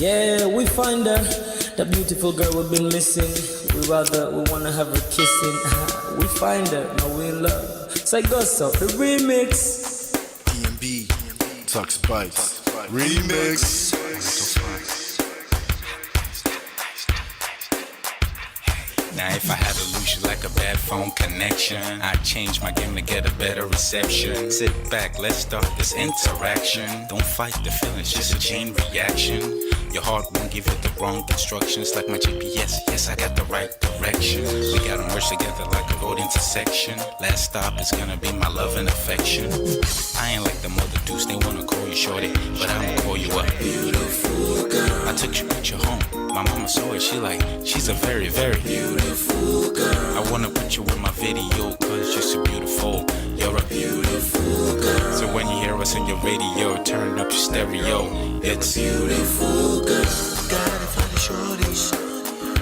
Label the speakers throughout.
Speaker 1: Yeah, we find her, the beautiful girl we've been missing. We wanna have her kissing. We find her, now we in love. Say Gosso, the remix.
Speaker 2: DMB, Tuck Spice, remix.
Speaker 3: Now if I had to lose you like a bad phone connection, I'd change my game to get a better reception. Sit back, let's start this interaction. Don't fight the feelings, just a chain reaction. Your heart won't give you the wrong instructions. Like my GPS, yes, I got the right direction. We gotta merge together like a road intersection. Last stop is gonna be my love and affection. I ain't like the mother dudes, they wanna call you shorty, but I'ma call you a beautiful girl. I took your picture home, my mama saw it, she's a very, very beautiful girl. I wanna put you in my video, cause you're so beautiful. You're a beautiful girl. So when you hear us on your radio, turn up your stereo. It's beautiful girl.
Speaker 4: Gotta find a shorty,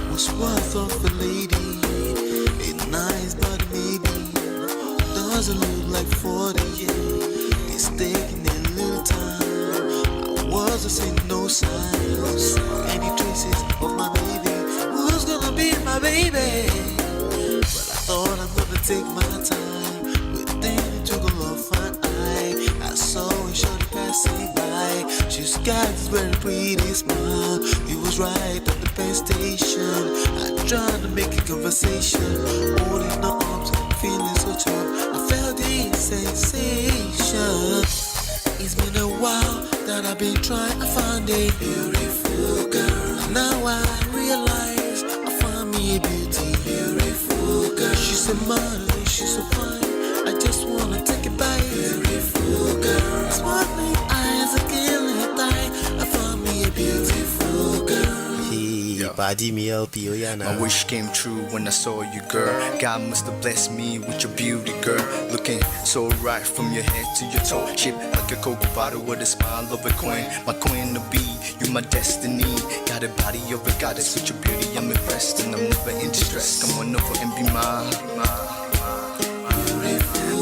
Speaker 4: what's worth of a lady. It's nice but maybe doesn't look like 40. It's taking a little time. I wasn't seeing no signs, any traces of my baby. Who's gonna be my baby? But I thought I'm gonna take my time. Within it took a long fine eye. I saw a shorty passing by. She's got this very pretty smile. It was right at the bus station. I tried to make a conversation, holding her arms, feeling so tough. I felt the sensation. It's been a while that I've been trying to find a beautiful girl. Now I realize I found me a beautiful girl. She's a model, she's so fine. I just wanna take it by. Beautiful girl. Sparkling eyes are killing time. I found me a beautiful girl.
Speaker 2: My wish came true when I saw you, girl. God must have blessed me with your beauty, girl. Looking so right from your head to your toe. Shaped like a Coke bottle with a smile of a queen. My queen to be, you my destiny. Got a body of a goddess with your beauty, I'm impressed. And I'm never in distress. Come on over and be mine.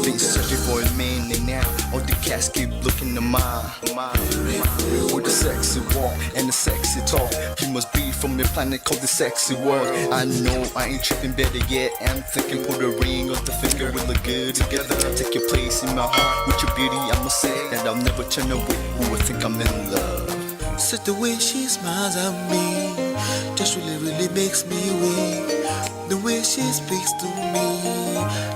Speaker 2: Been searching for a man and now all the cats keep looking to mine. With a sexy walk and a sexy talk. You must be from a planet called the sexy world. I know I ain't tripping, better yet I'm thinking put a ring on the finger, we look good together. Take your place in my heart with your beauty, I'ma say that I'll never turn away. Who would think I'm in love?
Speaker 4: Such the way she smiles at me just really makes me weak. The way she speaks to me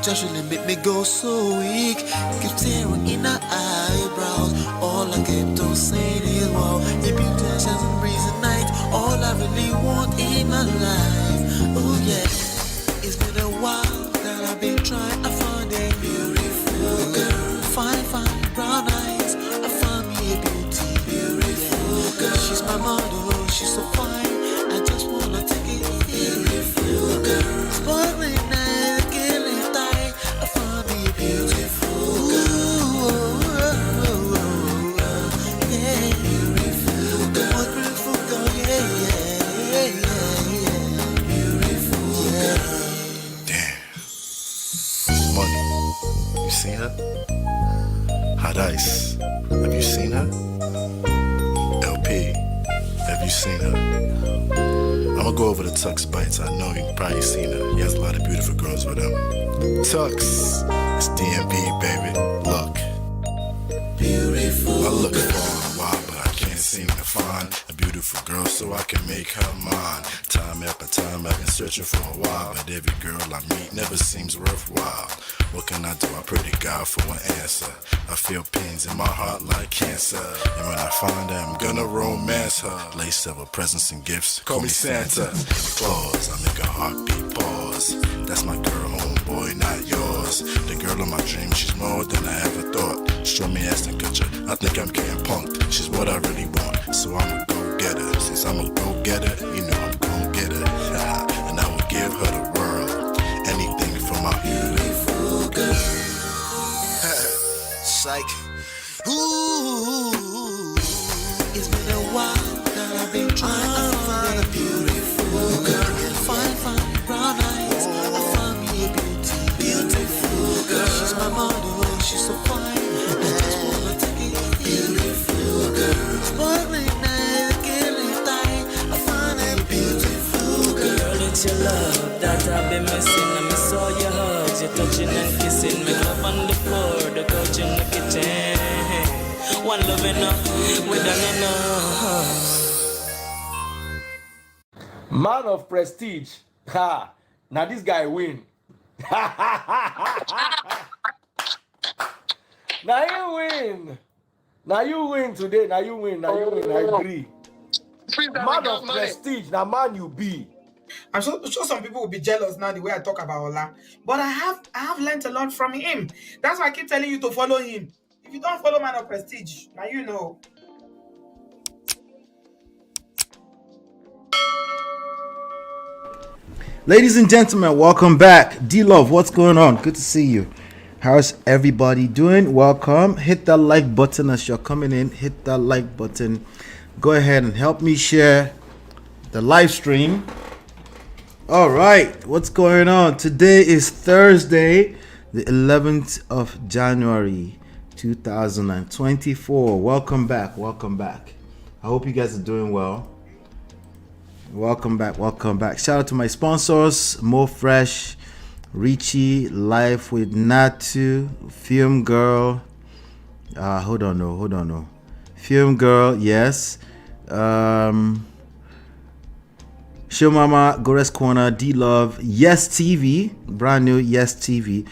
Speaker 4: just really make me go so weak. Keep staring in her eyebrows. All I kept on saying is wow. Your beauty shines and breeze at night. All I really want in my life. Oh yeah. It's been a while that I've been trying to find a beautiful girl. Fine brown eyes. I found me a beautiful girl. She's my model, she's so fine. I just wanna take it. Beautiful girl. Sparkling night, killing tight. I found me a beautiful girl. Yeah, beautiful girl. Beautiful girl, yeah. Beautiful girl.
Speaker 2: Damn. Money. You seen her? Hot Ice. Have you seen her? LP. Have you seen her? I'ma go over to Tux Bites. I know you've probably seen her. He has a lot of beautiful girls with him. Tux, it's DMB, baby. Look.
Speaker 4: Beautiful.
Speaker 2: I look for a while, but I can't seem to find a beautiful girl so I can make her mine. Time after time I've been searching for a while, but every girl I meet never seems worthwhile. What can I do? I pray to God for an answer. I feel pains in my heart like cancer, and when I find her, I'm gonna romance her. Lace up with presents and gifts, call me Santa Claus. I make a heartbeat pause. That's my girl, homeboy, not yours. The girl of my dreams, she's more than I ever thought. Show me ass and culture, I think I'm getting punked. She's what I really want, so I'ma go get her. Since I'm a go getter, you know I'm gon' get her. And I will give her the world, anything for my beautiful girl.
Speaker 4: Psych. Ooh, it's been a while that I've been trying to find a beautiful girl. Fine brown eyes. I found me a beautiful girl. She's my model, she's so fine. I just wanna take it. Beautiful girl. Sparkling night, killing time.
Speaker 5: Man of prestige. Ha! Now this guy win. Now you win. Now you win today. Now you win. Now you win. I agree. Man of prestige. Now man you be.
Speaker 6: I'm sure some people will be jealous now the way I talk about Ola. But I have learned a lot from him. That's why I keep telling you to follow him. If you don't follow Man of Prestige, now you know.
Speaker 7: Ladies and gentlemen, welcome back. D-Love, what's going on? Good to see you. How's everybody doing? Welcome. Hit that like button as you're coming in. Hit that like button. Go ahead and help me share the live stream. All right, what's going on? Today is Thursday, the 11th of January, 2024. Welcome back. Welcome back. I hope you guys are doing well. Welcome back. Welcome back. Shout out to my sponsors, More Fresh, Richie, Life with Natu, Film Girl. Hold on. Film Girl, yes. Show Mama, Gores Corner, D-Love, Yes TV, brand new Yes TV.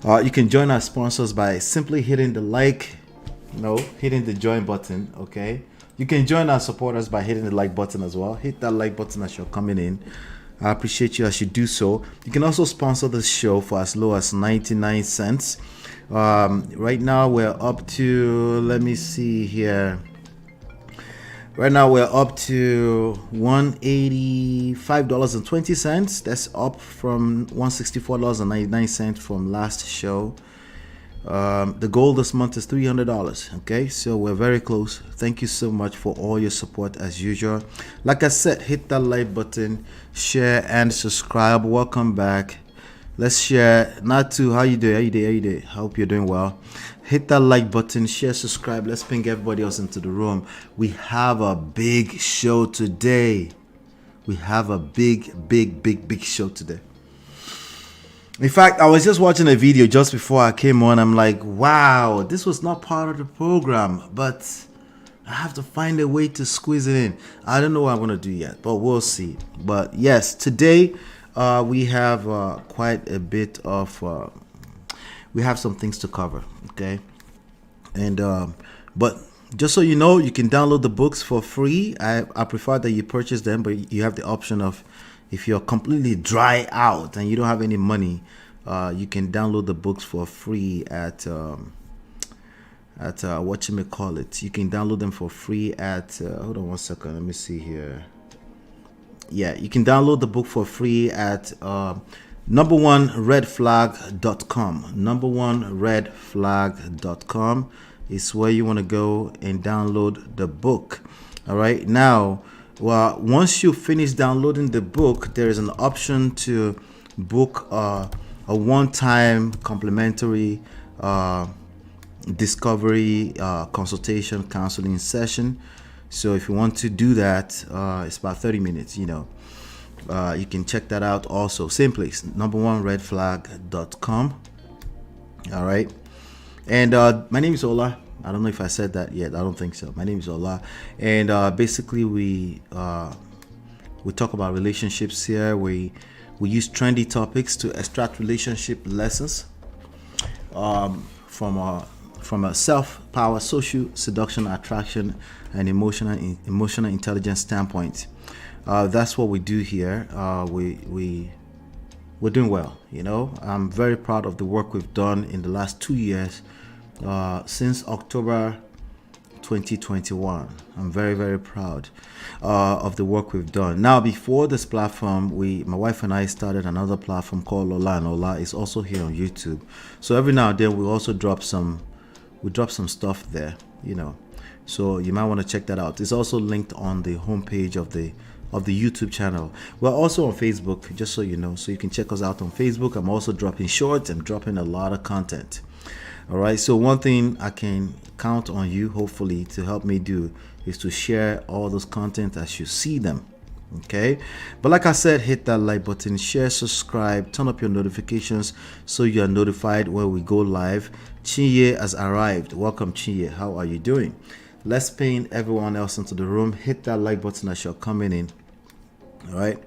Speaker 7: You can join our sponsors by simply hitting the hitting the join button, okay? You can join our supporters by hitting the like button as well. Hit that like button as you're coming in. I appreciate you as you do so. You can also sponsor this show for as low as 99 cents. Right now we're up to, let me see here. Right now we're up to $185.20. That's up from $164.99 from last show. The goal this month is $300. Okay, so we're very close. Thank you so much for all your support as usual. Like I said, hit that like button, share and subscribe. Welcome back. Let's share. Natu, how you doing? How you doing? Hope you're doing well. Hit that like button, share, subscribe. Let's bring everybody else into the room. We have a big show today. We have a big show today. In fact, I was just watching a video just before I came on. I'm like, wow, this was not part of the program, but I have to find a way to squeeze it in. I don't know what I'm going to do yet, but we'll see. But yes, today we have quite a bit of, we have some things to cover, okay? And, but just so you know, you can download the books for free. I prefer that you purchase them, but you have the option of, if you're completely dry out and you don't have any money, you can download the books for free at whatchamacallit. You can download them for free at hold on one second, let me see here. Yeah, you can download the book for free at number1redflag.com. number1redflag.com is where you want to go and download the book. All right, now, well, once you finish downloading the book, there is an option to book a one-time complimentary discovery consultation counseling session. So if you want to do that, it's about 30 minutes, you know. You can check that out also. Same place, number1redflag.com. All right. And my name is Ola. I don't know if I said that yet. I don't think so. My name is Ola. And basically we talk about relationships here. We use trendy topics to extract relationship lessons from a self-power, social seduction, attraction, and emotional intelligence standpoint. That's what we do here. We're doing well, you know. I'm very proud of the work we've done in the last 2 years, since October 2021. I'm very proud of the work we've done. Now, before this platform, my wife and I started another platform called Ola, and Ola is also here on YouTube. So every now and then we also drop some stuff there, you know. So you might want to check that out. It's also linked on the homepage of the YouTube channel. We're also on Facebook, just so you know, so you can check us out on Facebook. I'm also dropping shorts. I'm dropping a lot of content. All right, so one thing I can count on you, hopefully, to help me do is to share all those content as you see them. Okay, but like I said, hit that like button, share, subscribe, turn up your notifications so you are notified when we go live. Chinye has arrived. Welcome, Chinye. How are you doing? let's ping everyone else into the room. Hit that like button as you're coming in. All right,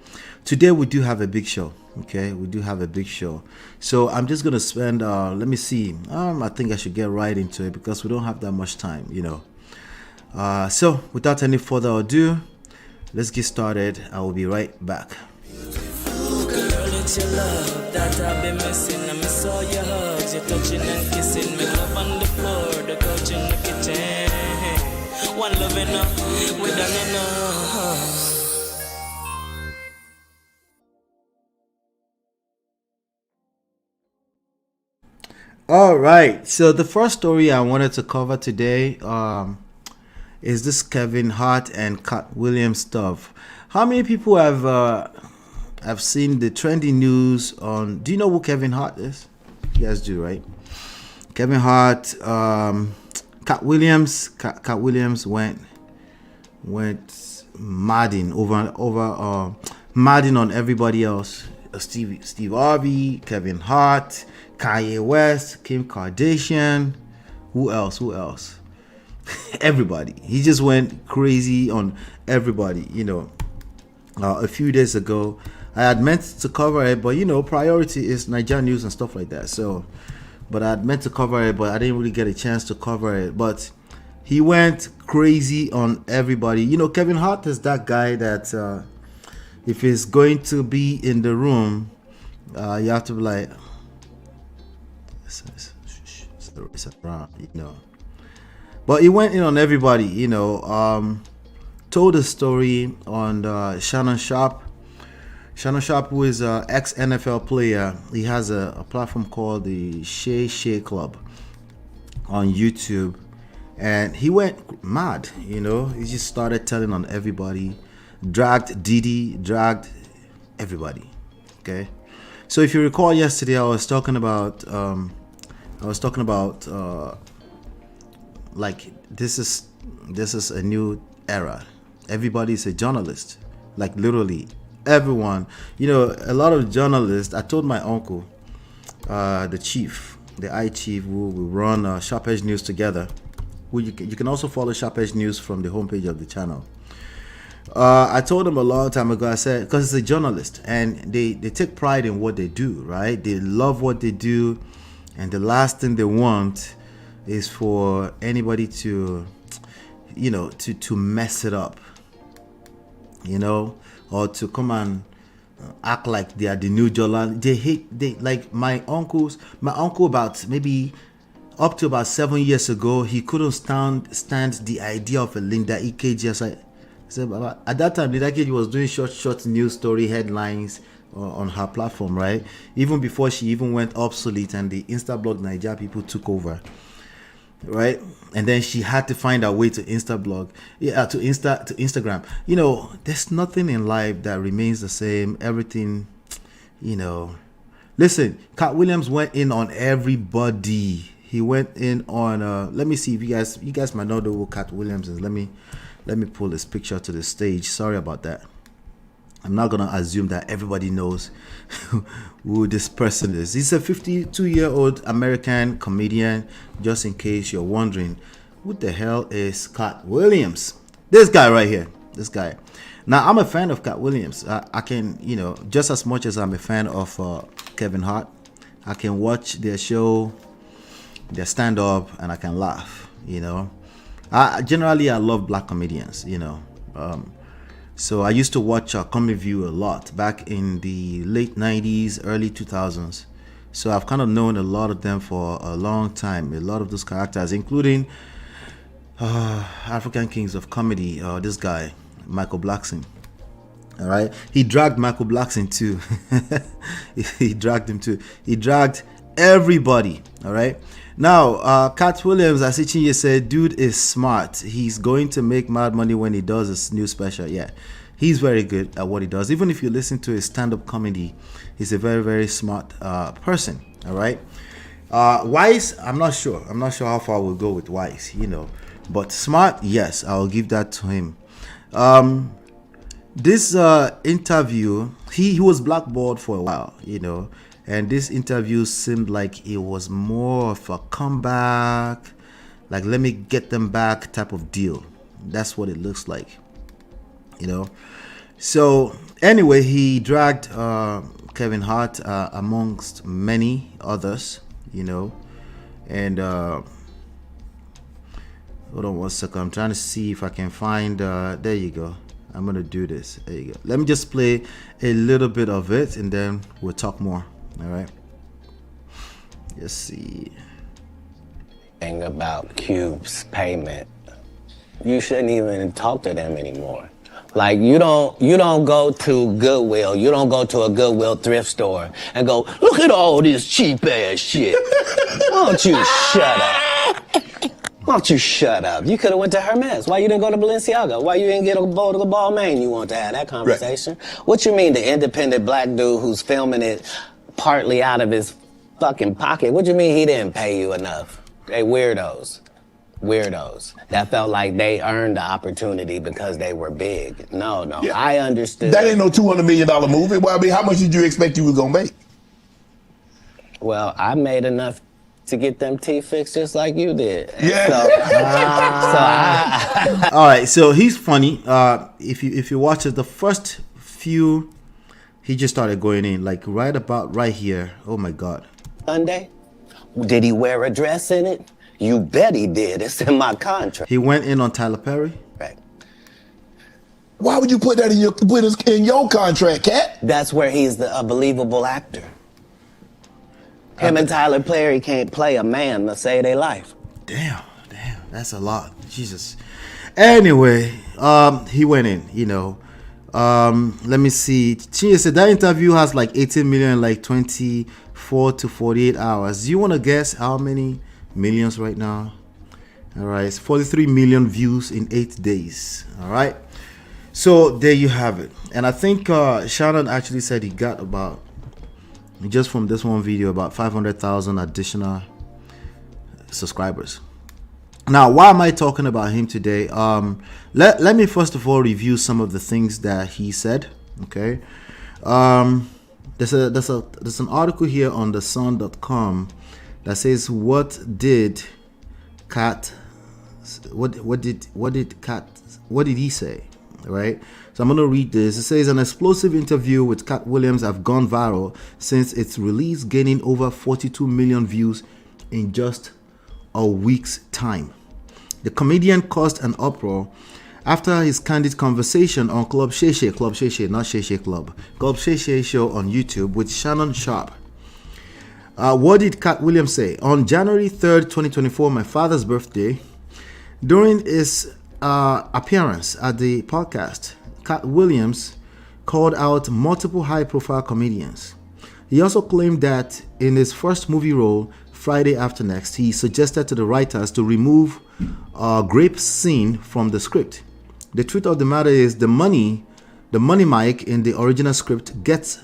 Speaker 7: today we do have a big show. Okay, we do have a big show, so I'm just gonna spend let me see, I think I should get right into it because we don't have that much time, you know. So without any further ado, let's get started. I will be right back.
Speaker 1: Girl, it's your love that I've been missing. I miss all your hugs, your touching and kissing. Me love on the floor, the couch in the kitchen. One love enough, we done enough.
Speaker 7: All right, so the first story I wanted to cover today is this Kevin Hart and Katt Williams stuff. How many people have seen the trending news on? Do you know who Kevin Hart is? You guys do, right? Kevin Hart, Katt Williams. Katt Williams went madding over madding on everybody else. Steve Harvey, Kevin Hart, Kanye West, Kim Kardashian. Who else? Everybody. He just went crazy on everybody, you know. A few days ago, I had meant to cover it, but you know, priority is Nigeria news and stuff like that. So, but I had meant to cover it, but I didn't really get a chance to cover it. But he went crazy on everybody. You know, Kevin Hart is that guy that if he's going to be in the room, you have to be like, it's around, you know. But he went in on everybody, you know. Told a story on Shannon Sharpe. Shannon Sharpe, who is an ex-NFL player, he has a platform called the Shay Club on YouTube, and he went mad, you know. He just started telling on everybody, dragged Diddy, dragged everybody. Okay, so if you recall yesterday, I was talking about like this is a new era. Everybody's a journalist, like literally everyone. You know, a lot of journalists. I told my uncle, the chief, the I chief, who will run Sharp Edge News together. Who you can also follow Sharp Edge News from the homepage of the channel. I told him a long time ago. I said, because it's a journalist and they take pride in what they do, right? They love what they do, and the last thing they want is for anybody to, you know, to mess it up, you know, or to come and act like they are the new journalist. They like my uncle about maybe up to about 7 years ago, he couldn't stand the idea of a Linda EKG. So at that time, Linda EKG was doing short news story headlines on her platform, right? Even before she even went obsolete and the Instablog Nigeria people took over, right? And then she had to find a way to Instablog, to Instagram. You know, there's nothing in life that remains the same. Everything, you know. Listen, Katt Williams went in on everybody. He went in on. Let me see if you guys might not know who Katt Williams is. Let me pull this picture to the stage. Sorry about that. I'm not gonna assume that everybody knows who this person is. He's a 52-year-old American comedian. Just in case you're wondering, who the hell is Katt Williams? This guy right here. This guy. Now, I'm a fan of Katt Williams. I can, you know, just as much as I'm a fan of Kevin Hart, I can watch their show, their stand-up, and I can laugh, you know. Generally, I love black comedians, you know. So I used to watch Comedy View a lot back in the late 90s, early 2000s. So I've kind of known a lot of them for a long time. A lot of those characters, including African Kings of Comedy, this guy, Michael Blackson. All right. He dragged Michael Blackson too. He dragged him too. He dragged everybody. All right. Now, Katt Williams, as Ichinye said, dude is smart. He's going to make mad money when he does his new special. Yeah, he's very good at what he does. Even if you listen to his stand-up comedy, he's a very, very smart person. All right. Wise, I'm not sure. I'm not sure how far we'll go with Wise, you know. But smart, yes, I'll give that to him. This interview, he was blackballed for a while, you know. And this interview seemed like it was more of a comeback Like, let me get them back type of deal. That's what it looks like, you know. So anyway, he dragged Kevin Hart amongst many others, you know. And hold on one second, I'm trying to see if I can find there you go. I'm gonna do this. There you go. Let me just play a little bit of it and then we'll talk more. All right, let's see.
Speaker 8: Thing about Cube's payment, you shouldn't even talk to them anymore. Like, you don't go to Goodwill, you don't go to a Goodwill thrift store and go, look at all this cheap ass shit. Why don't you shut up? Why don't you shut up? You could have went to Hermes. Why you didn't go to Balenciaga? Why you didn't get a bowl to the Balmain? You want to have that conversation? Right. What you mean, the independent black dude who's filming it partly out of his fucking pocket? What you mean he didn't pay you enough? They weirdos. Weirdos that felt like they earned the opportunity because they were big. No, yeah. I understood.
Speaker 9: That ain't no $200 million movie. Well, I mean, how much did you expect you was gonna make?
Speaker 8: Well, I made enough to get them teeth fixed just like you did.
Speaker 9: Yeah.
Speaker 7: All right, so he's funny. If you watch it, the first few, he just started going in like right about right here. Oh my God.
Speaker 8: Sunday, did he wear a dress in it? You bet he did. It's in my contract.
Speaker 7: He went in on Tyler Perry.
Speaker 8: Right.
Speaker 9: Why would you put that in your contract, Kat?
Speaker 8: That's where he's a believable actor. Him and Tyler Perry can't play a man to save their life.
Speaker 7: Damn, that's a lot. Jesus. Anyway, he went in, you know. Let me see. She said that interview has like 18 million, like 24 to 48 hours. Do you want to guess how many millions right now? All right, it's 43 million views in 8 days. All right, so there you have it. And I think Shannon actually said he got about, just from this one video, about 500,000 additional subscribers. Now, why am I talking about him today? Let me first of all review some of the things that he said. Okay, there's an article here on thesun.com that says what did KATT what did he say, right? So I'm going to read this. It says an explosive interview with Katt Williams have gone viral since its release, gaining over 42 million views in just a week's time. The comedian caused an uproar after his candid conversation on Club Shay Shay, not Shay Shay Club, Club Shay Shay show on YouTube with Shannon Sharpe. What did Katt Williams say? On January 3rd, 2024, my father's birthday, during his appearance at the podcast, Katt Williams called out multiple high-profile comedians. He also claimed that in his first movie role, Friday After Next, he suggested to the writers to remove a grape scene from the script. The truth of the matter is the money mic in the original script gets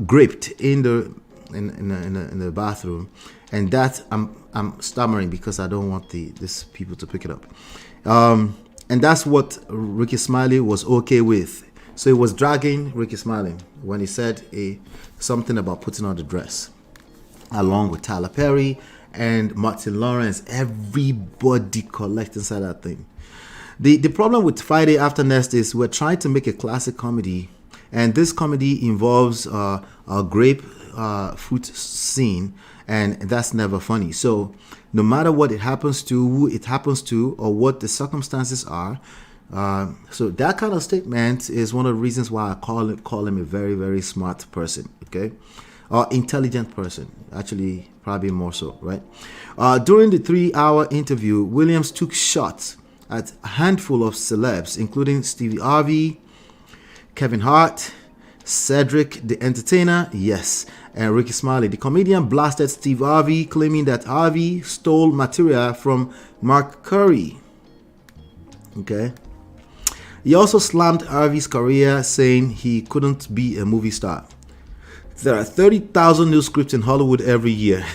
Speaker 7: graped in the bathroom, and that I'm stammering because I don't want these people to pick it up. And that's what Ricky Smiley was okay with. So he was dragging Ricky Smiley when he said something about putting on the dress, along with Tyler Perry and Martin Lawrence. Everybody collect inside that thing. The problem with Friday After Next is we're trying to make a classic comedy, and this comedy involves a grape fruit scene, and that's never funny. So no matter what it happens to, who it happens to, or what the circumstances are, so that kind of statement is one of the reasons why I call him a very, very smart person, okay, or intelligent person, actually, probably more so, right? During the 3-hour interview, Williams took shots at a handful of celebs, including Stevie Harvey, Kevin Hart, Cedric the Entertainer, yes, and Ricky Smiley. The comedian blasted Steve Harvey, claiming that Harvey stole material from Mark Curry. Okay. He also slammed Harvey's career, saying he couldn't be a movie star. There are 30,000 new scripts in Hollywood every year.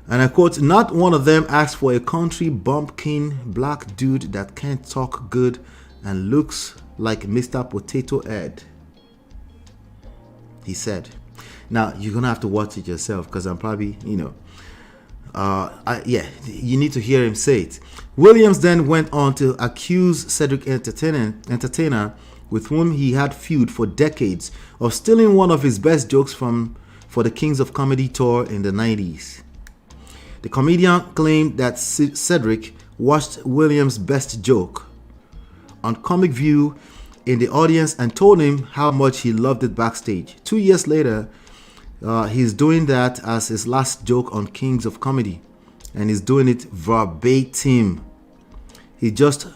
Speaker 7: And I quote, not one of them asks for a country bumpkin black dude that can't talk good and looks like Mr. Potato Head, he said. Now, you're going to have to watch it yourself because I'm probably, Yeah, you need to hear him say it. Williams then went on to accuse Cedric Entertainer, with whom he had feud for decades, of stealing one of his best jokes for the Kings of Comedy tour in the 90s. The comedian claimed that Cedric watched Williams' best joke on Comic View in the audience and told him how much he loved it backstage. 2 years later, he's doing that as his last joke on Kings of Comedy, and he's doing it verbatim. He just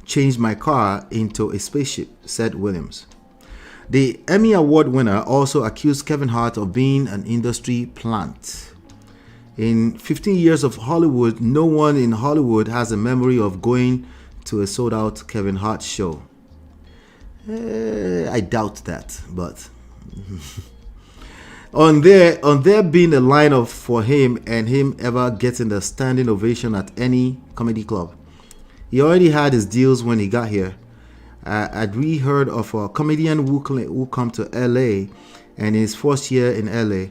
Speaker 7: changed my car into a spaceship, said Williams. The Emmy Award winner also accused Kevin Hart of being an industry plant. In 15 years of Hollywood, no one in Hollywood has a memory of going to a sold-out Kevin Hart show. I doubt that, but on there being a lineup for him and him ever getting a standing ovation at any comedy club. He already had his deals when he got here. I'd heard of a comedian who come to LA, and in his first year in LA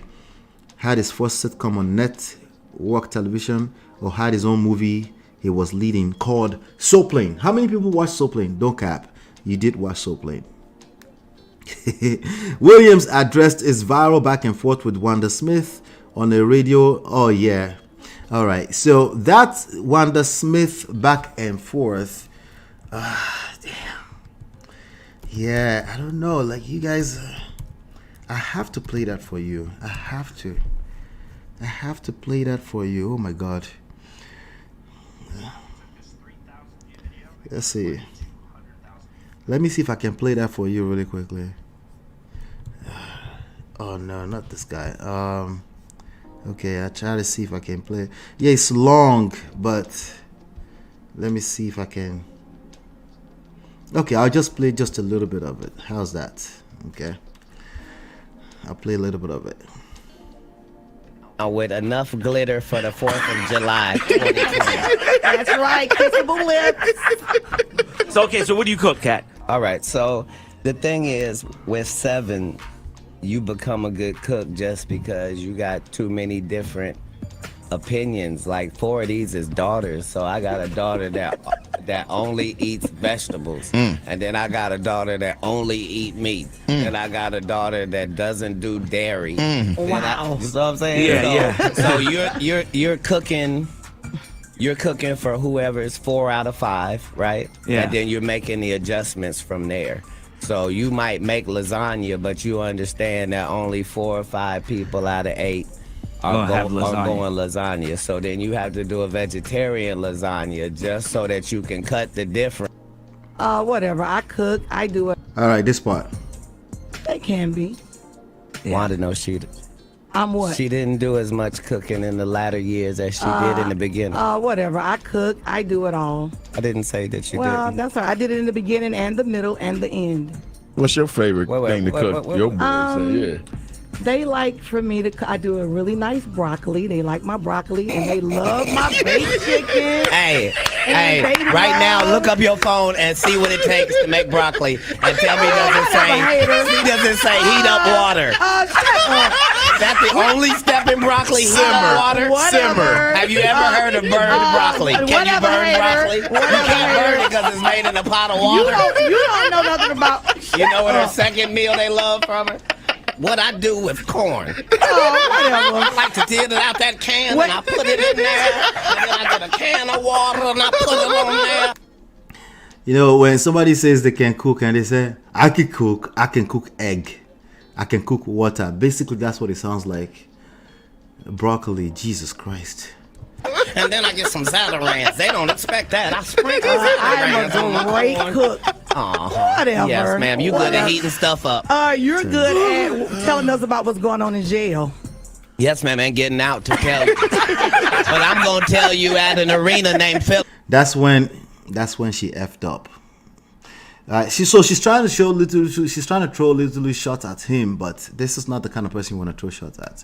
Speaker 7: had his first sitcom on network television, or had his own movie he was leading called Soul Plane. How many people watch Soul Plane? Don't cap. You did watch Soul Plane. Williams addressed his viral back and forth with Wanda Smith on the radio. Oh yeah. All right. So that Wanda Smith back and forth. Damn. Yeah, I don't know. Like, you guys, I have to play that for you. I have to play that for you. Oh my God. Let's see. Let me see if I can play that for you really quickly. Oh no, not this guy. Okay, I try to see if I can play. Yeah, it's long, but let me see if I can. Okay, I'll just play just a little bit of it. How's that? Okay, I'll play a little bit of it.
Speaker 8: With enough glitter for the 4th of July 2020.
Speaker 10: That's right, kissable lips.
Speaker 1: So, okay, so what do you cook, Kat?
Speaker 8: All right, so the thing is, with 7, you become a good cook just because you got too many different opinions. Like 4 of these is daughters, so I got a daughter that only eats vegetables, and then I got a daughter that only eat meat, and I got a daughter that doesn't do dairy.
Speaker 10: Wow.
Speaker 8: You know what I'm saying?
Speaker 1: Yeah,
Speaker 8: so you're cooking. You're cooking for whoever is 4 out of 5, right?
Speaker 1: Yeah.
Speaker 8: And then you're making the adjustments from there. So you might make lasagna, but you understand that only 4 or 5 people out of 8 are going lasagna. So then you have to do a vegetarian lasagna just so that you can cut the difference.
Speaker 10: Whatever. I cook. I do it.
Speaker 7: All right, this part.
Speaker 10: They can be.
Speaker 8: Wanda knows she
Speaker 10: I'm what?
Speaker 8: She didn't do as much cooking in the latter years as she did in the beginning.
Speaker 10: Whatever. I cook. I do it all.
Speaker 8: I didn't say that you
Speaker 10: Well,
Speaker 8: didn't.
Speaker 10: that's right. I did it in the beginning and the middle and the end.
Speaker 9: What's your favorite thing to cook? Your boys say, yeah.
Speaker 10: They like for me to. I do a really nice broccoli. They like my broccoli and they love my baked chicken.
Speaker 8: Hey,
Speaker 10: And they
Speaker 8: right now,
Speaker 10: love-
Speaker 8: look up your phone and see what it takes to make broccoli, and tell me does it say heat up water?
Speaker 10: Shut up.
Speaker 8: That's the only step in broccoli. Heat up water.
Speaker 10: Whatever.
Speaker 8: Have you ever heard of burned broccoli? Can you
Speaker 10: whatever,
Speaker 8: burn
Speaker 10: hater.
Speaker 8: broccoli? You
Speaker 10: Whatever,
Speaker 8: can't burn
Speaker 10: hater.
Speaker 8: it because it's made in a pot of
Speaker 10: You
Speaker 8: water.
Speaker 10: don't know nothing about.
Speaker 8: You know what her second meal they love from her? What I do with corn.
Speaker 10: Whatever.
Speaker 8: I like to dig it out that can and I put it in there. And then I get a can of water and I put it on there.
Speaker 7: You know, when somebody says they can cook and they say, I can cook egg, I can cook water. Basically, that's what it sounds like. Broccoli, Jesus Christ.
Speaker 8: And then I get some Zatarans. They don't expect that. I sprinkle
Speaker 10: I'm
Speaker 8: Zatarans on
Speaker 10: a
Speaker 8: my
Speaker 10: great
Speaker 8: corn.
Speaker 10: cook. Whatever.
Speaker 8: Yes, ma'am. You good at heating stuff up.
Speaker 10: You're good at telling us about what's going on in jail.
Speaker 8: Yes, ma'am. And getting out to tell you. But I'm going to tell you at an arena named Phil.
Speaker 7: That's when she effed up. She's trying to she's trying to throw little shots at him, but this is not the kind of person you want to throw shots at.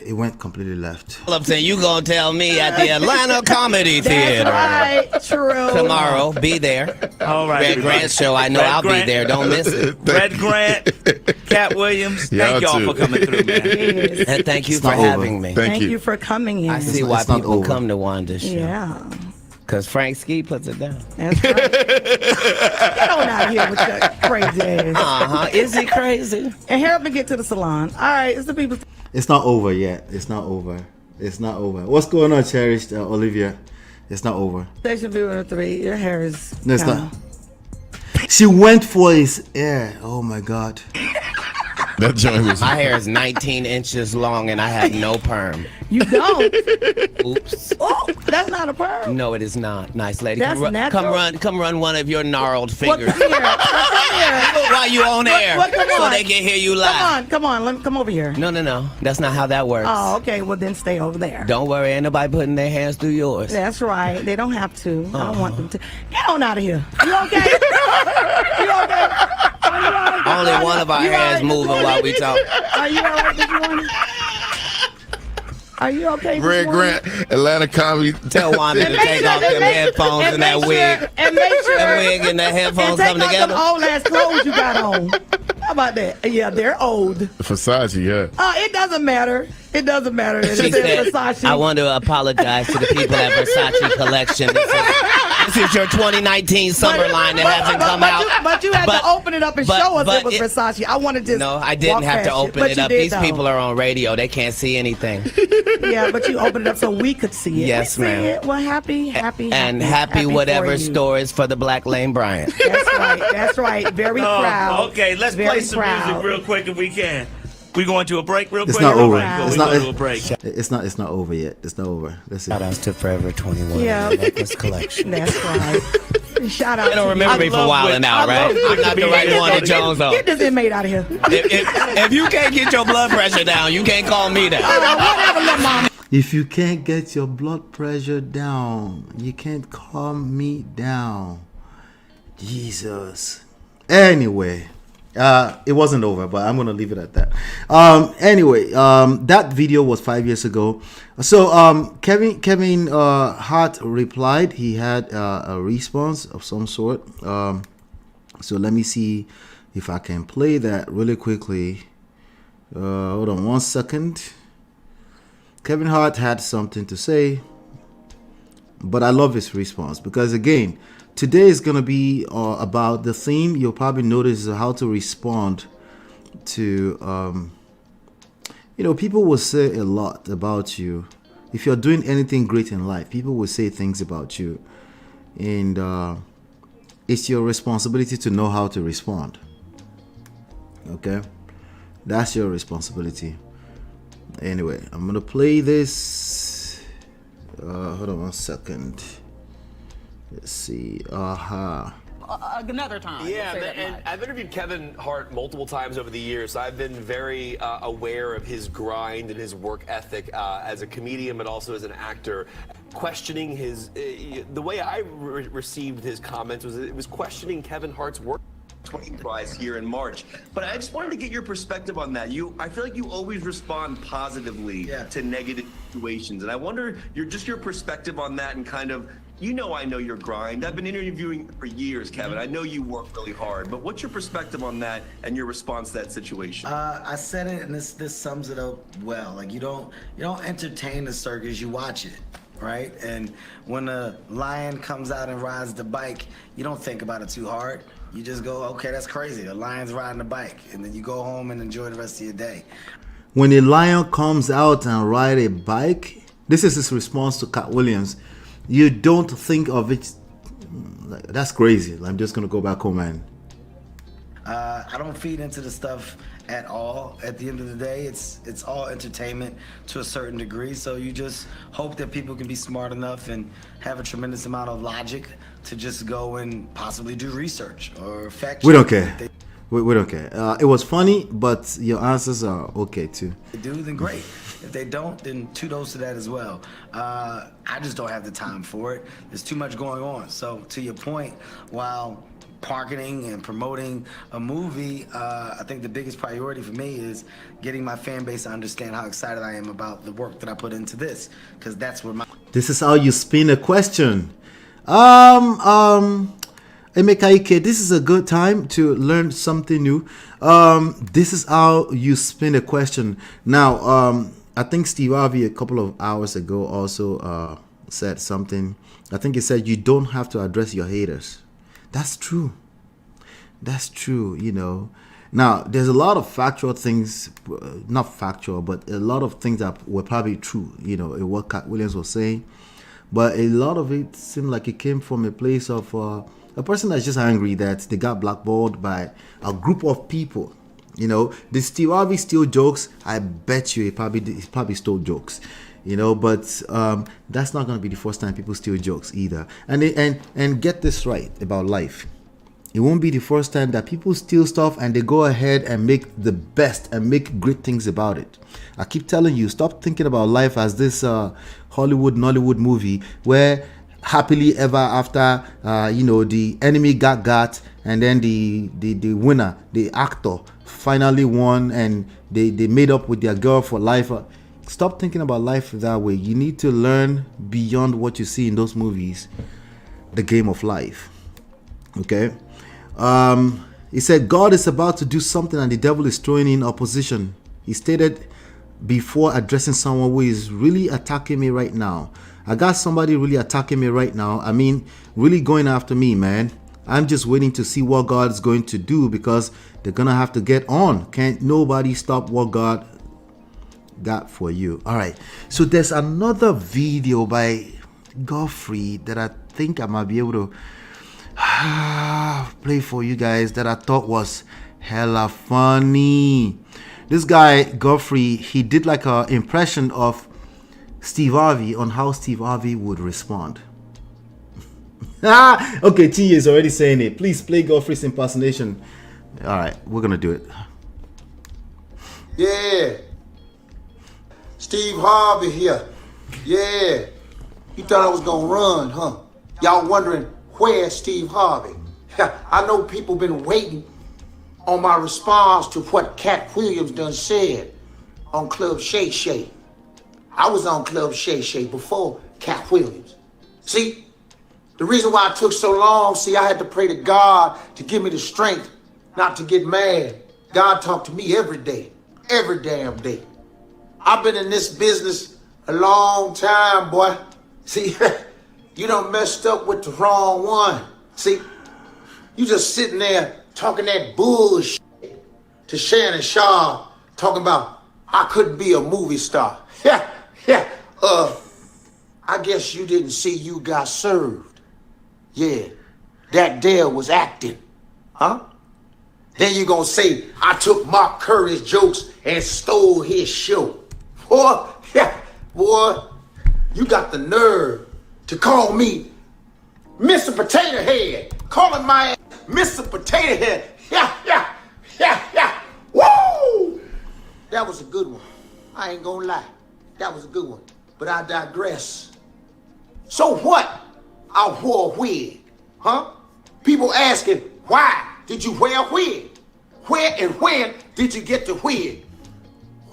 Speaker 7: it went completely left.
Speaker 8: I'm saying you gonna tell me at the Atlanta Comedy Theater.
Speaker 10: That's right, true.
Speaker 8: Tomorrow, be there.
Speaker 1: All right.
Speaker 8: Red Grant show. I know
Speaker 1: Red
Speaker 8: I'll
Speaker 1: Grant.
Speaker 8: be there. Don't miss it.
Speaker 1: Red Grant, Cat Williams, thank y'all for coming through, man.
Speaker 10: Yes.
Speaker 8: And thank you
Speaker 7: It's
Speaker 8: for
Speaker 7: not over.
Speaker 8: having me.
Speaker 10: Thank you for coming in.
Speaker 8: I see why
Speaker 7: It's not
Speaker 8: people
Speaker 7: over.
Speaker 8: come to Wanda's show.
Speaker 10: Yeah.
Speaker 8: Because Frank Ski puts it down.
Speaker 10: That's right. Get on out of here with your crazy ass.
Speaker 8: Uh-huh. Is he crazy?
Speaker 10: And help me get to the salon. All right, it's the people.
Speaker 7: It's not over yet. It's not over. It's not over. What's going on, cherished Olivia? It's not over.
Speaker 10: Station viewer 3. Your hair is.
Speaker 7: No, it's not. She went for his hair. Oh my God.
Speaker 9: That joint was.
Speaker 8: My hair is 19 inches long and I have no perm.
Speaker 10: You don't.
Speaker 8: Oops.
Speaker 10: Oh, that's not a perm.
Speaker 8: No, it is not. Nice lady.
Speaker 10: That's natural.
Speaker 8: Come run one of your gnarled
Speaker 10: Well,
Speaker 8: fingers.
Speaker 10: come here. Come here.
Speaker 8: While you on air,
Speaker 10: Well, come
Speaker 8: so
Speaker 10: on.
Speaker 8: they can hear you live.
Speaker 10: Come on. Let me come over here.
Speaker 8: No. That's not how that works.
Speaker 10: Oh, okay. Well, then stay over there.
Speaker 8: Don't worry, ain't nobody putting their hands through yours.
Speaker 10: That's right. They don't have to. I don't want them to. Get on out of here. You okay? You okay? Are you all right?
Speaker 8: Only one of our
Speaker 10: You all
Speaker 8: hands
Speaker 10: right?
Speaker 8: moving while we talk.
Speaker 10: Are you all right this morning? Are you okay this
Speaker 9: Red
Speaker 10: morning?
Speaker 9: Grant, Atlanta Comedy.
Speaker 8: Tell Wanda to
Speaker 10: And make
Speaker 8: take
Speaker 10: sure-
Speaker 8: off
Speaker 10: and
Speaker 8: them
Speaker 10: make-
Speaker 8: headphones and that
Speaker 10: make
Speaker 8: wig.
Speaker 10: sure- And make sure.
Speaker 8: That wig and that headphones
Speaker 10: and take
Speaker 8: come
Speaker 10: off
Speaker 8: together.
Speaker 10: them old ass clothes you got on. How about that? Yeah, they're old.
Speaker 9: Versace, yeah.
Speaker 10: It doesn't matter. It doesn't matter. It
Speaker 8: She
Speaker 10: says
Speaker 8: said,
Speaker 10: Versace.
Speaker 8: I want to apologize to the people at Versace Collection. This is your 2019 summer line that hasn't come out.
Speaker 10: But you had to open it up and show us it was Versace. I wanted to.
Speaker 8: No, I didn't have to open it up. These people
Speaker 10: are.
Speaker 8: are on radio. They can't see anything.
Speaker 10: Yeah, but you opened it up so we could see it.
Speaker 8: Yes,
Speaker 10: We see
Speaker 8: ma'am.
Speaker 10: it. Well, happy
Speaker 8: And happy whatever
Speaker 10: for you.
Speaker 8: store is for the Black Lane Bryant.
Speaker 10: That's right. That's right. Very proud.
Speaker 1: Okay, let's
Speaker 10: Very
Speaker 1: play some
Speaker 10: proud.
Speaker 1: music real quick if we can. We going to a break real
Speaker 7: It's
Speaker 1: quick?
Speaker 7: not over.
Speaker 1: Right,
Speaker 7: It's
Speaker 1: we
Speaker 7: not.
Speaker 1: go to a break.
Speaker 7: It's not over yet. It's not over. Let's see.
Speaker 8: Shout outs to Forever 21
Speaker 10: Yeah.
Speaker 8: Necklace Collection.
Speaker 10: That's right. Shout out.
Speaker 8: They don't
Speaker 10: to
Speaker 8: remember me
Speaker 10: you.
Speaker 8: for wilding out, right? I'm not the right one to Jones on.
Speaker 10: Get this inmate out of here.
Speaker 8: If you can't get your blood pressure down, you can't call me that.
Speaker 10: Whatever, little mama.
Speaker 7: If you can't get your blood pressure down, you can't calm me down. Jesus. Anyway, it wasn't over, but I'm gonna leave it at that. Anyway, that video was 5 years ago. So Kevin Hart replied. He had a response of some sort. So let me see if I can play that really quickly. Hold on 1 second. Kevin Hart had something to say, but I love his response because, again, today is going to be about the theme. You'll probably notice how to respond to, people will say a lot about you. If you're doing anything great in life, people will say things about you. And it's your responsibility to know how to respond. Okay? That's your responsibility. Anyway, I'm gonna play this. Hold on 1 second. Let's see.
Speaker 11: Another time.
Speaker 12: Yeah, and I've interviewed Kevin Hart multiple times over the years. I've been very aware of his grind and his work ethic as a comedian, but also as an actor. Questioning his, the way I received his comments was it was questioning Kevin Hart's work.
Speaker 13: Prize here in March, but I just wanted to get your perspective on that. I feel like you always respond positively to negative situations, and I wonder your perspective on that and kind of, I know your grind. I've been interviewing for years, Kevin. I know you work really hard, but what's your perspective on that and your response to that situation?
Speaker 14: I said it, and this sums it up well. Like you don't entertain the circus, you watch it. Right? And when a lion comes out and rides the bike, you don't think about it too hard. You just go, okay, that's crazy. The lion's riding the bike. And then you go home and enjoy the rest of your day.
Speaker 7: When a lion comes out and ride a bike, this is his response to Cat Williams. You don't think of it like, that's crazy. I'm just going to go back home and...
Speaker 14: I don't feed into the stuff at all. At the end of the day, it's all entertainment to a certain degree. So you just hope that people can be smart enough and have a tremendous amount of logic to just go and possibly do research or fact check.
Speaker 7: We don't care. We don't care. It was funny, but your answers are okay too.
Speaker 14: If they do, then great. If they don't, then kudos to that as well. I just don't have the time for it. There's too much going on. So to your point, while marketing and promoting a movie, I think the biggest priority for me is getting my fan base to understand how excited I am about the work that I put into this, because that's where my...
Speaker 7: This is how you spin a question. Emekaike, this is a good time to learn something new. This is how you spin a question. Now, I think Steve Harvey a couple of hours ago also said something. I think he said you don't have to address your haters. That's true. That's true, you know. Now, there's a lot of factual things, not factual, but a lot of things that were probably true, you know, in what Katt Williams was saying. But a lot of it seemed like it came from a place of a person that's just angry that they got blackballed by a group of people. You know, the Steve Harvey steal jokes, I bet you he probably stole jokes. You know, but that's not going to be the first time people steal jokes either. And get this right about life. It won't be the first time that people steal stuff and they go ahead and make the best and make great things about it. I keep telling you, stop thinking about life as this Hollywood, Nollywood movie where happily ever after, you know, the enemy got and then the winner, the actor, finally won and they made up with their girl for life. Stop thinking about life that way. You need to learn beyond what you see in those movies, the game of life. Okay? He said, God is about to do something and the devil is throwing in opposition. He stated before addressing someone who is really attacking me right now. I got somebody really attacking me right now. I mean, really going after me, man. I'm just waiting to see what God's going to do because they're going to have to get on. Can't nobody stop what God got for you. All right. So there's another video by Godfrey that I think I might be able to play for you guys that I thought was hella funny. This guy Godfrey, he did like an impression of Steve Harvey on how Steve Harvey would respond. Okay, T is already saying it. Please play Godfrey's impersonation. All right, we're gonna do it.
Speaker 15: Yeah, Steve Harvey here. Yeah, you thought I was gonna run, huh? Y'all wondering where's Steve Harvey? I know people been waiting on my response to what Katt Williams done said on Club Shay Shay. I was on Club Shay Shay before Katt Williams. See, the reason why it took so long, I had to pray to God to give me the strength not to get mad. God talked to me every day, every damn day. I've been in this business a long time, boy. See, you done messed up with the wrong one. See, you just sitting there talking that bullshit to Shannon Sharp, talking about I couldn't be a movie star. I guess you didn't see you got served. Yeah, that there was acting, huh? Then you gonna say I took Mark Curry's jokes and stole his show. Boy, boy, you got the nerve to call me Mr. Potato Head, calling my ass Mr. Potato Head. Yeah. Woo! That was a good one. I ain't gonna lie. That was a good one. But I digress. So what? I wore a wig, huh? People asking, why did you wear a wig? Where and when did you get the wig?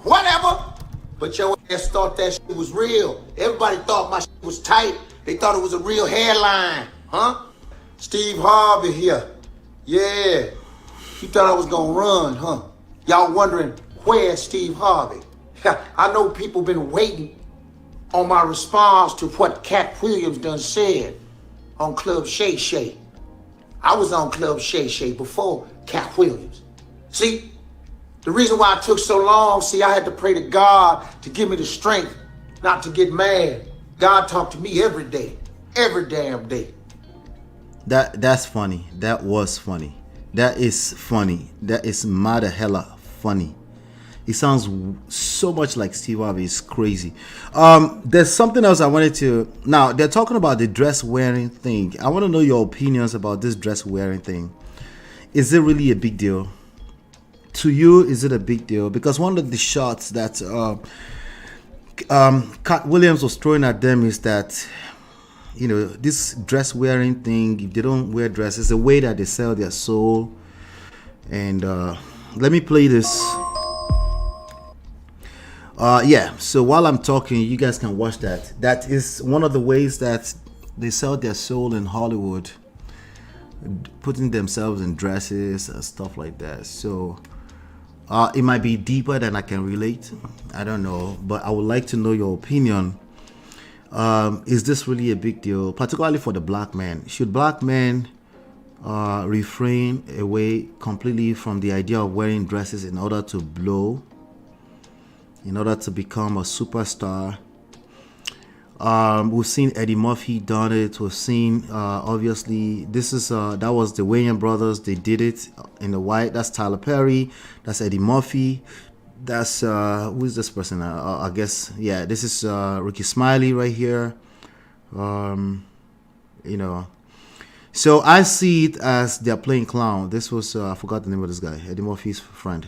Speaker 15: Whatever. But your ass thought that shit was real. Everybody thought my shit was tight. They thought it was a real hairline, huh? Steve Harvey here. Yeah. You thought I was gonna run, huh? Y'all wondering where's Steve Harvey? I know people been waiting on my response to what Katt Williams done said on Club Shay Shay. I was on Club Shay Shay before Katt Williams. See, the reason why it took so long, I had to pray to God to give me the strength not to get mad. God talked to me every day, every damn day.
Speaker 7: That's funny. That was funny. That is funny. That is mad hella funny. It sounds so much like Steve Harvey. It's crazy. There's something else I wanted to... Now, they're talking about the dress wearing thing. I want to know your opinions about this dress wearing thing. Is it really a big deal? To you, is it a big deal? Because one of the shots that Katt Williams was throwing at them is that, you know, this dress wearing thing, if they don't wear dresses, the way that they sell their soul. And let me play this. Yeah, so while I'm talking, you guys can watch that. That is one of the ways that they sell their soul in Hollywood, putting themselves in dresses and stuff like that. So it might be deeper than I can relate, I don't know, but I would like to know your opinion. Is this really a big deal, particularly for the black man? Should black men refrain away completely from the idea of wearing dresses in order to blow, in order to become a superstar? We've seen Eddie Murphy done it. We've seen obviously this is that was the Wayans brothers. They did it in the white. That's Tyler Perry. That's Eddie Murphy. That's who is this person? I guess, yeah, this is Ricky Smiley right here. You know, so I see it as they're playing clown. This was I forgot the name of this guy, Eddie Murphy's friend.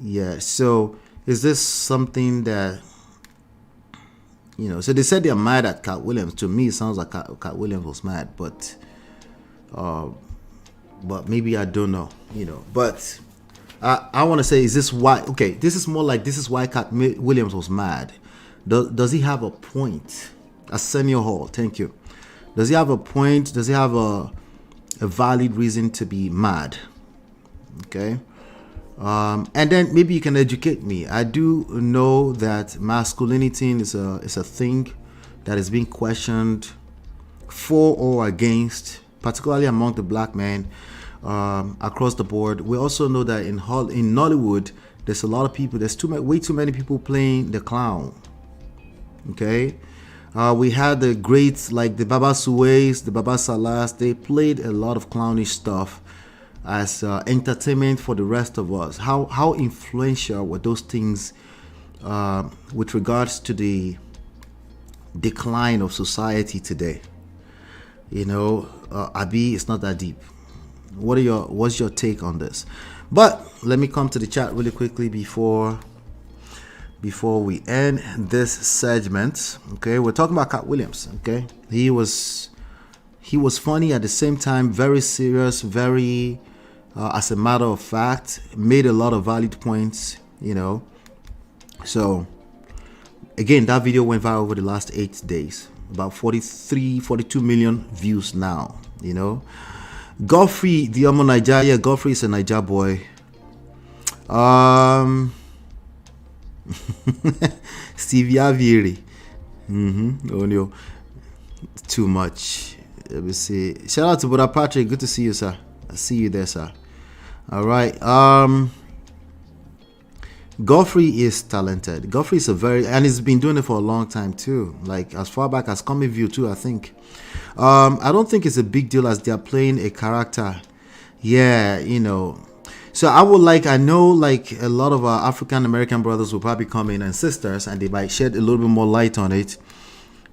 Speaker 7: Yeah, so is this something that, you know, so they said they're mad at Katt Williams. To me, it sounds like Katt Williams was mad, but maybe I don't know, you know. But I want to say, is this why? Okay, this is more like this is why Katt Williams was mad. Does he have a point? Arsenio Hall, thank you. Does he have a point? Does he have a valid reason to be mad? Okay. And then maybe you can educate me. I do know that masculinity is a thing that is being questioned for or against, particularly among the black men across the board. We also know that in Nollywood, there's a lot of people. There's way too many people playing the clown. Okay, we had the greats like the Baba Suways, the Baba Salas. They played a lot of clownish stuff as entertainment for the rest of us. How influential were those things with regards to the decline of society today? You know, Abi, it's not that deep. What's your take on this? But let me come to the chat really quickly before we end this segment. Okay, we're talking about Katt Williams. Okay, he was funny at the same time, very serious, very as a matter of fact, made a lot of valid points, you know. So again, that video went viral over the last 8 days, about 42 million views now, you know. Godfrey the Omo Nigeria, Godfrey is a Niger boy. Stevie Avieri. Oh no, too much. Let me see. Shout out to Brother Patrick, good to see you, sir. I see you there, sir. All right. Godfrey is talented. Godfrey is and he's been doing it for a long time too, like as far back as Comic View too, I think. I don't think it's a big deal as they're playing a character. Yeah, you know. So I know like a lot of our African American brothers will probably come in, and sisters, and they might shed a little bit more light on it.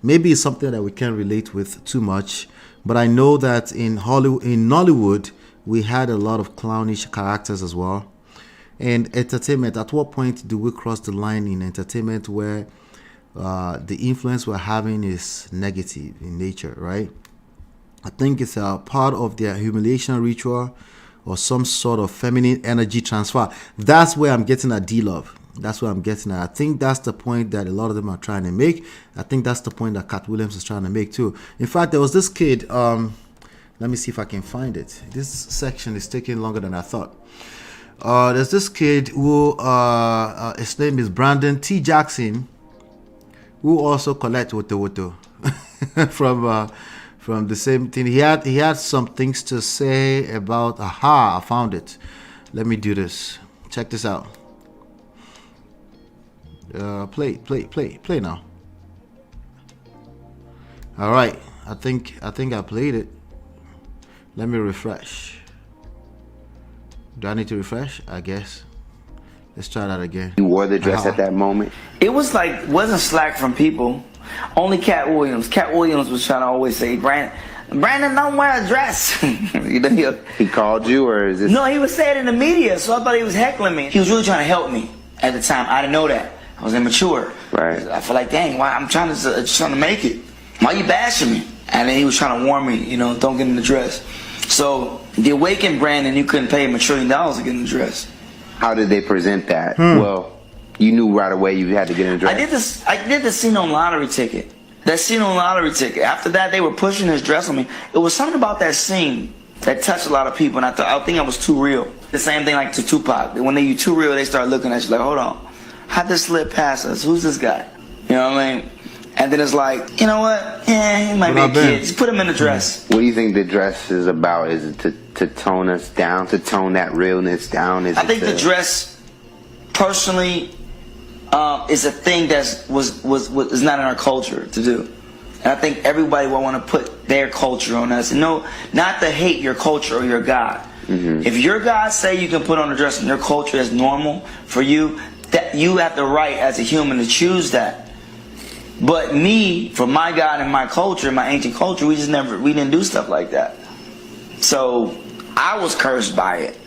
Speaker 7: Maybe it's something that we can't relate with too much, but I know that in Nollywood, we had a lot of clownish characters as well. And entertainment, at what point do we cross the line in entertainment where the influence we're having is negative in nature, right? I think it's a part of their humiliation ritual or some sort of feminine energy transfer. That's where I'm getting at D-Love. That's where I'm getting at. I think that's the point that a lot of them are trying to make. I think that's the point that Katt Williams is trying to make too. In fact, there was this kid, let me see if I can find it. This section is taking longer than I thought. There's this kid who his name is Brandon T. Jackson, who also collect Woto from the same thing. He had some things to say about I found it. Let me do this. Check this out. Play now. All right. I think I played it. Let me refresh. Do I need to refresh? I guess. Let's try that again.
Speaker 16: You wore the dress at that moment? It was like, wasn't slack from people. Only Katt Williams. Katt Williams was trying to always say, Brandon, don't wear a dress. You know, he called you, or is this? No, he was saying it in the media, so I thought he was heckling me. He was really trying to help me at the time. I didn't know that. I was immature. Right. I feel like, dang, why I'm trying to make it. why you bashing me? And then he was trying to warn me, you know, don't get in the dress. So the Awakened brand, and you couldn't pay him $1 trillion to get in the dress.
Speaker 17: How did they present that? Well, you knew right away you had to get in the dress.
Speaker 16: I did the scene on Lottery Ticket. That scene on Lottery Ticket. After that, they were pushing his dress on me. It was something about that scene that touched a lot of people, and I think I was too real. The same thing like to Tupac. When you too real, they start looking at you like, hold on, how'd this slip past us? Who's this guy? You know what I mean? And then it's like, you know what? Yeah, he might be a kid. Just put him in the dress.
Speaker 17: What do you think the dress is about? Is it to tone us down, to tone that realness down?
Speaker 16: I think the dress, personally, is a thing that is not in our culture to do. And I think everybody will want to put their culture on us. No, not to hate your culture or your God. If your God say you can put on a dress and your culture is normal for you, that you have the right as a human to choose that. But me, for my God and my culture, my ancient culture, we didn't do stuff like that. So I was cursed by it.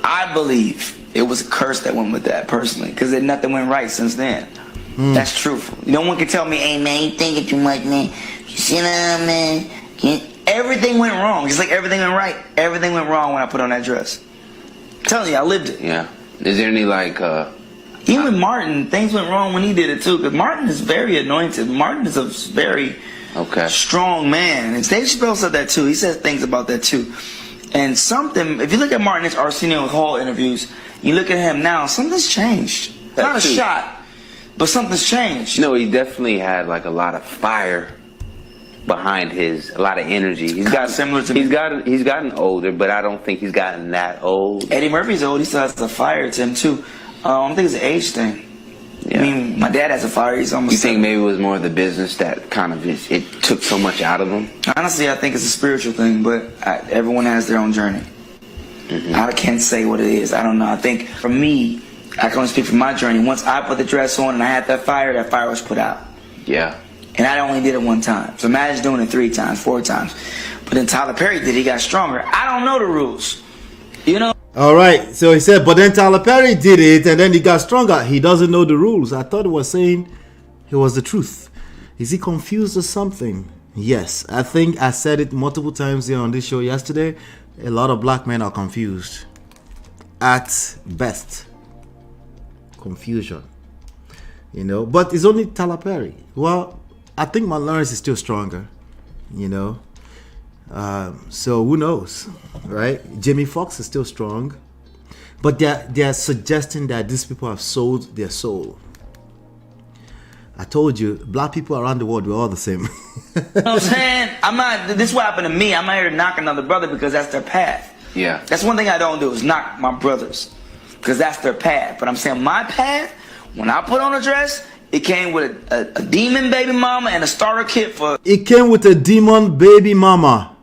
Speaker 16: I believe it was a curse that went with that personally, because nothing went right since then. That's truthful. No one can tell me, hey man, you thinking too much, man. You sit down, man. Everything went wrong. Just like everything went right. Everything went wrong when I put on that dress. I'm telling you, I lived it.
Speaker 17: Yeah. Is there any like
Speaker 16: even with Martin, things went wrong when he did it too, because Martin is very anointed. Martin is a very strong man. And Dave Chappelle said that too. He says things about that too. And something, if you look at Martin's Arsenio Hall interviews, you look at him now, something's changed. Not a shot, but something's changed.
Speaker 17: No, he definitely had like a lot of fire behind a lot of energy. He's got
Speaker 16: similar to me.
Speaker 17: He's gotten older, but I don't think he's gotten that old.
Speaker 16: Eddie Murphy's old. He still has the fire to him too. I don't think it's an age thing. Yeah. I mean, my dad has a fire. He's almost.
Speaker 17: You think maybe it was more the business that kind of it took so much out of him?
Speaker 16: Honestly, I think it's a spiritual thing, but everyone has their own journey. I can't say what it is. I don't know. I think for me, I can only speak for my journey. Once I put the dress on and I had that fire was put out.
Speaker 17: Yeah.
Speaker 16: And I only did it one time. So imagine doing it 3 times, 4 times. But then Tyler Perry did it. He got stronger. I don't know the rules. You know?
Speaker 7: All right, so he said, but then Tyler Perry did it and then he got stronger. He doesn't know the rules. I thought he was saying it was the truth. Is he confused or something? Yes, I think I said it multiple times here on this show yesterday. A lot of black men are confused. At best. Confusion. You know, but it's only Tyler Perry. Well, I think my Lawrence is still stronger. You know. So who knows, right? Jamie Foxx is still strong, but they're suggesting that these people have sold their soul. I told you, black people around the world, we're all the same.
Speaker 16: You know what I'm saying? This is what happened to me. I'm not here to knock another brother because that's their path.
Speaker 17: Yeah.
Speaker 16: That's one thing I don't do is knock my brothers because that's their path. But I'm saying my path, when I put on a dress, it came with a demon baby mama and a starter kit for...
Speaker 7: It came with a demon baby mama.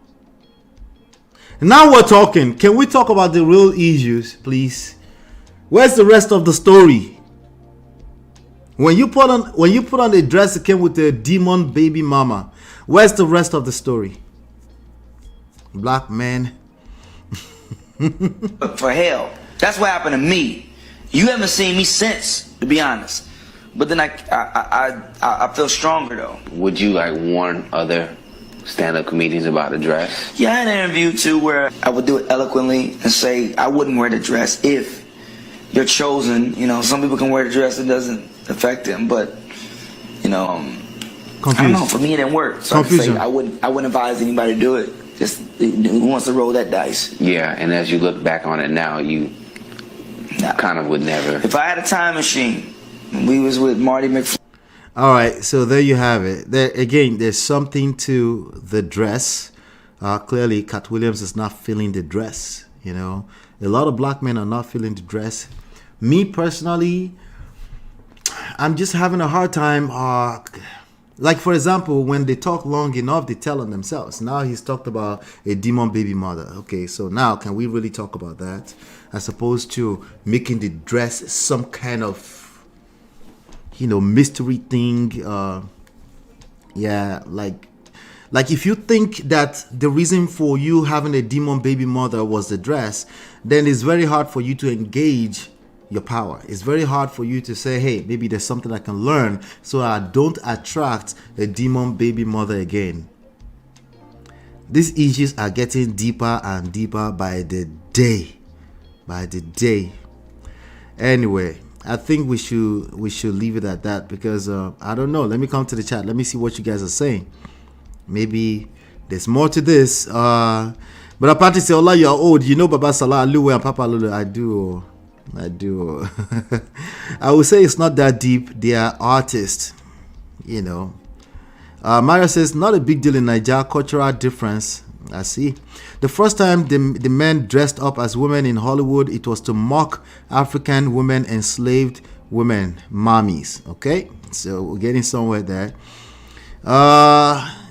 Speaker 7: Now we're talking. Can we talk about the real issues, please? Where's the rest of the story? When you put on a dress that came with a demon baby mama, where's the rest of the story? Black men.
Speaker 16: For hell. That's what happened to me. You haven't seen me since, to be honest. But then I feel stronger though.
Speaker 17: Would you like warn other stand-up comedians about the dress?
Speaker 16: Yeah, I had an interview too where I would do it eloquently and say I wouldn't wear the dress if you're chosen. You know, some people can wear the dress, it doesn't affect them, but you know, I don't know. For me, it didn't work. So I wouldn't advise anybody to do it. Just who wants to roll that dice?
Speaker 17: Yeah, and as you look back on it now, you kind of would never.
Speaker 16: If I had a time machine, we was with Marty McFly.
Speaker 7: All right, so there you have it. There again, there's something to the dress. Clearly, Katt Williams is not feeling the dress. You know, a lot of black men are not feeling the dress. Me personally, I'm just having a hard time. Like for example, when they talk long enough, they tell on themselves. Now he's talked about a demon baby mother. Okay, so now can we really talk about that, as opposed to making the dress some kind of, you know, mystery thing? Yeah, like if you think that the reason for you having a demon baby mother was the dress, then it's very hard for you to engage, your power. It's very hard for you to say, hey, maybe there's something I can learn so I don't attract a demon baby mother again. These issues are getting deeper and deeper by the day. By the day. Anyway, I think we should leave it at that because I don't know. Let me come to the chat. Let me see what you guys are saying. Maybe there's more to this. But apparently say, Allah, you're old. You know Baba Salah Aluwe and Papa Lulu. I do. I would say it's not that deep. They are artists, you know. Mario says, not a big deal in Nigeria, cultural difference. I see. The first time the men dressed up as women in Hollywood, it was to mock African women, enslaved women, mommies. Okay, so we're getting somewhere there.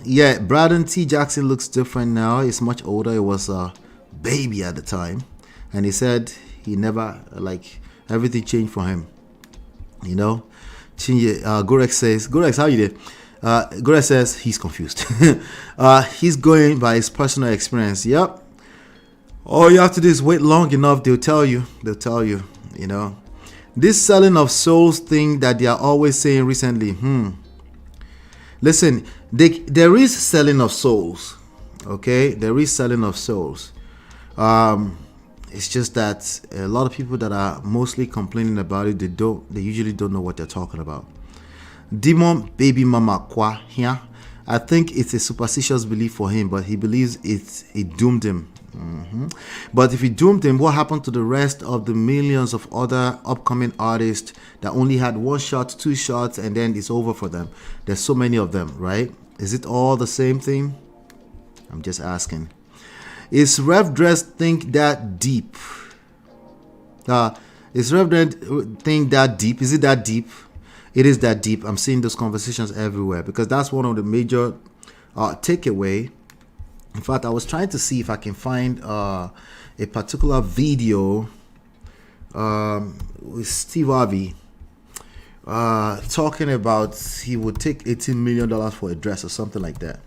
Speaker 7: Yeah, Braden T. Jackson looks different now. He's much older. He was a baby at the time. And he said he never, like, everything changed for him. You know? Gorex says, Gorex, how you did? Gorex says he's confused. He's going by his personal experience. Yep. All you have to do is wait long enough. They'll tell you, you know. This selling of souls thing that they are always saying recently. Listen, there is selling of souls. Okay? There is selling of souls. It's just that a lot of people that are mostly complaining about it, they usually don't know what they're talking about. Demon baby mama kwa here. I think it's a superstitious belief for him, but he believes it doomed him. But if it doomed him, what happened to the rest of the millions of other upcoming artists that only had 1 shot, 2 shots, and then it's over for them? There's so many of them, right? Is it all the same thing? I'm just asking. Is Rev Dress think that deep? Is Rev Dress think that deep? Is it that deep? It is that deep. I'm seeing those conversations everywhere because that's one of the major takeaway. In fact, I was trying to see if I can find a particular video with Steve Harvey talking about he would take $18 million for a dress or something like that.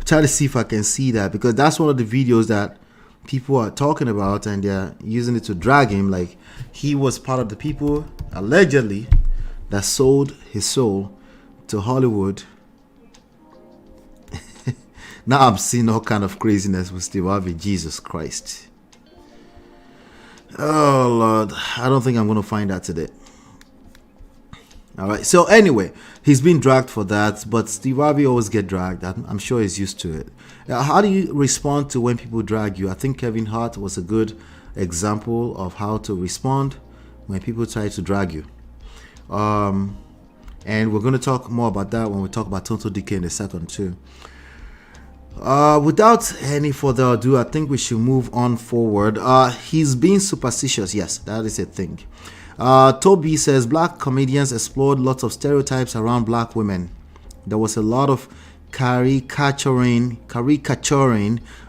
Speaker 7: Try to see if I can see that because that's one of the videos that people are talking about and they're using it to drag him like he was part of the people allegedly that sold his soul to Hollywood. Now I'm seeing all kind of craziness with Steve Harvey. Jesus Christ. Oh Lord, I don't think I'm going to find that today. All right, so anyway, he's been dragged for that, but Steve Harvey always get dragged. I'm sure he's used to it. How do you respond to when people drag you? I think Kevin Hart was a good example of how to respond when people try to drag you. And we're going to talk more about that when we talk about TONTO DIKEH in a second too. Without any further ado, I think we should move on forward. He's being superstitious. Yes, that is a thing. Toby says black comedians explored lots of stereotypes around black women. There was a lot of caricaturing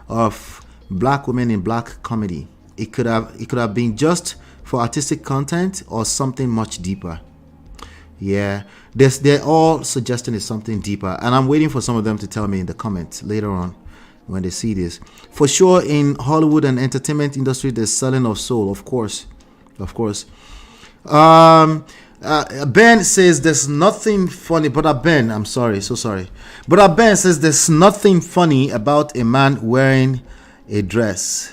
Speaker 7: of black women in black comedy. It could have been just for artistic content or something much deeper. Yeah, they're all suggesting it's something deeper, and I'm waiting for some of them to tell me in the comments later on when they see this. For sure, in Hollywood and entertainment industry, there's selling of soul, of course. Ben says there's nothing funny. Brother Ben, I'm sorry, so sorry. Brother Ben says there's nothing funny about a man wearing a dress.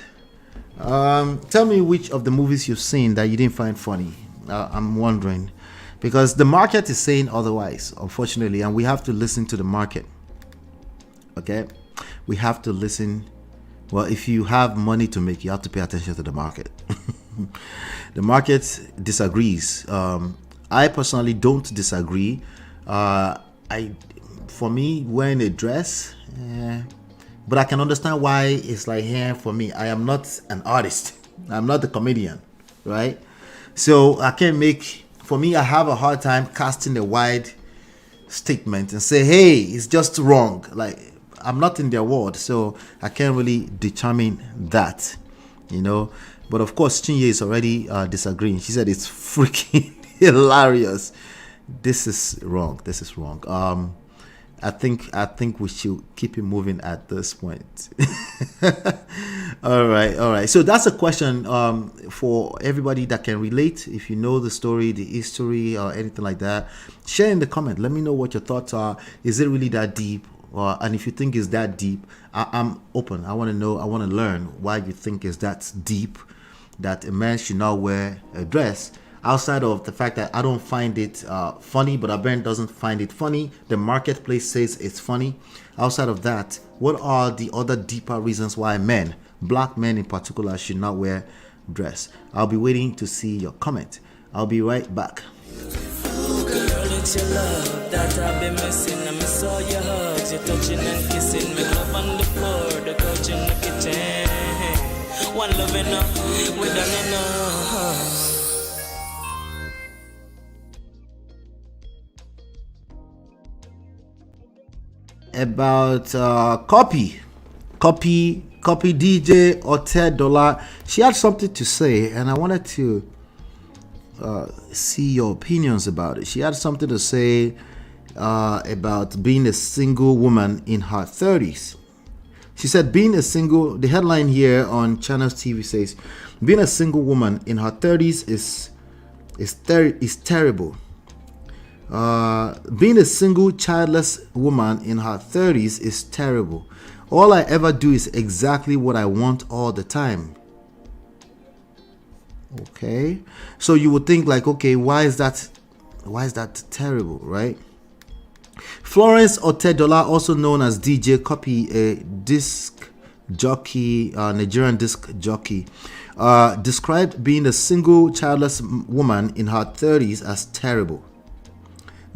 Speaker 7: Tell me which of the movies you've seen that you didn't find funny. I'm wondering. Because the market is saying otherwise, unfortunately, and we have to listen to the market. Okay? We have to listen. Well, if you have money to make, you have to pay attention to the market. The market disagrees. I personally don't disagree. For me, wearing a dress, but I can understand why it's like here for me. I am not an artist. I'm not a comedian, right? So I can't make. For me, I have a hard time casting a wide statement and say, hey, it's just wrong. Like, I'm not in their world, so I can't really determine that, you know. But of course, Chinye is already disagreeing. She said it's freaking hilarious. This is wrong. I think we should keep it moving at this point. All right. So that's a question for everybody that can relate. If you know the story, the history, or anything like that, share in the comment. Let me know what your thoughts are. Is it really that deep? And if you think it's that deep, I'm open. I want to know. I want to learn why you think it's that deep that a man should not wear a dress. Outside of the fact that I don't find it funny, but a brand doesn't find it funny. The marketplace says it's funny. Outside of that, what are the other deeper reasons why men, black men in particular, should not wear dress? I'll be waiting to see your comment. I'll be right back.
Speaker 1: Girl, it's your love that I've been missing. I miss all your hugs, your touching and kissing. Me love on the floor, the couch in the kitchen. One love enough, we done enough.
Speaker 7: About CUPPY DJ $10. She had something to say, and I wanted to see your opinions about it. She had something to say about being a single woman in her 30s. She said, being a single, the headline here on Channels TV says, being a single woman in her 30s is terrible. Being a single childless woman in her 30s is terrible. All I ever do is exactly what I want all the time. Okay, so you would think like, okay, why is that terrible, right? Florence Otedola, also known as DJ CUPPY, a disc jockey, Nigerian disc jockey, described being a single childless woman in her 30s as terrible.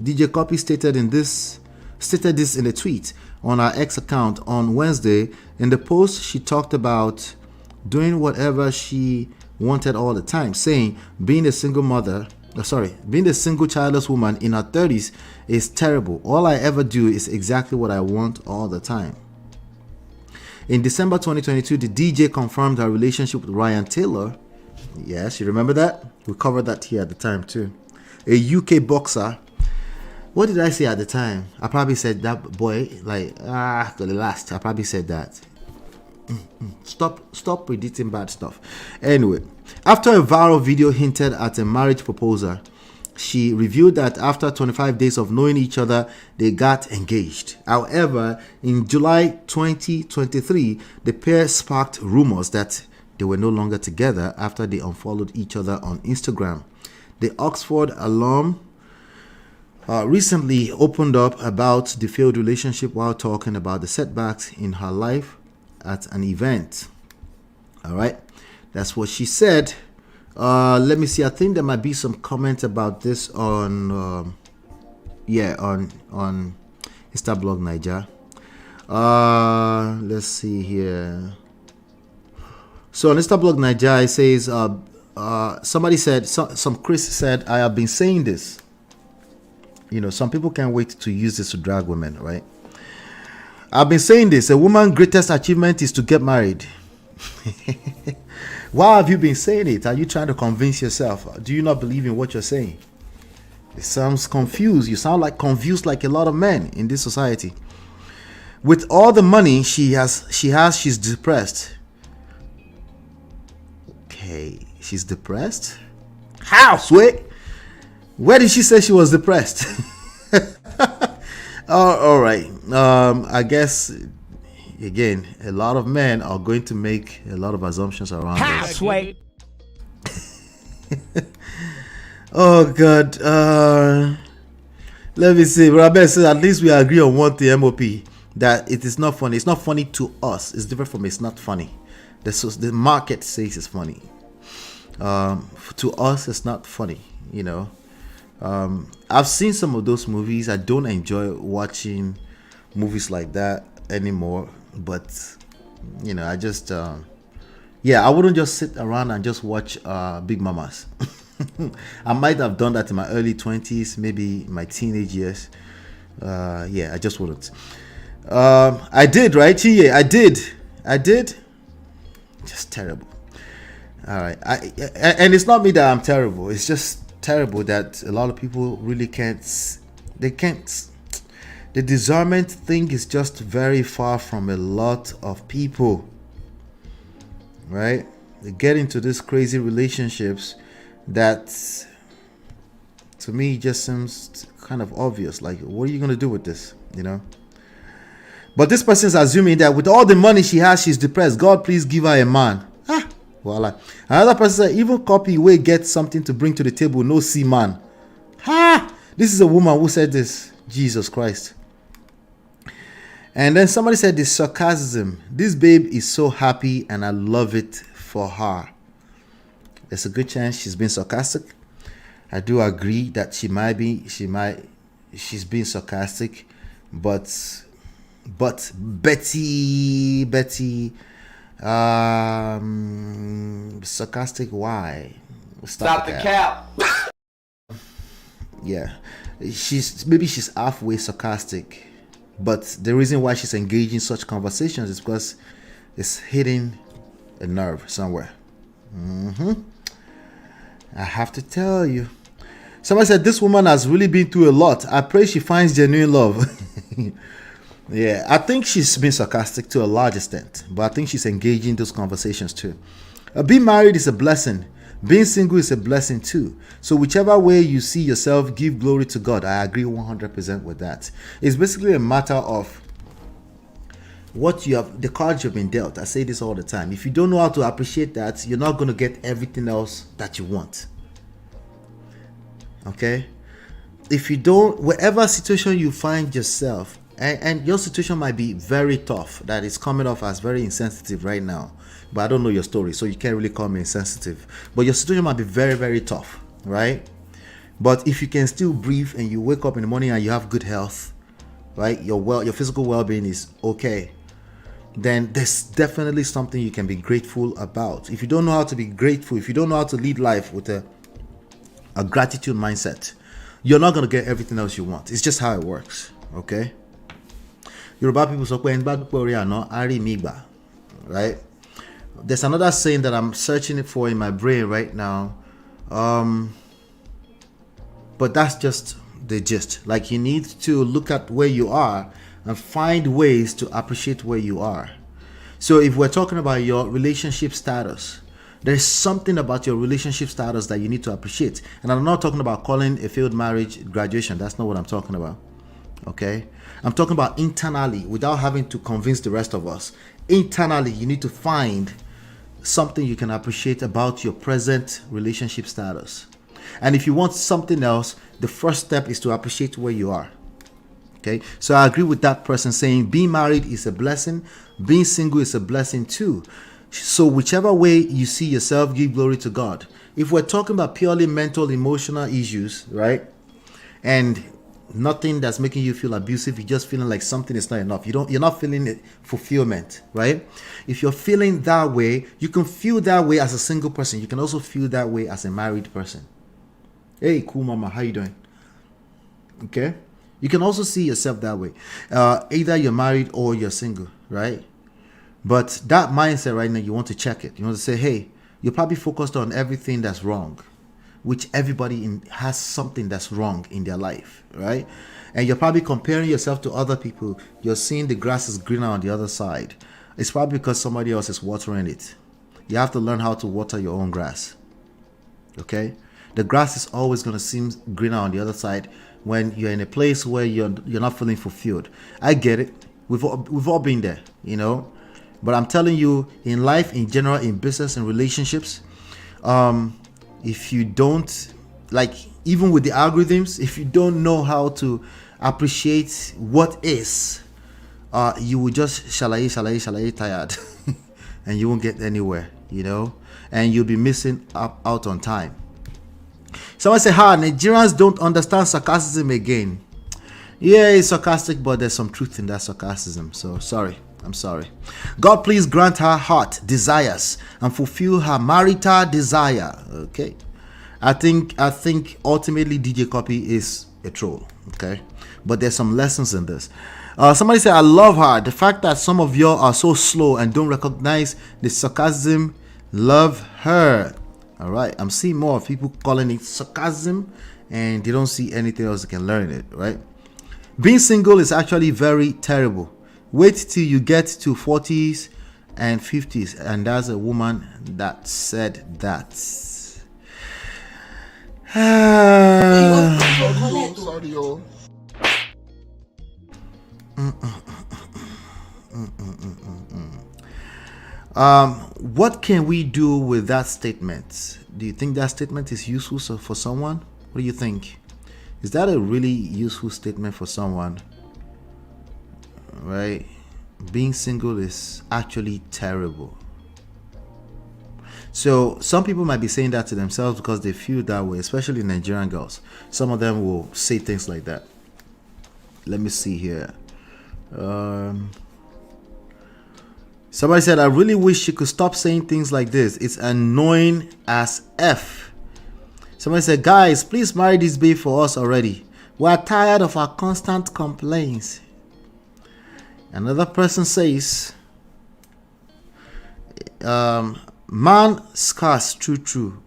Speaker 7: DJ CUPPY stated this in a tweet on her X account on Wednesday. In the post, she talked about doing whatever she wanted all the time, saying being a single childless woman in her 30s is terrible. All I ever do is exactly what I want all the time. In December 2022, the DJ confirmed her relationship with Ryan Taylor. Yes, you remember that? We covered that here at the time too. A UK boxer. What did I say at the time? I probably said that boy, like, the last. I probably said that. Stop predicting bad stuff. Anyway, after a viral video hinted at a marriage proposal, she revealed that after 25 days of knowing each other, they got engaged. However, in July 2023, the pair sparked rumors that they were no longer together after they unfollowed each other on Instagram. The Oxford alum recently opened up about the failed relationship while talking about the setbacks in her life at an event. All right, that's what she said. Let me see. I think there might be some comments about this on on Instablog Niger. Let's see here. So on Instablog Niger, it says somebody said, some Chris said, I have been saying this. You know, some people can't wait to use this to drag women, right? I've been saying this. A woman's greatest achievement is to get married. Why have you been saying it? Are you trying to convince yourself? Do you not believe in what you're saying? It sounds confused. You sound like confused like a lot of men in this society. With all the money she has, she's depressed. Okay, she's depressed? How, Sweet? Where did she say she was depressed? All right. I guess, again, a lot of men are going to make a lot of assumptions around this.
Speaker 10: Halfway.
Speaker 7: Oh, God. Let me see. Robert says, at least we agree on one thing, MOP, that it is not funny. It's not funny to us. It's different from it's not funny. The market says it's funny. To us, it's not funny, you know. I've seen some of those movies. I don't enjoy watching movies like that anymore, but you know, I just I wouldn't just sit around and just watch Big Mamas. I might have done that in my early 20s, maybe my teenage years. I just wouldn't. I did, right? I did. Just terrible. All right. And it's not me that I'm terrible. It's just terrible that a lot of people really can't The discernment thing is just very far from a lot of people, right? They get into these crazy relationships that, to me, just seems kind of obvious. Like, what are you going to do with this, you know? But this person is assuming that with all the money she has, she's depressed. God, please give her a man. Ah, voila. Another person said, even CUPPY will get something to bring to the table. No see man. Ha! This is a woman who said this. Jesus Christ. And then somebody said this sarcasm. This babe is so happy and I love it for her. There's a good chance she's been sarcastic. I do agree that she's being sarcastic, but Betty, sarcastic, why?
Speaker 5: Stop the cap.
Speaker 7: Yeah, maybe she's halfway sarcastic, but the reason why she's engaging such conversations is because it's hitting a nerve somewhere. I have to tell you. Somebody said this woman has really been through a lot. I pray she finds genuine love. Yeah, I think she's been sarcastic to a large extent, but I think she's engaging those conversations too. Being married is a blessing. Being single is a blessing too. So whichever way you see yourself, give glory to God. I agree 100% with that. It's basically a matter of what you have, the cards you've been dealt. I say this all the time. If you don't know how to appreciate that, you're not going to get everything else that you want. Okay? If you don't, whatever situation you find yourself, and your situation might be very tough, that is coming off as very insensitive right now, but I don't know your story, so you can't really call me insensitive. But your situation might be very, very tough, right? But if you can still breathe and you wake up in the morning and you have good health, right? Your physical well-being is okay, then there's definitely something you can be grateful about. If you don't know how to be grateful, if you don't know how to lead life with a gratitude mindset, you're not going to get everything else you want. It's just how it works, okay? Yoruba people say, right? There's another saying that I'm searching it for in my brain right now. But that's just the gist. Like, you need to look at where you are and find ways to appreciate where you are. So if we're talking about your relationship status, there's something about your relationship status that you need to appreciate. And I'm not talking about calling a failed marriage graduation. That's not what I'm talking about. Okay? I'm talking about internally, without having to convince the rest of us. Internally, you need to find something you can appreciate about your present relationship status. And if you want something else, the first step is to appreciate where you are. Okay? So I agree with that person saying being married is a blessing. Being single is a blessing too. So whichever way you see yourself, give glory to God. If we're talking about purely mental, emotional issues, right? And nothing that's making you feel abusive, you're just feeling like something is not enough. You're not feeling it fulfillment, right? If you're feeling that way, you can feel that way as a single person. You can also feel that way as a married person. Hey, cool mama, how you doing? Okay? You can also see yourself that way. Either you're married or you're single, right? But that mindset right now, you want to check it. You want to say, hey, you're probably focused on everything that's wrong, which everybody has something that's wrong in their life, right? And you're probably comparing yourself to other people. You're seeing the grass is greener on the other side. It's probably because somebody else is watering it. You have to learn how to water your own grass, okay? The grass is always going to seem greener on the other side when you're in a place where you're not feeling fulfilled. I get it. We've all been there, you know? But I'm telling you, in life, in general, in business and relationships, if you don't, like, even with the algorithms, if you don't know how to appreciate what is, you will just shalaye tired and you won't get anywhere, you know, and you'll be missing out on time. Someone say, Nigerians don't understand sarcasm again. Yeah, it's sarcastic, but there's some truth in that sarcasm. So sorry. I'm sorry. God, please grant her heart desires and fulfill her marital desire. Okay. I think ultimately DJ CUPPY is a troll. Okay. But there's some lessons in this. Somebody said, I love her. The fact that some of y'all are so slow and don't recognize the sarcasm, love her. All right. I'm seeing more of people calling it sarcasm and they don't see anything else they can learn it. Right. Being single is actually very terrible. Wait till you get to 40s and 50s, and there's a woman that said that. What can we do with that statement? Do you think that statement is useful for someone? What do you think? Is that a really useful statement for someone? Right? Being single is actually terrible. So some people might be saying that to themselves because they feel that way, especially Nigerian girls. Some of them will say things like that. Let me see here. Somebody said, I really wish she could stop saying things like this. It's annoying as F. Somebody said, guys, please marry this babe for us already. We're tired of our constant complaints. Another person says, man scarce, true.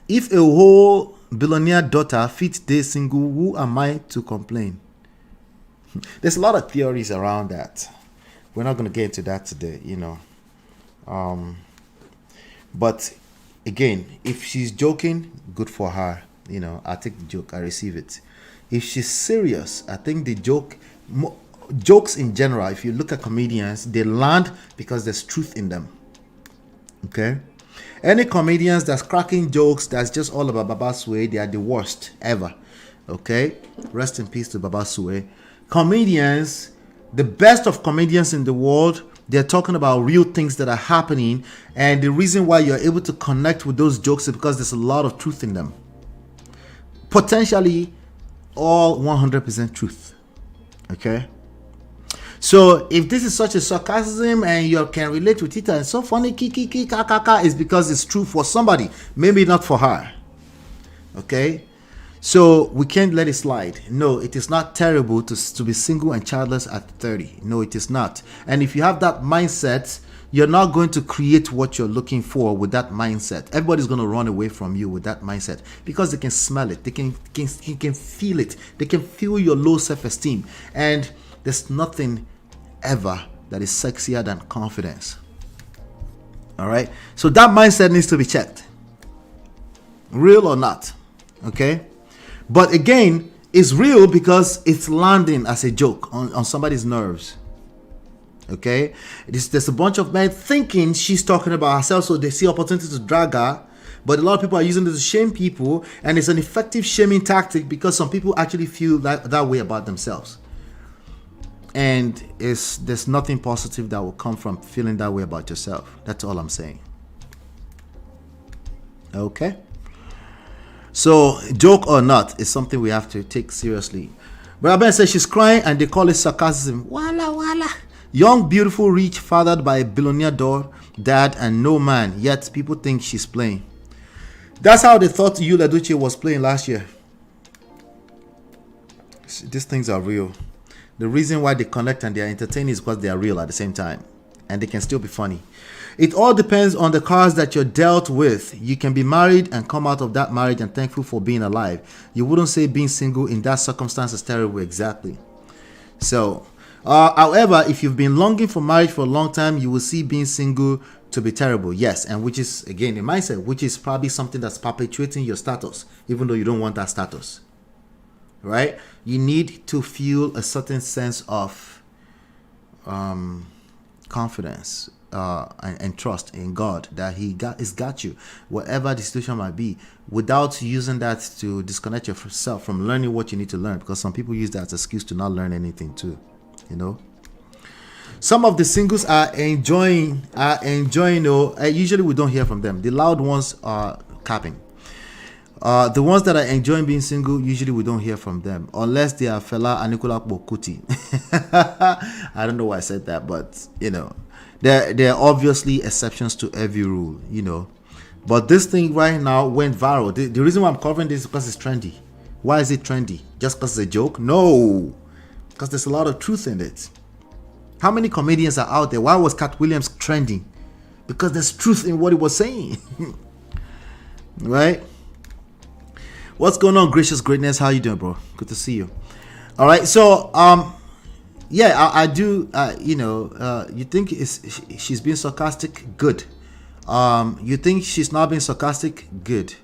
Speaker 7: If a whole billionaire daughter fits day single, who am I to complain? There's a lot of theories around that. We're not going to get into that today, you know. But again, if she's joking, good for her. You know, I take the joke, I receive it. If she's serious, I think the jokes in general, if you look at comedians, they land because there's truth in them. Okay? Any comedians that's cracking jokes that's just all about Baba Sway, they are the worst ever. Okay? Rest in peace to Baba Sway. Comedians, the best of comedians in the world, they're talking about real things that are happening, and the reason why you're able to connect with those jokes is because there's a lot of truth in them. Potentially all 100% truth. Okay? So if this is such a sarcasm and you can relate with it and so funny, kiki kaka, is because it's true for somebody, maybe not for her. Okay? So we can't let it slide. No, it is not terrible to be single and childless at 30. No, it is not. And if you have that mindset, you're not going to create what you're looking for with that mindset. Everybody's going to run away from you with that mindset because they can smell it. They can feel it. They can feel your low self-esteem. And there's nothing ever that is sexier than confidence. All right? So that mindset needs to be checked. Real or not. Okay? But again, it's real because it's landing as a joke on somebody's nerves. Okay? There's a bunch of men thinking she's talking about herself, so they see opportunity to drag her. But a lot of people are using it to shame people, and it's an effective shaming tactic because some people actually feel that way about themselves. And there's nothing positive that will come from feeling that way about yourself. That's all I'm saying. Okay? So, joke or not is something we have to take seriously. But Ben says she's crying and they call it sarcasm. Wala wala. Young, beautiful, rich, fathered by a billionaire dad and no man. Yet people think she's playing. That's how they thought Yul Edochie was playing last year. These things are real. The reason why they connect and they are entertaining is because they are real at the same time. And they can still be funny. It all depends on the cards that you're dealt with. You can be married and come out of that marriage and thankful for being alive. You wouldn't say being single in that circumstance is terrible. Exactly. So, however, if you've been longing for marriage for a long time, you will see being single to be terrible. Yes, and which is, again, a mindset, which is probably something that's perpetuating your status, even though you don't want that status. Right? You need to feel a certain sense of confidence and trust in God that He got you, whatever the situation might be, without using that to disconnect yourself from learning what you need to learn, because some people use that as an excuse to not learn anything too, you know. Some of the singles are enjoying, usually we don't hear from them. The loud ones are capping. The ones that are enjoying being single, usually we don't hear from them, unless they are Fela Anikula Bokuti. I don't know why I said that, but you know, there are obviously exceptions to every rule, you know. But this thing right now went viral. The reason why I'm covering this is because it's trendy. Why is it trendy? Just because it's a joke? No, because there's a lot of truth in it. How many comedians are out there? Why was Cat Williams trending? Because there's truth in what he was saying. Right? What's going on, Gracious Greatness? How you doing, bro? Good to see you. All right, so yeah, I do. You know, you think she's being sarcastic? Good. You think she's not being sarcastic? Good.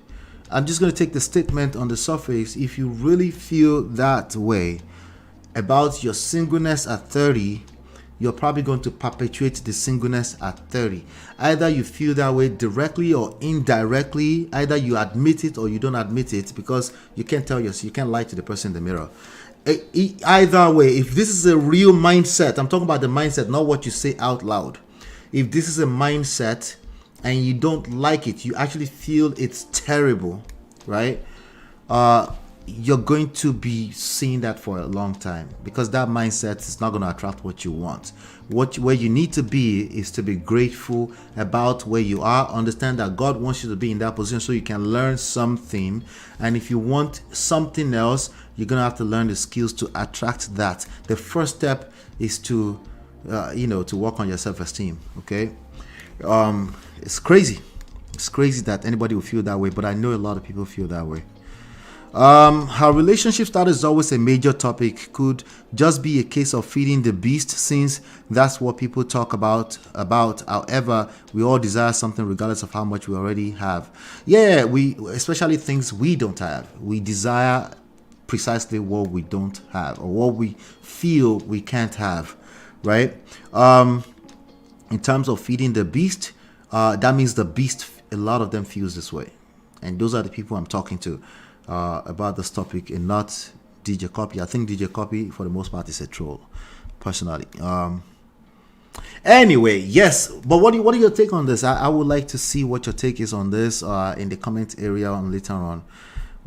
Speaker 7: I'm just going to take the statement on the surface. If you really feel that way about your singleness at 30, you're probably going to perpetuate the singleness at 30. Either you feel that way directly or indirectly. Either you admit it or you don't admit it, because you can't tell yourself, you can't lie to the person in the mirror. Either way, if this is a real mindset, I'm talking about the mindset, not what you say out loud. If this is a mindset and you don't like it, you actually feel it's terrible, right? You're going to be seeing that for a long time, because that mindset is not going to attract what you want. Where you need to be is to be grateful about where you are. Understand that God wants you to be in that position so you can learn something. And if you want something else, you're going to have to learn the skills to attract that. The first step is to, to work on your self-esteem. Okay. It's crazy. It's crazy that anybody will feel that way, but I know a lot of people feel that way. How relationship status is always a major topic could just be a case of feeding the beast, since that's what people talk about. However, we all desire something regardless of how much we already have. Yeah, especially things we don't have. We desire precisely what we don't have, or what we feel we can't have, right? In terms of feeding the beast, that means the beast, a lot of them feels this way. And those are the people I'm talking to about this topic, and not DJ CUPPY. I think DJ CUPPY, for the most part, is a troll, personally. Anyway, yes, but what are your take on this? I would like to see what your take is on this in the comment area and later on.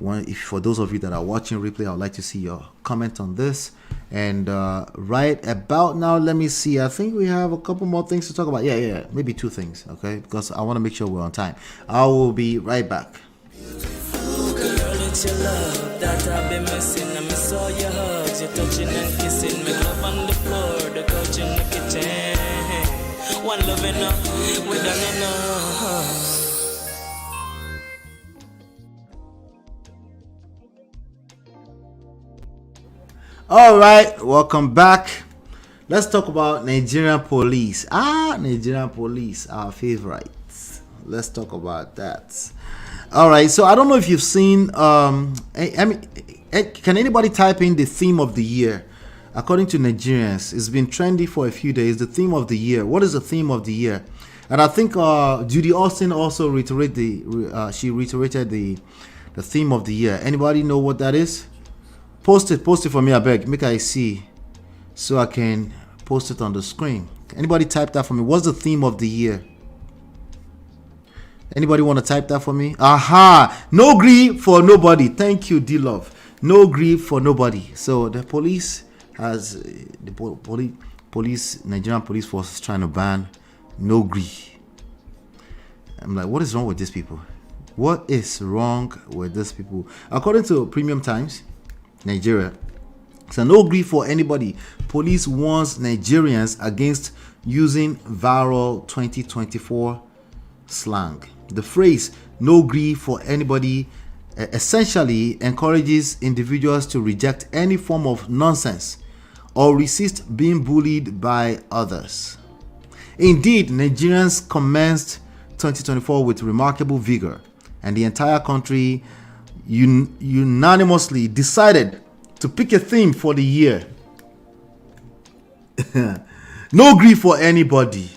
Speaker 7: If for those of you that are watching replay, I would like to see your comment on this. And right about now, let me see. I think we have a couple more things to talk about. Yeah, maybe 2 things, okay? Because I want to make sure we're on time. I will be right back.
Speaker 1: It's your love that I've been missing. I miss all your hugs, your touching and kissing. Me love on the floor, the couch in the kitchen. One love enough, we done enough.
Speaker 7: All right, welcome back. Let's talk about Nigerian police. Nigerian police, our favorites. Let's talk about that. All right, so I don't know if you've seen. Can anybody type in the theme of the year? According to Nigerians, it's been trendy for a few days. The theme of the year. What is the theme of the year? And I think Judy Austin also reiterated the theme of the year. Anybody know what that is? Post it for me, I beg. Make I see, so I can post it on the screen. Anybody type that for me? What's the theme of the year? Anybody want to type that for me? Aha! No grief for nobody. Thank you, D-Love. No grief for nobody. So the police has Nigerian police force is trying to ban no grief. I'm like, what is wrong with these people? What is wrong with these people? According to Premium Times, Nigeria, so no grief for anybody. Police warns Nigerians against using viral 2024 slang. The phrase "no grief for anybody" essentially encourages individuals to reject any form of nonsense or resist being bullied by others. Indeed, Nigerians commenced 2024 with remarkable vigor, and the entire country unanimously decided to pick a theme for the year. No grief for anybody.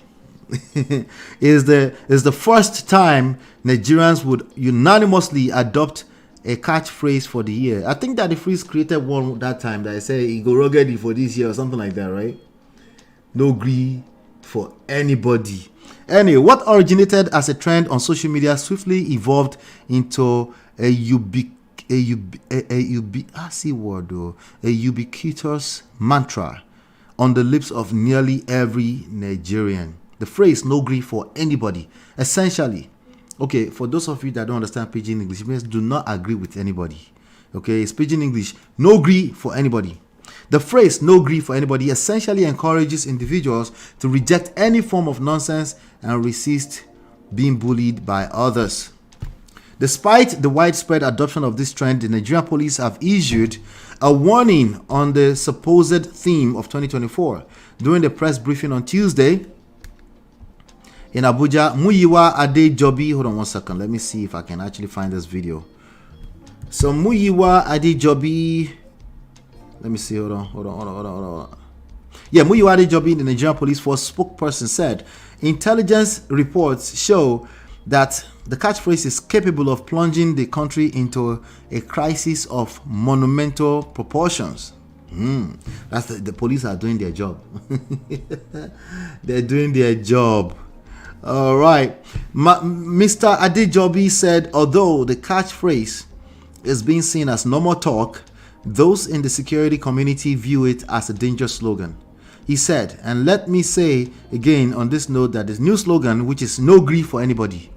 Speaker 7: is the first time Nigerians would unanimously adopt a catchphrase for the year. I think that the Freeze created one that time that I said he go rugged for this year or something like that, right? No grief for anybody. Anyway, what originated as a trend on social media swiftly evolved into a ubiquitous mantra on the lips of nearly every Nigerian. The phrase "no grief for anybody" essentially, okay, for those of you that don't understand Pidgin English, it means do not agree with anybody. Okay, it's Pidgin English. No grief for anybody. The phrase "no grief for anybody" essentially encourages individuals to reject any form of nonsense and resist being bullied by others. Despite the widespread adoption of this trend, the Nigerian police have issued a warning on the supposed theme of 2024. During the press briefing on Tuesday in Abuja, Muyiwa Adejobi, hold on one second, let me see if I can actually find this video. So Muyiwa Adejobi, let me see, hold on. Yeah, Muyiwa Adejobi, the Nigerian Police Force spokesperson, said intelligence reports show that the catchphrase is capable of plunging the country into a crisis of monumental proportions. That's the police are doing their job. They're doing their job. All right. Mr. Adejobi said, although the catchphrase is being seen as normal talk, those in the security community view it as a dangerous slogan. He said, and let me say again on this note that this new slogan, which is no grief for anybody,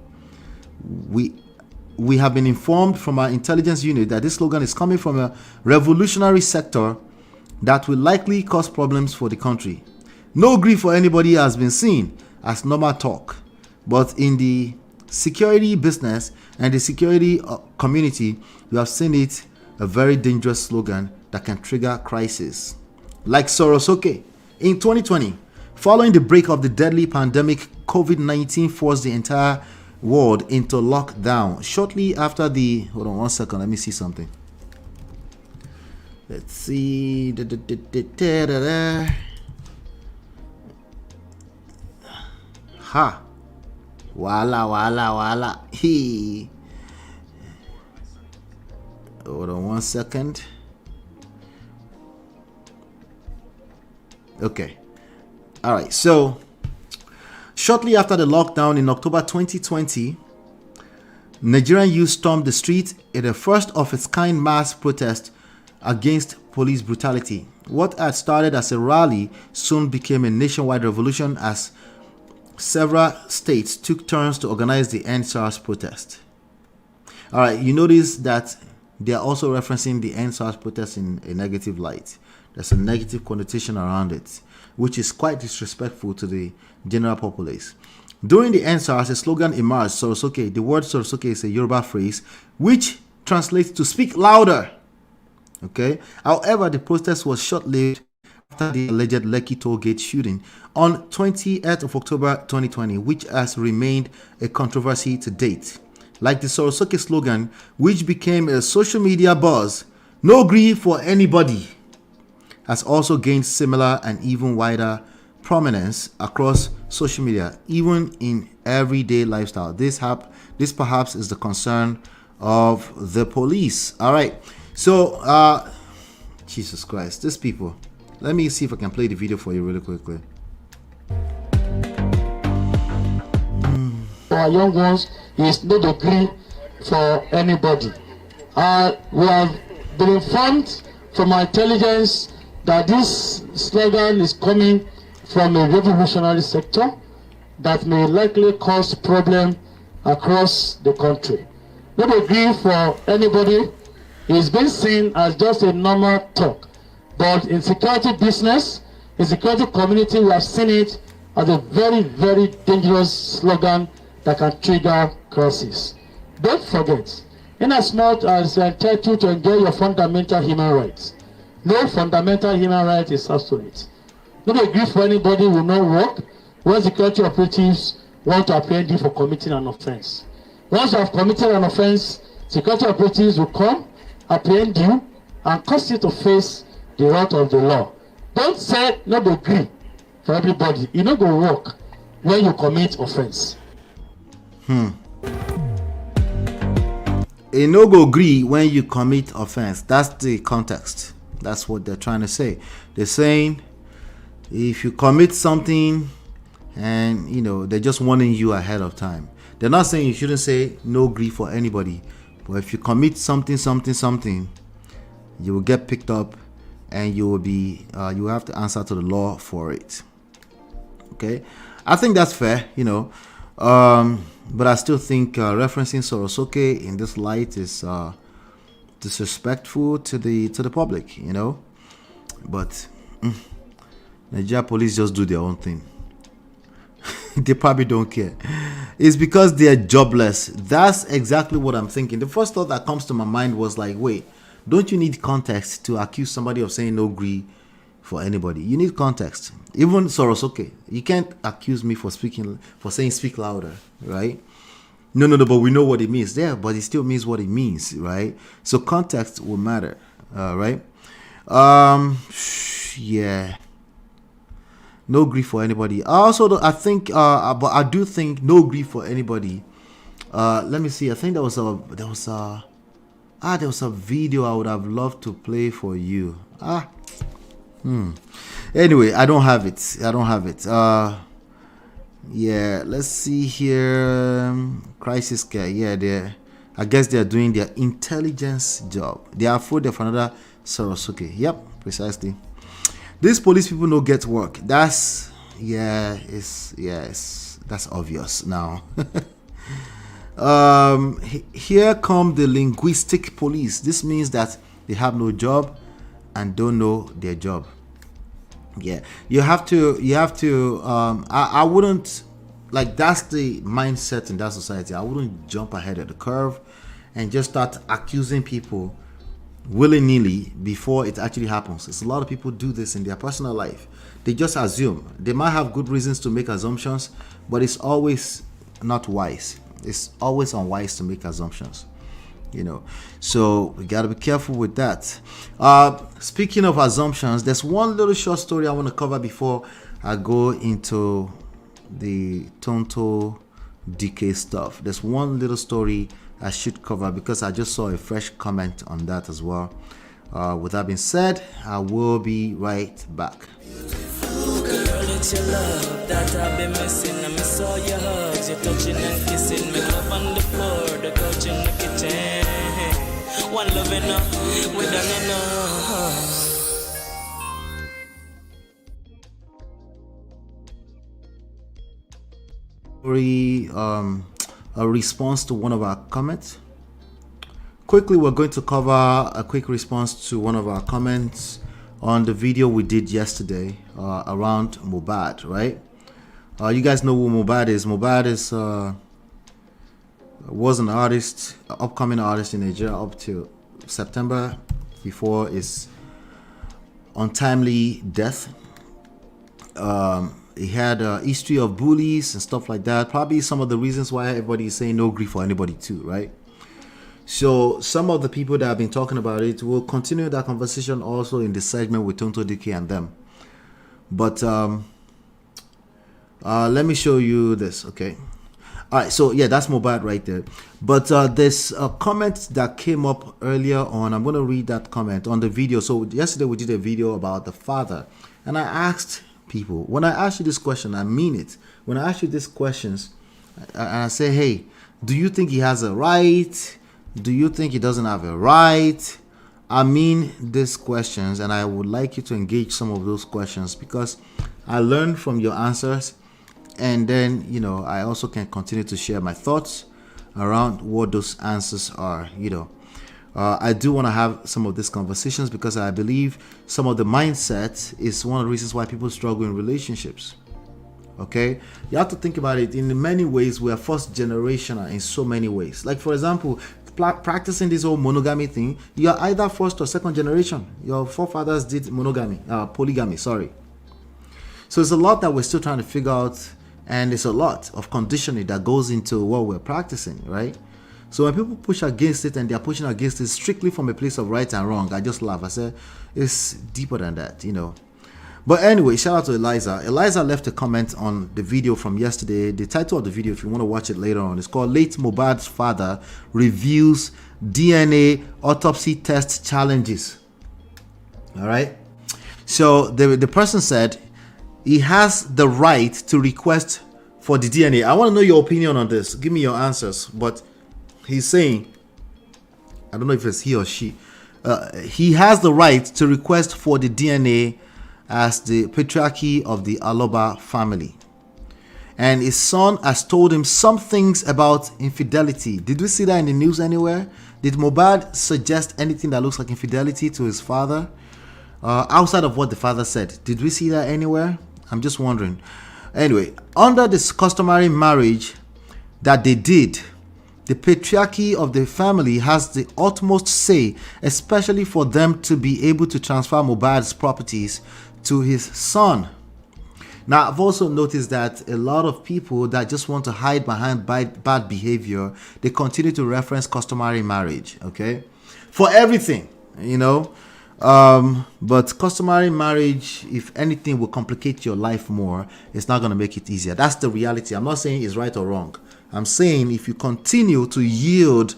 Speaker 7: we have been informed from our intelligence unit that this slogan is coming from a revolutionary sector that will likely cause problems for the country. No grief for anybody has been seen as normal talk, but in the security business and the security community, we have seen it a very dangerous slogan that can trigger crisis. Like Sorosoke in 2020, following the break of the deadly pandemic, COVID-19 forced the entire world into lockdown. Shortly after the, hold on one second, let me see something. Let's see. Ha. Wala. He. Hold on one second. Okay. All right. So, shortly after the lockdown in October 2020, Nigerian youth stormed the street in a first of its kind mass protest against police brutality. What had started as a rally soon became a nationwide revolution as several states took turns to organize the End SARS protest. All right, you notice that they are also referencing the End SARS protest in a negative light. There's a negative connotation around it, which is quite disrespectful to the general populace. During the End SARS, a slogan emerged, Sorosoke. The word Sorosoke is a Yoruba phrase which translates to speak louder. Okay. However, the protest was short-lived after the alleged Lekki toll gate shooting on 28th of October 2020, which has remained a controversy to date. Like the Sorosoke slogan, which became a social media buzz, no grief for anybody, has also gained similar and even wider prominence across social media, even in everyday lifestyle. This perhaps is the concern of the police. All right. So, Jesus Christ, these people. Let me see if I can play the video for you really quickly.
Speaker 18: Our young ones is no degree for anybody. We have been informed from our intelligence that this slogan is coming from a revolutionary sector that may likely cause problem across the country. No degree for anybody is being seen as just a normal talk, but in security business, in security community, we have seen it as a very, very dangerous slogan that can trigger crisis. Don't forget, in as much as you are entitled to enjoy your fundamental human rights, no fundamental human right is absolute. No degree for anybody will not work when security operatives want to apprehend you for committing an offense. Once you have committed an offense, security operatives will come, apprehend you, and cause you to face the wrath of the law. Don't say no degree for everybody. You no go work when you commit offense.
Speaker 7: A no go agree when you commit offense. That's the context. That's what they're trying to say. They're saying if you commit something and they're just warning you ahead of time. They're not saying you shouldn't say no grief for anybody, but if you commit something, you will get picked up and you will be you have to answer to the law for it. Okay, I think that's fair, but I still think referencing Sorosoke in this light is disrespectful to the public, But Nigeria police just do their own thing. They probably don't care. It's because they're jobless. That's exactly what I'm thinking. The first thought that comes to my mind was like, wait, don't you need context to accuse somebody of saying no gree for anybody? You need context. Even Sorosoke, you can't accuse me for saying speak louder, right? No, but we know what it means there, but it still means what it means, right? So context will matter, right? Yeah. No grief for anybody. I think, but I do think no grief for anybody. Let me see. I think there was a video I would have loved to play for you. Anyway, I don't have it. Yeah, let's see here. Crisis care. Yeah, I guess they're doing their intelligence job. They are afraid of another Sorosuke. Yep, precisely. These police people don't get work. That's that's obvious now. Here come the linguistic police. This means that they have no job and don't know their job. Yeah, you have to I wouldn't, like, that's the mindset in that society. I wouldn't jump ahead of the curve and just start accusing people willy-nilly before it actually happens. It's a lot of people do this in their personal life. They just assume. They might have good reasons to make assumptions, but it's always not wise. It's always unwise to make assumptions, you know. So we got to be careful with that. Speaking of assumptions, there's one little short story I want to cover before I go into the Tonto Dikeh stuff. There's one little story I should cover because I just saw a fresh comment on that as well. With that being said, I will be right back.
Speaker 1: Girl, it's your love that I've been missing. I miss all your hugs, your touching and kissing. Me love on the floor, the couch in the kitchen. One love enough, we done enough.
Speaker 7: A response to one of our comments. Quickly, we're going to cover a quick response to one of our comments on the video we did yesterday around Mohbad, right? You guys know who Mohbad is. Mohbad is was an artist, upcoming artist in Nigeria up to September before his untimely death. He had a history of bullies and stuff like that. Probably some of the reasons why everybody is saying no grief for anybody too, right? So some of the people that have been talking about it will continue that conversation also in the segment with Tonto Dikeh and them. But let me show you this, okay? All right, so yeah, that's Mohbad right there. But there's a comment that came up earlier on. I'm going to read that comment on the video. So yesterday we did a video about the father, and I asked people, when I ask you this question, I mean it. When I ask you these questions, I say, hey, do you think he has a right? Do you think he doesn't have a right? I mean these questions, and I would like you to engage some of those questions because I learned from your answers, and then, you know, I also can continue to share my thoughts around what those answers are, you know. I do want to have some of these conversations because I believe some of the mindset is one of the reasons why people struggle in relationships. Okay, you have to think about it. In many ways, we are first generational in so many ways. Like, for example, practicing this whole monogamy thing, you are either first or second generation. Your forefathers did polygamy, sorry. So it's a lot that we're still trying to figure out, and it's a lot of conditioning that goes into what we're practicing, right? So when people push against it and they're pushing against it strictly from a place of right and wrong, I just laugh. I say, it's deeper than that, you know. But anyway, shout out to Eliza. Eliza left a comment on the video from yesterday. The title of the video, if you want to watch it later on, is called Late Mohbad's Father Reviews DNA Autopsy Test Challenges. All right. So the person said he has the right to request for the DNA. I want to know your opinion on this. Give me your answers. But he's saying, I don't know if it's he or she, he has the right to request for the DNA as the patriarchy of the Aloba family. And his son has told him some things about infidelity. Did we see that in the news anywhere? Did Mohbad suggest anything that looks like infidelity to his father? Outside of what the father said, did we see that anywhere? I'm just wondering. Anyway, under this customary marriage that they did, the patriarchy of the family has the utmost say, especially for them to be able to transfer Mohbad's properties to his son. Now, I've also noticed that a lot of people that just want to hide behind bad behavior, they continue to reference customary marriage, okay? For everything, you know. But customary marriage, if anything, will complicate your life more. It's not going to make it easier. That's the reality. I'm not saying it's right or wrong. I'm saying if you continue to yield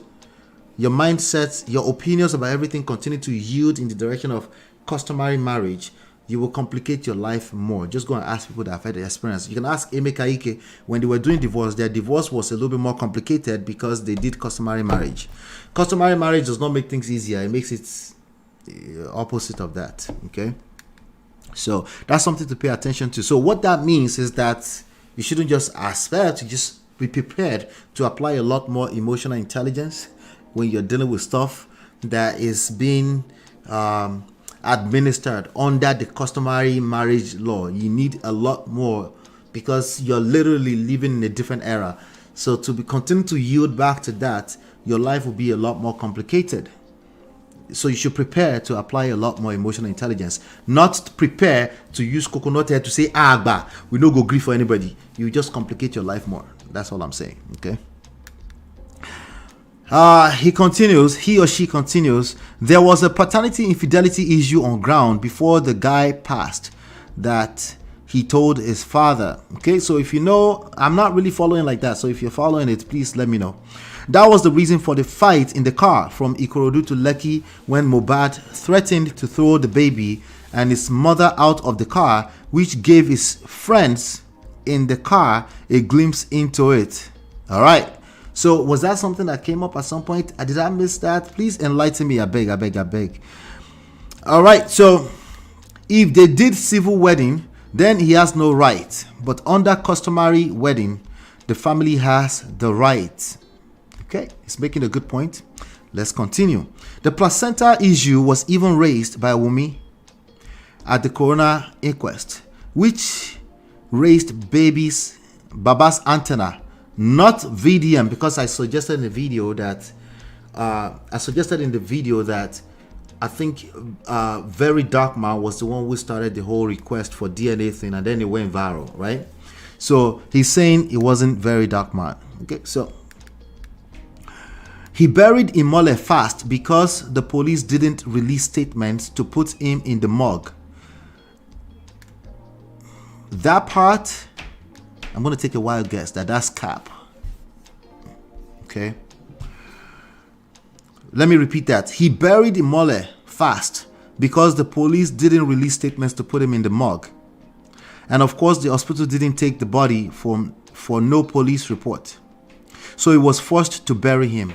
Speaker 7: your mindsets, your opinions about everything, continue to yield in the direction of customary marriage, you will complicate your life more. Just go and ask people that have had the experience. You can ask Emeka Ike, when they were doing divorce, their divorce was a little bit more complicated because they did customary marriage. Customary marriage does not make things easier. It makes it opposite of that. Okay, so that's something to pay attention to. So what that means is that you shouldn't just aspire to just be prepared to apply a lot more emotional intelligence when you're dealing with stuff that is being administered under the customary marriage law. You need a lot more because you're literally living in a different era. So to be continue to yield back to that, your life will be a lot more complicated. So you should prepare to apply a lot more emotional intelligence, not prepare to use coconut head to say, bah, we no go grief for anybody. You just complicate your life more. That's all I'm saying. Okay. He or she continues, there was a paternity infidelity issue on ground before the guy passed that he told his father. Okay, so if you know, I'm not really following like that. So if you're following it, please let me know. That was the reason for the fight in the car from Ikorodu to Lekki when Mohbad threatened to throw the baby and his mother out of the car, which gave his friends in the car a glimpse into it. All right. So was that something that came up at some point? Did I miss that? Please enlighten me. I beg. All right. So if they did civil wedding, then he has no right. But under customary wedding, the family has the right. Okay, he's making a good point. Let's continue. The placenta issue was even raised by Wumi at the coroner inquest, which raised Baba's antenna, not VDM, because I suggested in the video that I think VERYDARKMAN was the one who started the whole request for DNA thing, and then it went viral, right? So he's saying it wasn't VERYDARKMAN. Okay, so he buried Imole fast because the police didn't release statements to put him in the morgue. That part, I'm going to take a wild guess that's cap. Okay. Let me repeat that. He buried Imole fast because the police didn't release statements to put him in the morgue. And of course, the hospital didn't take the body for no police report. So he was forced to bury him.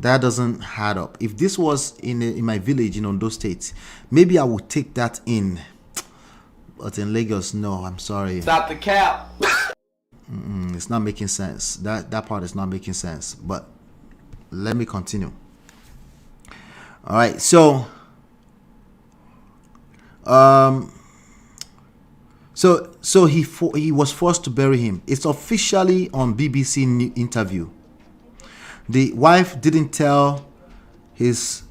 Speaker 7: That doesn't add up. If this was in my village in Ondo State, maybe I would take that in. But in Lagos, no, I'm sorry.
Speaker 19: Stop the cap.
Speaker 7: It's not making sense. That part is not making sense. But let me continue. All right, so So he was forced to bury him. It's officially on BBC interview. The wife didn't tell his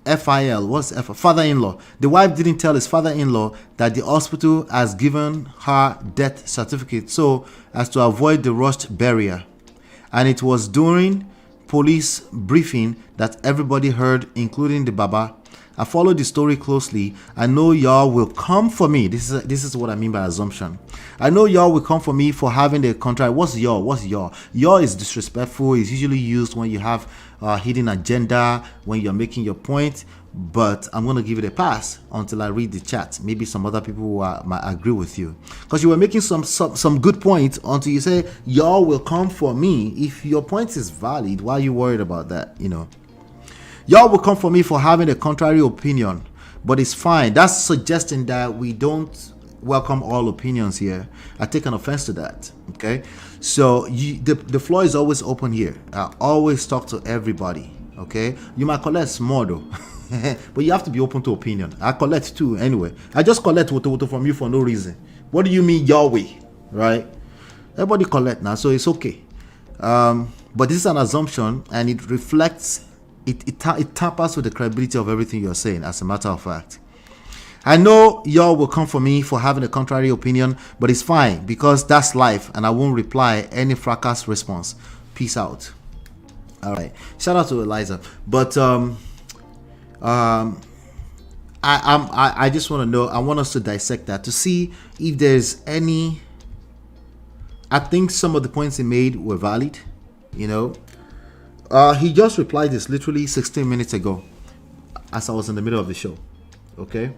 Speaker 7: father-in-law. The wife didn't tell his father-in-law that the hospital has given her death certificate so as to avoid the rushed burial. And it was during police briefing that everybody heard, including the Baba. I followed the story closely. I know y'all will come for me. This is what I mean by assumption. I know y'all will come for me for having the contract. What's y'all? What's y'all? Y'all is disrespectful. It's usually used when you have a hidden agenda, when you're making your point. But I'm going to give it a pass until I read the chat. Maybe some other people might agree with you. Because you were making some good points until you say, y'all will come for me. If your point is valid, why are you worried about that? You know. Y'all will come for me for having a contrary opinion, but it's fine. That's suggesting that we don't welcome all opinions here. I take an offense to that. Okay, so the floor is always open here. I always talk to everybody. Okay, you might call that small though. But you have to be open to opinion. I collect too anyway. I just collect woto from you for no reason. What do you mean your way? Right? Everybody collect now, so it's okay. But this is an assumption, and it reflects, it tampers with the credibility of everything you're saying, as a matter of fact. I know y'all will come for me for having a contrary opinion, but it's fine because that's life, and I won't reply any fracas response. Peace out. All right. Shout out to Eliza. But I just want to know. I want us to dissect that to see if there's any. I think some of the points he made were valid. You know, he just replied this literally 16 minutes ago, as I was in the middle of the show. Okay.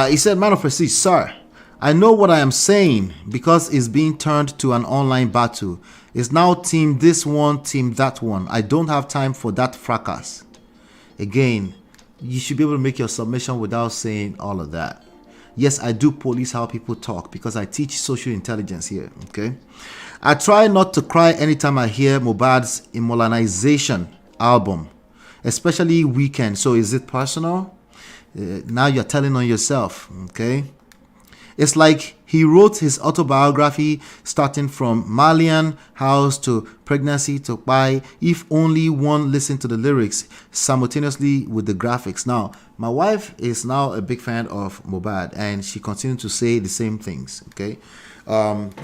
Speaker 7: He said, "Man of prestige, sir, I know what I am saying because it's being turned to an online battle. It's now team this one, team that one. I don't have time for that fracas." Again, you should be able to make your submission without saying all of that. Yes, I do police how people talk because I teach social intelligence here. Okay. I try not to cry anytime I hear MOHBAD'S Immortalization album, especially Weekend. So is it personal? Now you're telling on yourself. Okay. It's like he wrote his autobiography starting from Malian house to pregnancy to buy. If only one listened to the lyrics simultaneously with the graphics. Now, my wife is now a big fan of MOHBAD, and she continues to say the same things. Okay,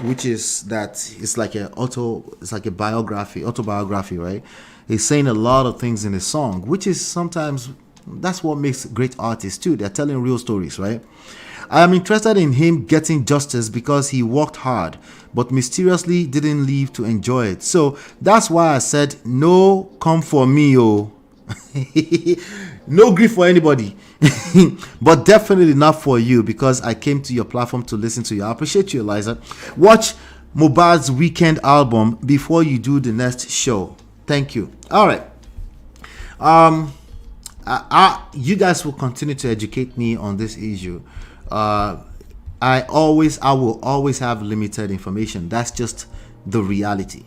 Speaker 7: which is that it's like a autobiography, right? He's saying a lot of things in his song, which is sometimes that's what makes great artists too. They're telling real stories, right? I am interested in him getting justice because he worked hard, but mysteriously didn't leave to enjoy it. So that's why I said, no, come for me, oh. No grief for anybody. But definitely not for you because I came to your platform to listen to you. I appreciate you, Eliza. Watch MOHBAD'S Weekend album before you do the next show. Thank you. All right. You guys will continue to educate me on this issue. I will always have limited information. That's just the reality.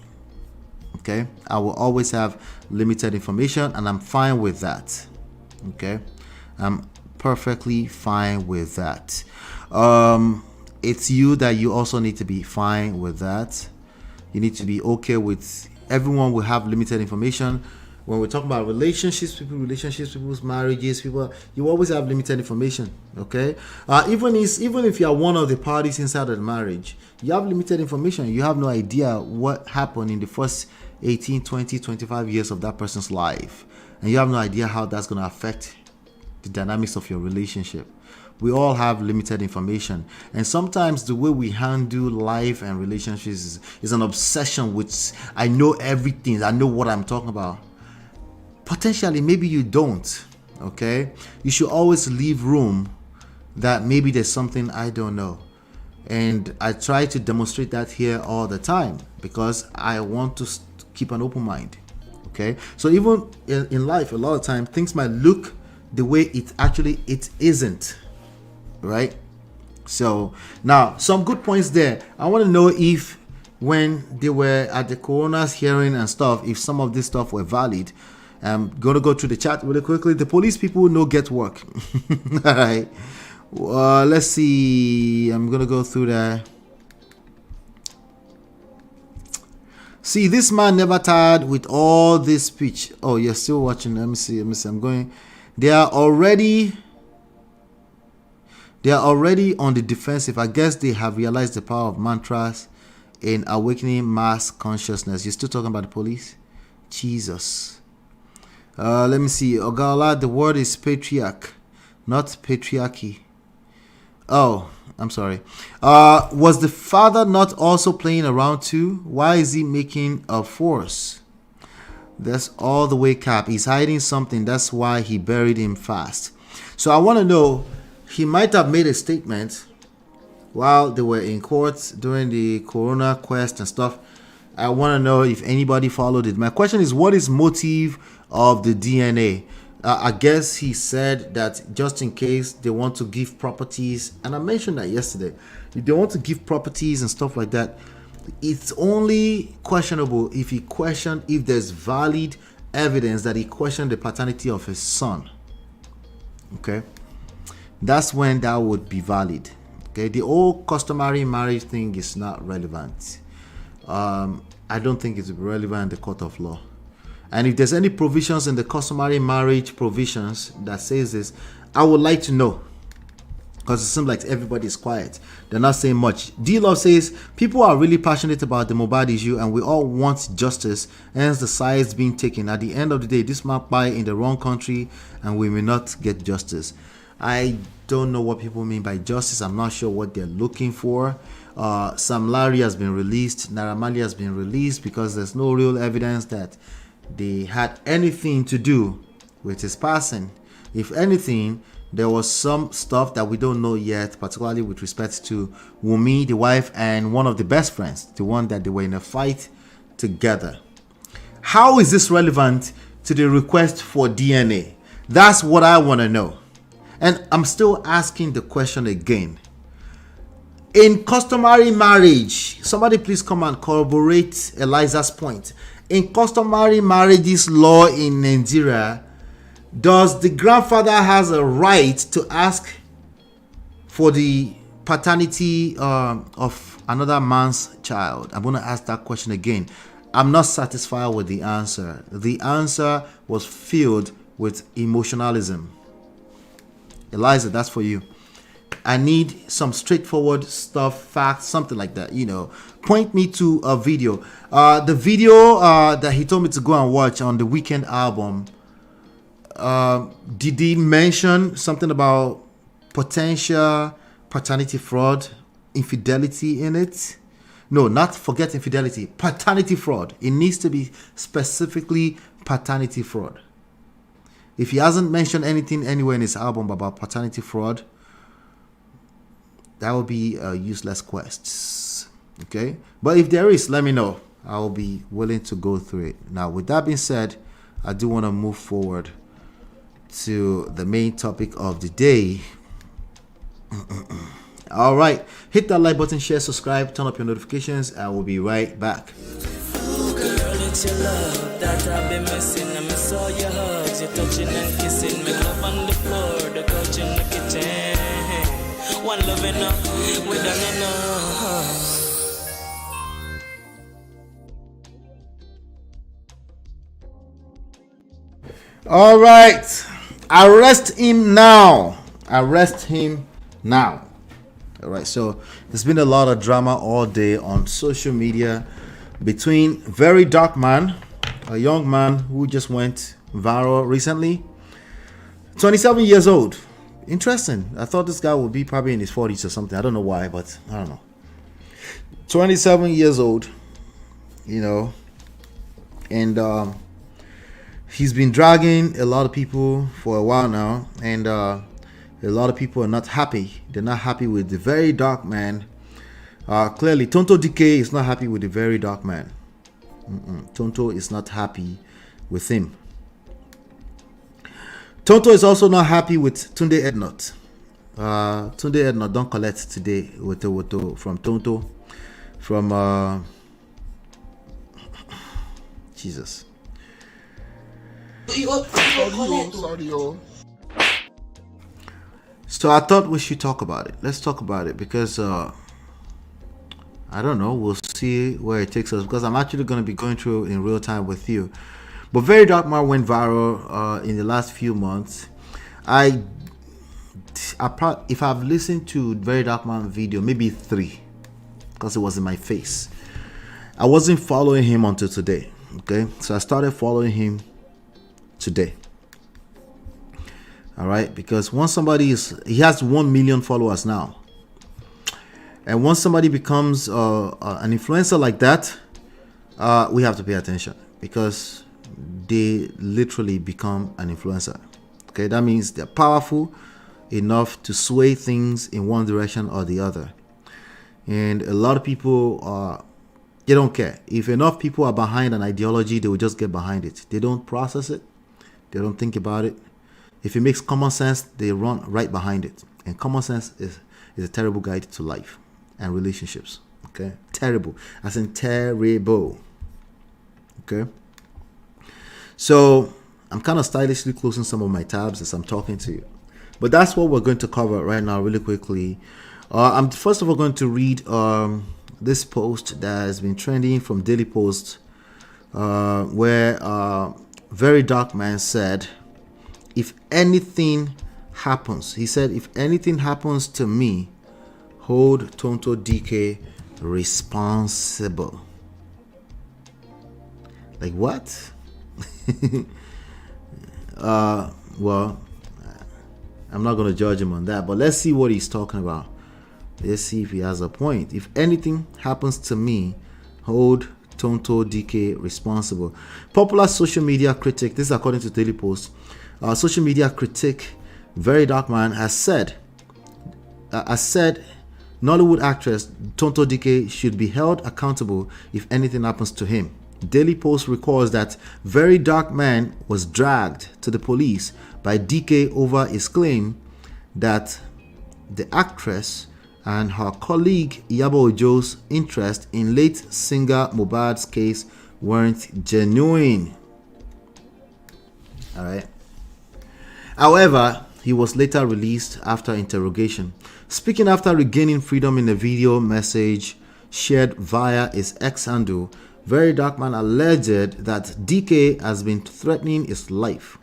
Speaker 7: Okay, I will always have limited information, and I'm fine with that. Okay, I'm perfectly fine with that. It's you that you also need to be fine with that. You need to be okay with everyone will have limited information. When we're talking about relationships, people's marriages, you always have limited information. Okay, even if you are one of the parties inside of the marriage, you have limited information. You have no idea what happened in the first 18, 20, 25 years of that person's life, and you have no idea how that's going to affect the dynamics of your relationship. We all have limited information, and sometimes the way we handle life and relationships is an obsession with I know everything, I know what I'm talking about. Potentially, maybe you don't. Okay, you should always leave room that maybe there's something I don't know, and I try to demonstrate that here all the time because I want to keep an open mind. Okay, so even in life, a lot of time things might look the way it isn't, right? So now some good points there. I want to know if when they were at the coroner's hearing and stuff, if some of this stuff were valid. I'm going to go through the chat really quickly. The police people know get work. All right. Let's see. I'm going to go through that. See, this man never tired with all this speech. Oh, you're still watching. Let me see. I'm going. They are already on the defensive. I guess they have realized the power of mantras in awakening mass consciousness. You're still talking about the police? Jesus. Let me see. Ogala, the word is patriarch, not patriarchy. Oh, I'm sorry. Was the father not also playing around too? Why is he making a force? That's all the way cap. He's hiding something. That's why he buried him fast. So I want to know, he might have made a statement while they were in court during the corona quest and stuff. I want to know if anybody followed it. My question is, what is motive of the DNA? I guess he said that just in case they want to give properties, and I mentioned that yesterday, if they want to give properties and stuff like that, it's only questionable if he questioned if there's valid evidence that he questioned the paternity of his son, okay, that's when that would be valid. Okay, the old customary marriage thing is not relevant. I don't think it's relevant in the court of law. And if there's any provisions in the customary marriage provisions that says this, I would like to know, because it seems like everybody is quiet. They're not saying much. D-Love says, people are really passionate about the Mohbad issue and we all want justice, hence the sides being taken. At the end of the day, this might buy in the wrong country and we may not get justice. I don't know what people mean by justice. I'm not sure what they're looking for. Sam Larry has been released. Naira Marley has been released because there's no real evidence that they had anything to do with his passing. If anything, there was some stuff that we don't know yet, particularly with respect to Wunmi, the wife, and one of the best friends, the one that they were in a fight together. How is this relevant to the request for DNA? That's what I want to know. And I'm still asking the question again. In customary marriage, somebody please come and corroborate Eliza's point. In customary marriages law in Nigeria, does the grandfather has a right to ask for the paternity of another man's child? I'm going to ask that question again. I'm not satisfied with the answer. The answer was filled with emotionalism. Eliza, that's for you. I need some straightforward stuff, facts, something like that. You know, point me to a video. The video that he told me to go and watch on the Weekend album. Did he mention something about potential paternity fraud, infidelity in it? No, not forget infidelity. Paternity fraud. It needs to be specifically paternity fraud. If he hasn't mentioned anything anywhere in his album about paternity fraud, that will be a useless quest. Okay? But if there is, let me know. I will be willing to go through it. Now, with that being said, I do want to move forward to the main topic of the day. All right. Hit that like button, share, subscribe, turn up your notifications. I will be right back.
Speaker 1: Girl, it's your love that I've been missing. I miss all your hugs, your touching and kissing. Me love on the floor, the couch in the kitchen. One love enough, we done enough.
Speaker 7: All right. Arrest him now. Arrest him now. All right. So there's been a lot of drama all day on social media between VERYDARKMAN, a young man who just went viral recently, 27 years old. Interesting. I thought this guy would be probably in his 40s or something. I don't know why, but I don't know. 27 years old, you know, and he's been dragging a lot of people for a while now, and a lot of people are not happy. They're not happy with the VERYDARKMAN. Clearly, TONTO DIKEH is not happy with the VERYDARKMAN. Tonto is not happy with him. Tonto is also not happy with Tunde Ednut. Tunde Ednut don't collect today with from Tonto, from Jesus. So I thought we should talk about it. Let's talk about it because I don't know. We'll see where it takes us because I'm actually going to be going through in real time with you. But VERYDARKMAN went viral in the last few months. If I've listened to VERYDARKMAN video, maybe 3, because it was in my face. I wasn't following him until today. Okay, so I started following him today. All right, because once he has 1 million followers now, and once somebody becomes an influencer like that, we have to pay attention because they literally become an influencer. Okay, that means they're powerful enough to sway things in one direction or the other, and a lot of people they don't care. If enough people are behind an ideology, they will just get behind it. They don't process it. They don't think about it. If it makes common sense, they run right behind it. And common sense is a terrible guide to life and relationships. Okay, terrible, as in terrible. Okay, So I'm kind of stylishly closing some of my tabs as I'm talking to you. But that's what we're going to cover right now really quickly. I'm first of all going to read this post that has been trending from Daily Post, where Very Dark Man said, if anything happens, he said, if anything happens to me, hold Tonto Dikeh responsible. Like what? Well, I'm not going to judge him on that, but let's see what he's talking about. Let's see if he has a point. If anything happens to me, hold Tonto Dikeh responsible. Popular social media critic, this is according to Daily Post, social media critic Very Dark Man has said, Nollywood actress Tonto Dikeh should be held accountable if anything happens to him. Daily Post recalls that Very Dark Man was dragged to the police by Dikeh over his claim that the actress and her colleague IYABO Ojo's interest in late singer MOHBAD'S case weren't genuine. Alright. However, he was later released after interrogation. Speaking after regaining freedom in a video message shared via his ex handle, Very Dark Man alleged that Dikeh has been threatening his life.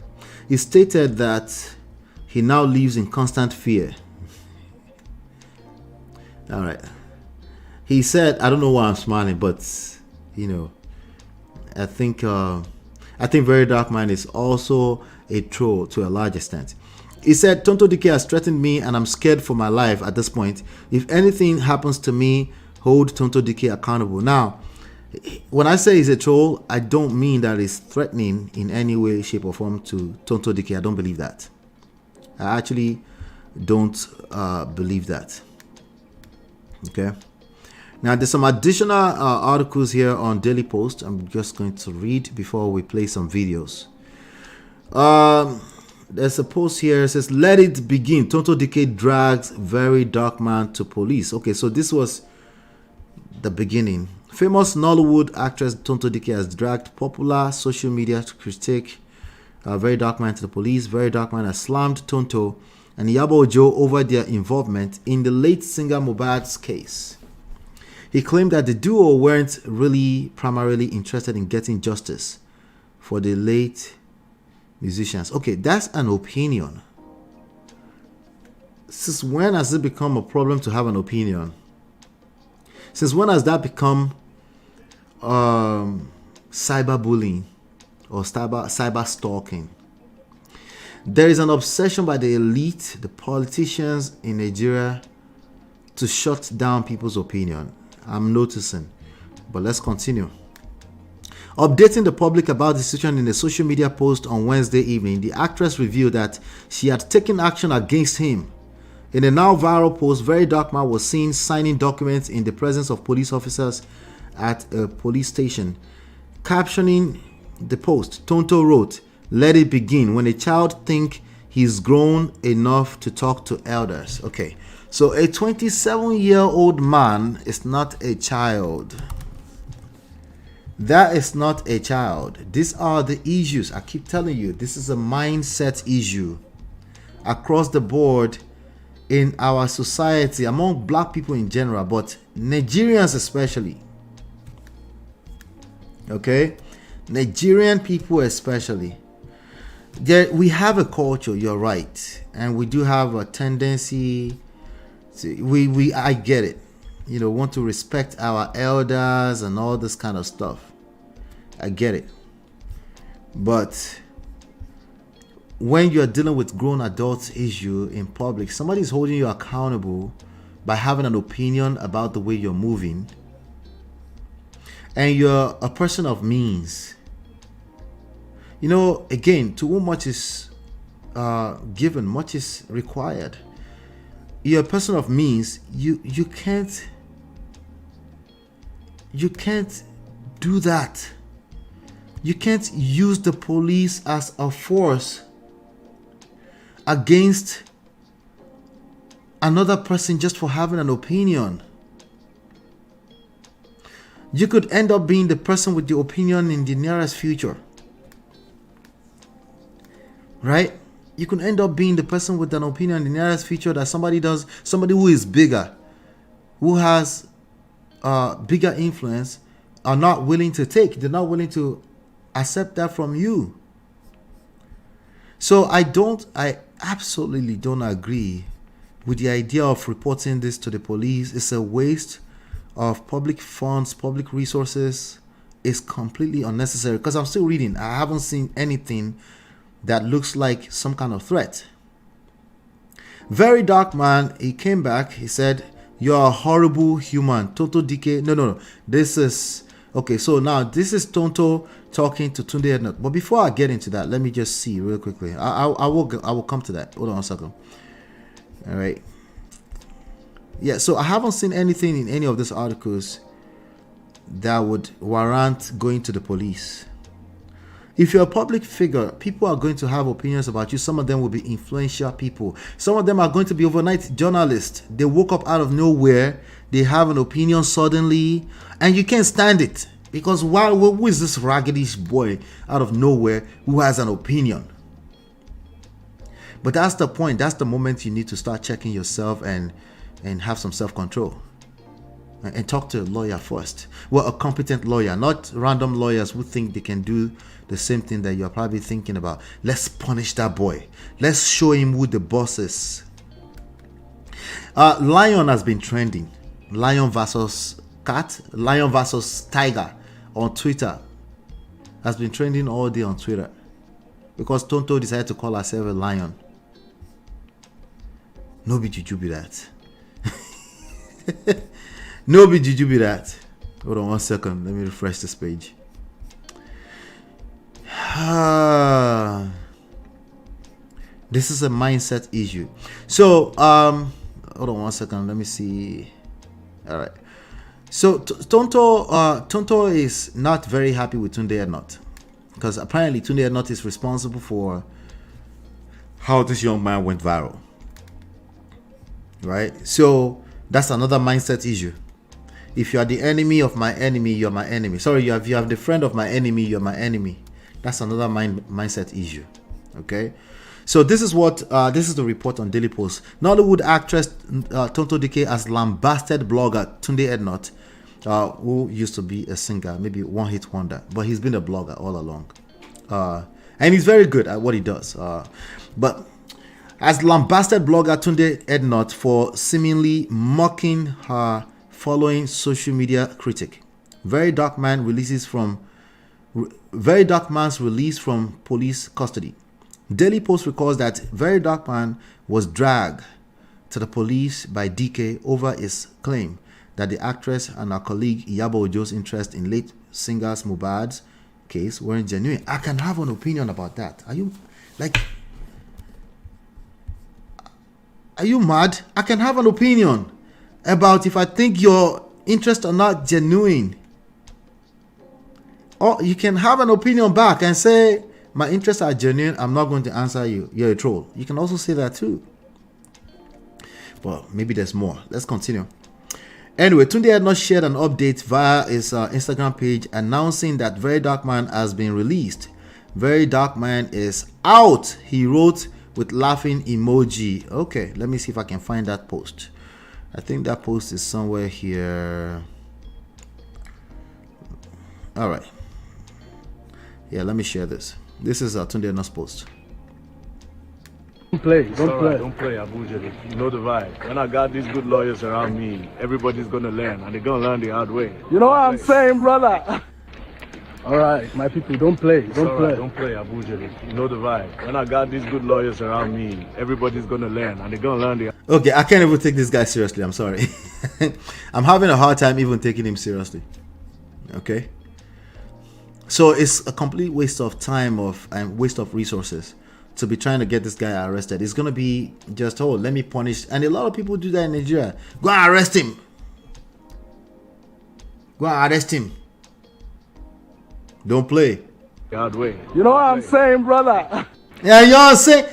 Speaker 7: He stated that he now lives in constant fear. All right. He said, I don't know why I'm smiling, but you know, I think Very Dark Man is also a troll to a large extent. He said, Tonto Dikeh has threatened me and I'm scared for my life at this point. If anything happens to me, hold Tonto Dikeh accountable. Now, when I say he's a troll, I don't mean that he's threatening in any way, shape or form to Tonto Dikeh. I don't believe that. I actually don't believe that. Okay. Now, there's some additional articles here on Daily Post. I'm just going to read before we play some videos. There's a post here. It says, let it begin. Tonto Dikeh drags Very Dark Man to police. Okay, so this was the beginning. Famous Nollywood actress Tonto Dikeh has dragged popular social media critic Very Dark Man to the police. Very Dark Man has slammed Tonto and IYABO Ojo over their involvement in the late singer MOHBAD'S case. He claimed that the duo weren't really primarily interested in getting justice for the late musicians. Okay, that's an opinion. Since when has it become a problem to have an opinion? Since when has that become cyberbullying or cyber stalking? There is an obsession by the elite, the politicians in Nigeria, to shut down people's opinion. I'm noticing. But let's continue. Updating the public about the situation in a social media post on Wednesday evening, the actress revealed that she had taken action against him. In a now viral post, Very Dark Man was seen signing documents in the presence of police officers at a police station. Captioning the post, Tonto wrote, let it begin. When a child think he's grown enough to talk to elders. Okay, so a 27-year-old man is not a child. That is not a child. These are the issues. I keep telling you, this is a mindset issue across the board in our society, among black people in general, but Nigerians especially. Okay, Nigerian people especially. We have a culture, you're right, and we do have a tendency to, I get it, you know, want to respect our elders and all this kind of stuff. I get it. But when you're dealing with grown adults issue in public, somebody's holding you accountable by having an opinion about the way you're moving, and you're a person of means. You know, again, to whom much is given, much is required. You're a person of means. You can't do that. You can't use the police as a force against another person just for having an opinion. You could end up being the person with the opinion in the nearest future. right? You can end up being the person with an opinion in the nearest future that somebody who is bigger, who has bigger influence, are not willing to take. They're not willing to accept that from you. So I absolutely don't agree with the idea of reporting this to the police. It's a waste of public funds, public resources. It's completely unnecessary, because I'm still reading. I haven't seen anything that looks like some kind of threat. Very Dark Man, he came back. He said, "You're a horrible human." Tonto Dikeh. No. This is okay. So now this is Tonto talking to Tunde Ednut. But before I get into that, let me just see real quickly. I will come to that. Hold on a second. All right. Yeah. So I haven't seen anything in any of these articles that would warrant going to the police. If you're a public figure, people are going to have opinions about you. Some of them will be influential people. Some of them are going to be overnight journalists. They woke up out of nowhere. They have an opinion suddenly, and you can't stand it, because who is this raggedy boy out of nowhere who has an opinion? But that's the point. That's the moment you need to start checking yourself and have some self-control. And talk to a lawyer first. Well, a competent lawyer, not random lawyers who think they can do the same thing that you're probably thinking about. Let's punish that boy. Let's show him who the boss is. Lion has been trending. Lion versus cat, lion versus tiger on Twitter has been trending all day on Twitter, because Tonto decided to call herself a lion. No be juju be that. No be juju be that. Hold on one second. Let me refresh this page. This is a mindset issue. So hold on one second. Let me see. All right. So Tonto is not very happy with Tunde Ednut, because apparently Tunde Ednut is responsible for how this young man went viral. Right? So that's another mindset issue. If you are the enemy of my enemy, you're my enemy. Sorry, you have the friend of my enemy, you're my enemy. That's another mindset issue. Okay, so this is what this is the report on Daily Post. Nollywood actress Tonto Dikeh has lambasted blogger Tunde Ednut, who used to be a singer, maybe one-hit wonder, but he's been a blogger all along, and he's very good at what he does. But has lambasted blogger Tunde Ednut for seemingly mocking her following social media critic. Very Dark Man's release from police custody. Daily Post records that Very Dark Man was dragged to the police by Dikeh over his claim that the actress and her colleague IYABO Ojo's interest in late singers MOHBAD'S case weren't genuine. I can have an opinion about that. Are you mad? I can have an opinion about if I think your interests are not genuine. Or you can have an opinion back and say, my interests are genuine, I'm not going to answer you, you're a troll. You can also say that too. But maybe there's more. Let's continue. Anyway, Tunde Ednut shared an update via his Instagram page announcing that Very Dark Man has been released. Very Dark Man is out, he wrote with laughing emoji. Okay, let me see if I can find that post. I think that post is somewhere here. All right. Yeah, let me share this. This is Tunde Ednut's post.
Speaker 19: Don't play, Abuja. You know the vibe. When I got these good lawyers around me, everybody's gonna learn, and they're gonna learn the hard way. You know what I'm saying, brother? All right, my people, don't play, don't play, Abuja. You know the vibe. When I got these good lawyers around me, everybody's gonna learn, and they're gonna learn the.
Speaker 7: Okay, I can't even take this guy seriously. I'm sorry. I'm having a hard time even taking him seriously. Okay. So it's a complete waste of time and waste of resources to be trying to get this guy arrested. It's gonna be just, oh, let me punish. And a lot of people do that in Nigeria. Go and arrest him. Go and arrest him. Don't play.
Speaker 19: Hard way. You know what I'm saying, brother?
Speaker 7: Yeah, you know what I'm saying?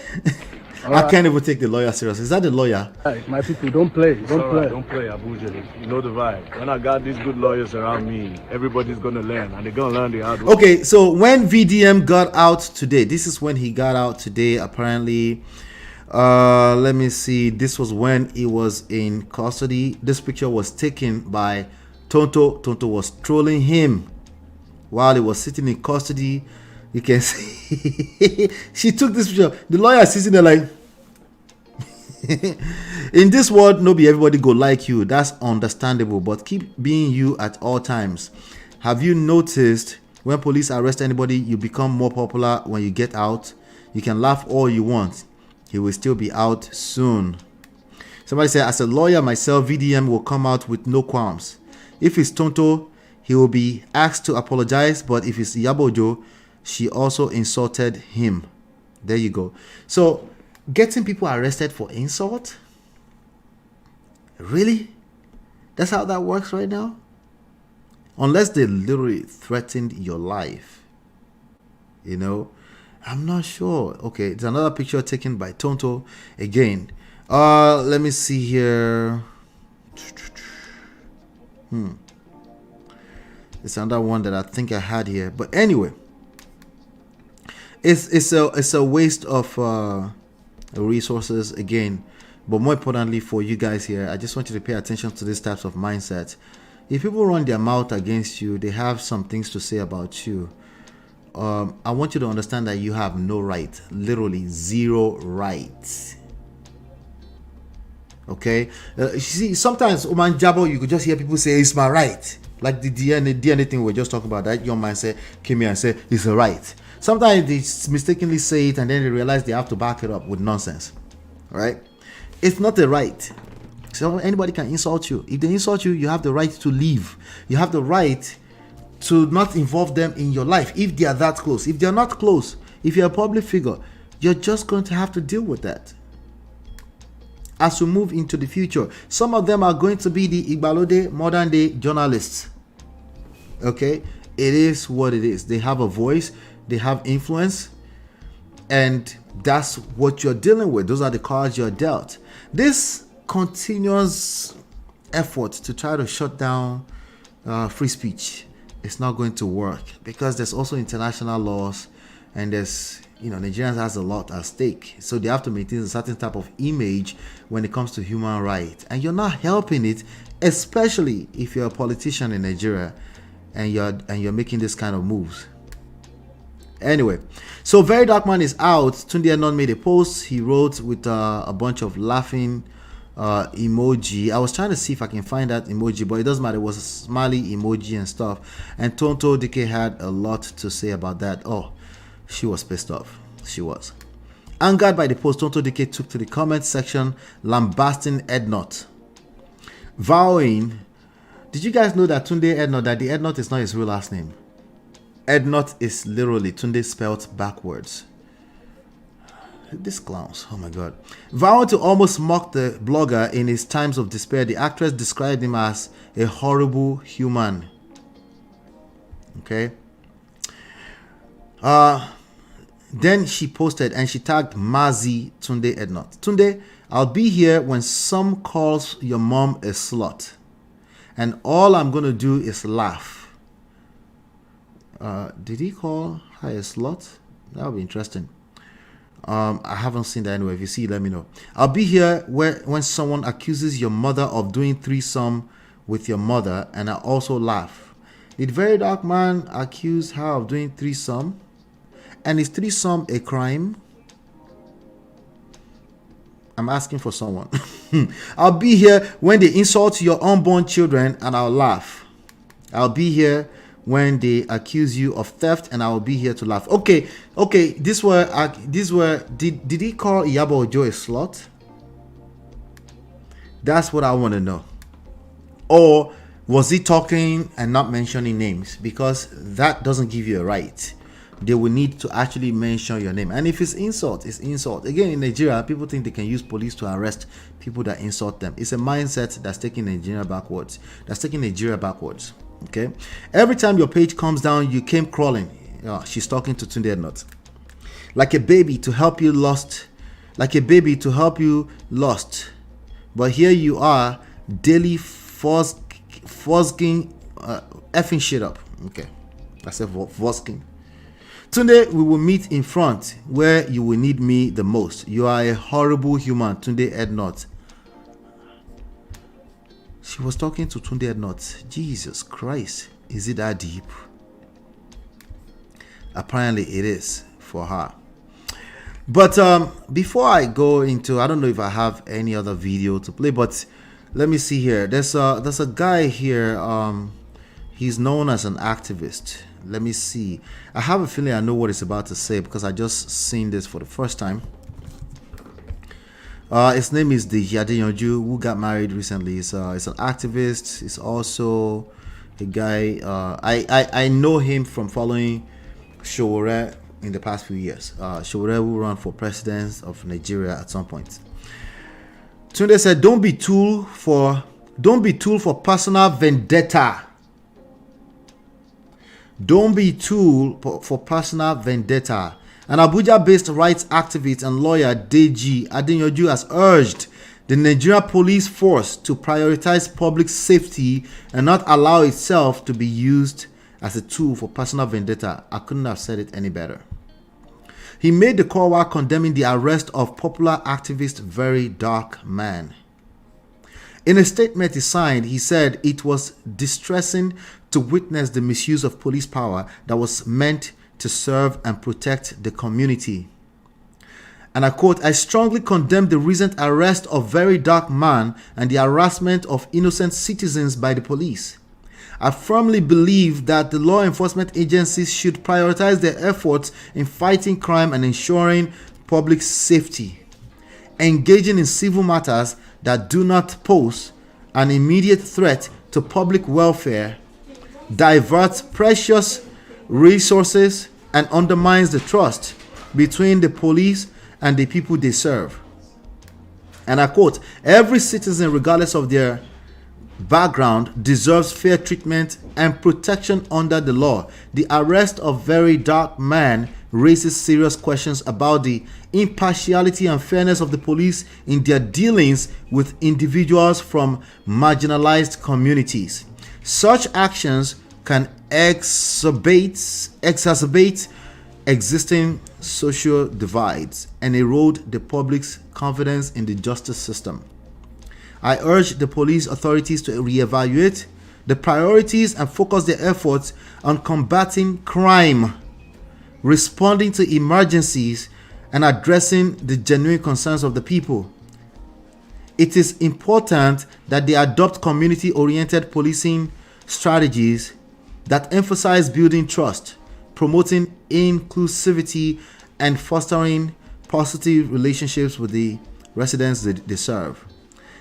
Speaker 7: I can't even take the lawyer serious. Is that the lawyer?
Speaker 19: Hey, my people, don't play. Don't play, Abuja. You know the vibe. When I got these good lawyers around me, everybody's gonna learn, and they're gonna learn the hard way.
Speaker 7: Okay, so when VDM got out today, this is when he got out today. Apparently, let me see. This was when he was in custody. This picture was taken by Tonto. Tonto was trolling him while he was sitting in custody. You can see she took this picture. The lawyer is sitting there like, in this world, no be everybody go like you. That's understandable, but keep being you at all times. Have you noticed when police arrest anybody, you become more popular when you get out? You can laugh all you want. He will still be out soon. Somebody said, as a lawyer myself, VDM will come out with no qualms. If it's Tonto, he will be asked to apologize, but if it's IYABO OJO, she also insulted him. There you go. So, getting people arrested for insult? Really? That's how that works right now? Unless they literally threatened your life. You know? I'm not sure. Okay, there's another picture taken by Tonto. Again. Let me see here. It's another one that I think I had here. But anyway. It's a waste of resources again, but more importantly for you guys here, I just want you to pay attention to these types of mindsets. If people run their mouth against you, they have some things to say about you. I want you to understand that you have no right, literally zero rights. Okay, you see, sometimes Oman Jabo, you could just hear people say it's my right, like the DNA thing we just talking about. That young man came here and said it's a right. Sometimes they mistakenly say it and then they realize they have to back it up with nonsense. Right? It's not a right. So anybody can insult you. If they insult you, you have the right to leave. You have the right to not involve them in your life if they are that close. If they are not close, if you're a public figure, you're just going to have to deal with that. As we move into the future, some of them are going to be the Igbalode modern day journalists. Okay? It is what it is. They have a voice. They have influence, and that's what you're dealing with. Those are the cards you're dealt. This continuous effort to try to shut down free speech is not going to work, because there's also international laws, and there's, you know, Nigerians has a lot at stake, so they have to maintain a certain type of image when it comes to human rights, and you're not helping it, especially if you're a politician in Nigeria and you're making this kind of moves. Anyway, so VERYDARKMAN is out. Tunde Ednut made a post. He wrote with a bunch of laughing emoji. I was trying to see if I can find that emoji, but it doesn't matter. It was a smiley emoji and stuff. And Tonto Dikeh had a lot to say about that. Oh, she was pissed off. She was. Angered by the post, Tonto Dikeh took to the comment section, lambasting Ednut, vowing. Did you guys know that Tunde Ednut, that the Ednut is not his real last name? Ednut is literally Tunde spelled backwards. These clowns, oh my god. Vowing to almost mock the blogger in his times of despair, the actress described him as a horrible human. Okay. Then she posted and she tagged Mazi Tunde Ednut. Tunde, I'll be here when some calls your mom a slut, and all I'm gonna do is laugh. Did he call her a slut? That would be interesting. I haven't seen that anyway. If you see, let me know. I'll be here when someone accuses your mother of doing threesome with your mother, and I also laugh. Did VERYDARKMAN accuse her of doing threesome? And is threesome a crime? I'm asking for someone. I'll be here when they insult your unborn children, and I'll laugh. I'll be here when they accuse you of theft, and I will be here to laugh. Okay. These were. Did he call IYABO OJO a slut? That's what I want to know. Or was he talking and not mentioning names? Because that doesn't give you a right. They will need to actually mention your name. And if it's insult, it's insult. Again, in Nigeria, people think they can use police to arrest people that insult them. It's a mindset that's taking Nigeria backwards. Okay, every time your page comes down, you came crawling. She's talking to Tunde Ednut like a baby to help you lost like a baby to help you lost. But here you are, daily fosking, effing shit up. Okay, I said fosking. Tunde, we will meet in front where you will need me the most. You are a horrible human, Tunde Ednut. She was talking to Tunde Ednut. Jesus Christ, is it that deep? Apparently it is for her. But before I go into, I don't know if I have any other video to play, but let me see here. There's a guy here. He's known as an activist. Let me see. I have a feeling I know what he's about to say because I just seen this for the first time. His name is Deji Adeyanju, who got married recently. He's an activist. He's also a guy. I know him from following Showore in the past few years. Showore will run for president of Nigeria at some point. Tunde said, "Don't be tool for personal vendetta. Don't be tool for personal vendetta." An Abuja-based rights activist and lawyer, Deji Adeyanju, has urged the Nigeria police force to prioritize public safety and not allow itself to be used as a tool for personal vendetta. I couldn't have said it any better. He made the call while condemning the arrest of popular activist VERYDARKMAN. In a statement he signed, he said it was distressing to witness the misuse of police power that was meant to serve and protect the community. And I quote, "I strongly condemn the recent arrest of VERYDARKMAN and the harassment of innocent citizens by the police. I firmly believe that the law enforcement agencies should prioritize their efforts in fighting crime and ensuring public safety, engaging in civil matters that do not pose an immediate threat to public welfare, diverts precious resources, and undermines the trust between the police and the people they serve." And I quote, "Every citizen, regardless of their background, deserves fair treatment and protection under the law. The arrest of VERYDARKMAN raises serious questions about the impartiality and fairness of the police in their dealings with individuals from marginalized communities. Such actions can exacerbate existing social divides and erode the public's confidence in the justice system. I urge the police authorities to reevaluate the priorities and focus their efforts on combating crime, responding to emergencies, and addressing the genuine concerns of the people. It is important that they adopt community-oriented policing strategies that emphasize building trust, promoting inclusivity, and fostering positive relationships with the residents they serve.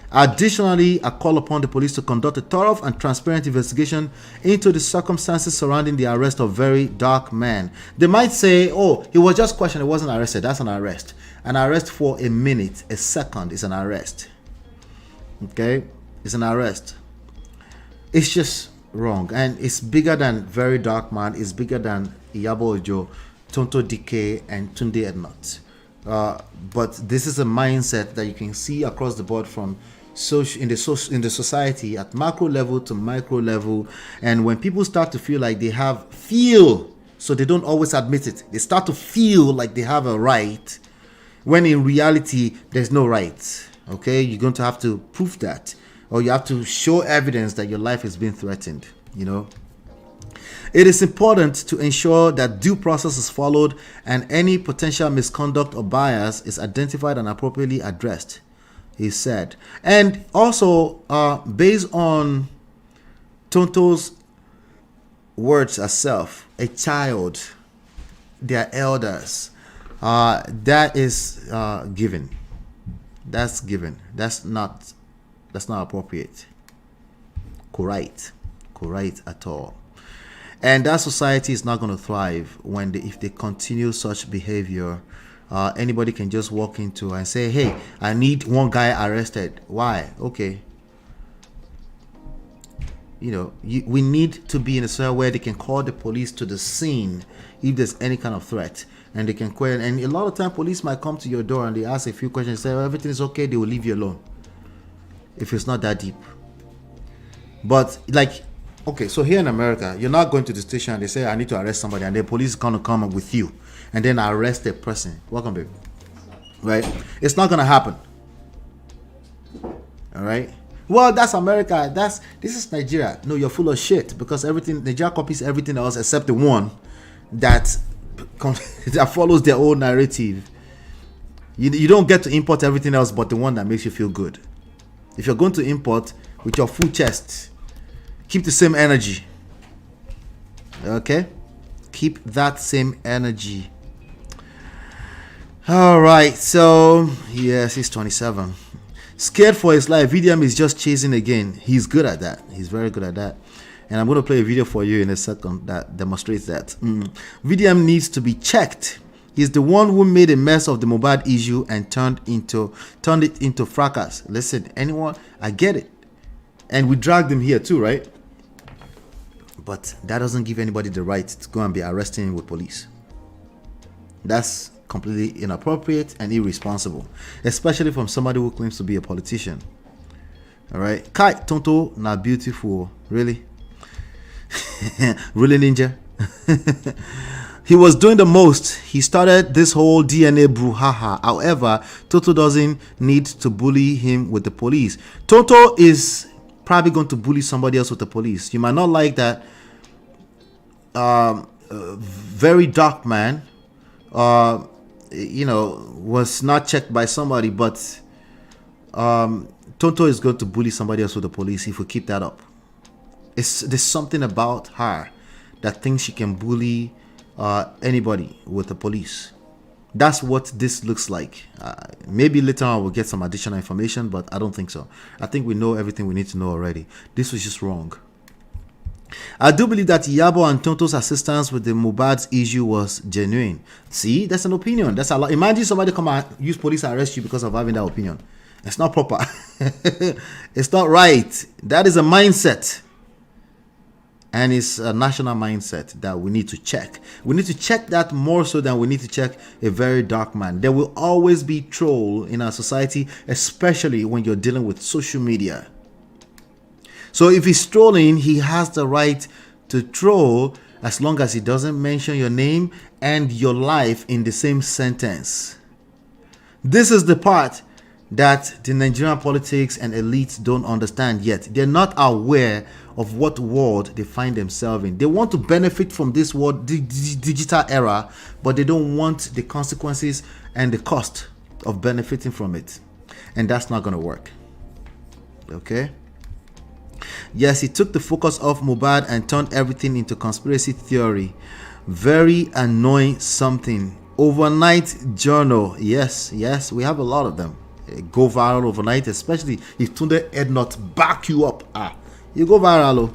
Speaker 7: Additionally, I call upon the police to conduct a thorough and transparent investigation into the circumstances surrounding the arrest of VERYDARKMAN." They might say, "Oh, he was just questioned, he wasn't arrested." That's an arrest. An arrest for a minute, a second is an arrest. Okay? It's an arrest. It's just wrong, and it's bigger than VERYDARKMAN. It's bigger than IYABO Ojo, TONTO DIKEH, and Tunde Ednut. But this is a mindset that you can see across the board from in the society at macro level to micro level. And when people start to feel like they so they don't always admit it, they start to feel like they have a right, when in reality there's no right. Okay, you're going to have to prove that, or you have to show evidence that your life is being threatened. It is important to ensure that due process is followed and any potential misconduct or bias is identified and appropriately addressed, he said. And also, based on Tonto's words herself, a child, their elders, that is given. That's given. That's not appropriate. Correct at all. And that society is not going to thrive if they continue such behavior. Anybody can just walk into and say, "Hey, I need one guy arrested." Why? Okay. you know, we need to be in a scenario where they can call the police to the scene if there's any kind of threat, and they can call. And a lot of time, police might come to your door and they ask a few questions, say everything is okay, they will leave you alone if it's not that deep. But like, okay, so here in America, you're not going to the station and they say I need to arrest somebody, and the police is gonna come with you and then arrest a person. Welcome, baby. Right? It's not gonna happen. All right. Well, that's America. This is Nigeria. No, you're full of shit, because Nigeria copies everything else except the one that that follows their own narrative. You don't get to import everything else but the one that makes you feel good. If you're going to import with your full chest, keep the same energy. Okay? Keep that same energy. All right. So, yes, he's 27. Scared for his life. VDM is just chasing again. He's good at that. He's very good at that. And I'm going to play a video for you in a second that demonstrates that. VDM needs to be checked. He's the one who made a mess of the Mohbad issue and turned it into fracas. Listen, anyone, I get it. And we dragged him here too, right? But that doesn't give anybody the right to go and be arresting him with police. That's completely inappropriate and irresponsible, especially from somebody who claims to be a politician. All right, Kai Tonto na beautiful, really. Really, ninja. He was doing the most. He started this whole DNA brouhaha. However, Tonto doesn't need to bully him with the police. Tonto is probably going to bully somebody else with the police. You might not like that. Very dark man, you know, was not checked by somebody, but Tonto is going to bully somebody else with the police if we keep that up. There's something about her that thinks she can bully anybody with the police. That's what this looks like. Maybe later on we'll get some additional information, but I don't think so. I think we know everything we need to know already. This was just wrong. I do believe that IYABO and Tonto's assistance with the Mohbad's issue was genuine. See, that's an opinion. That's a lot. Imagine somebody come and use police and arrest you because of having that opinion. It's not proper. It's not right. That is a mindset. And it's a national mindset that we need to check. We need to check that more so than we need to check a very dark man. There will always be troll in our society, especially when you're dealing with social media. So if he's trolling, he has the right to troll as long as he doesn't mention your name and your life in the same sentence. This is the part that the Nigerian politics and elites don't understand yet. They're not aware of what world they find themselves in. They want to benefit from this world, digital era, but they don't want the consequences and the cost of benefiting from it. And that's not going to work. Okay? Yes, he took the focus off Mohbad and turned everything into conspiracy theory. Very annoying something. Overnight journal. Yes, we have a lot of them. Go viral overnight, especially if Tunde Ednut back you up. You go viral.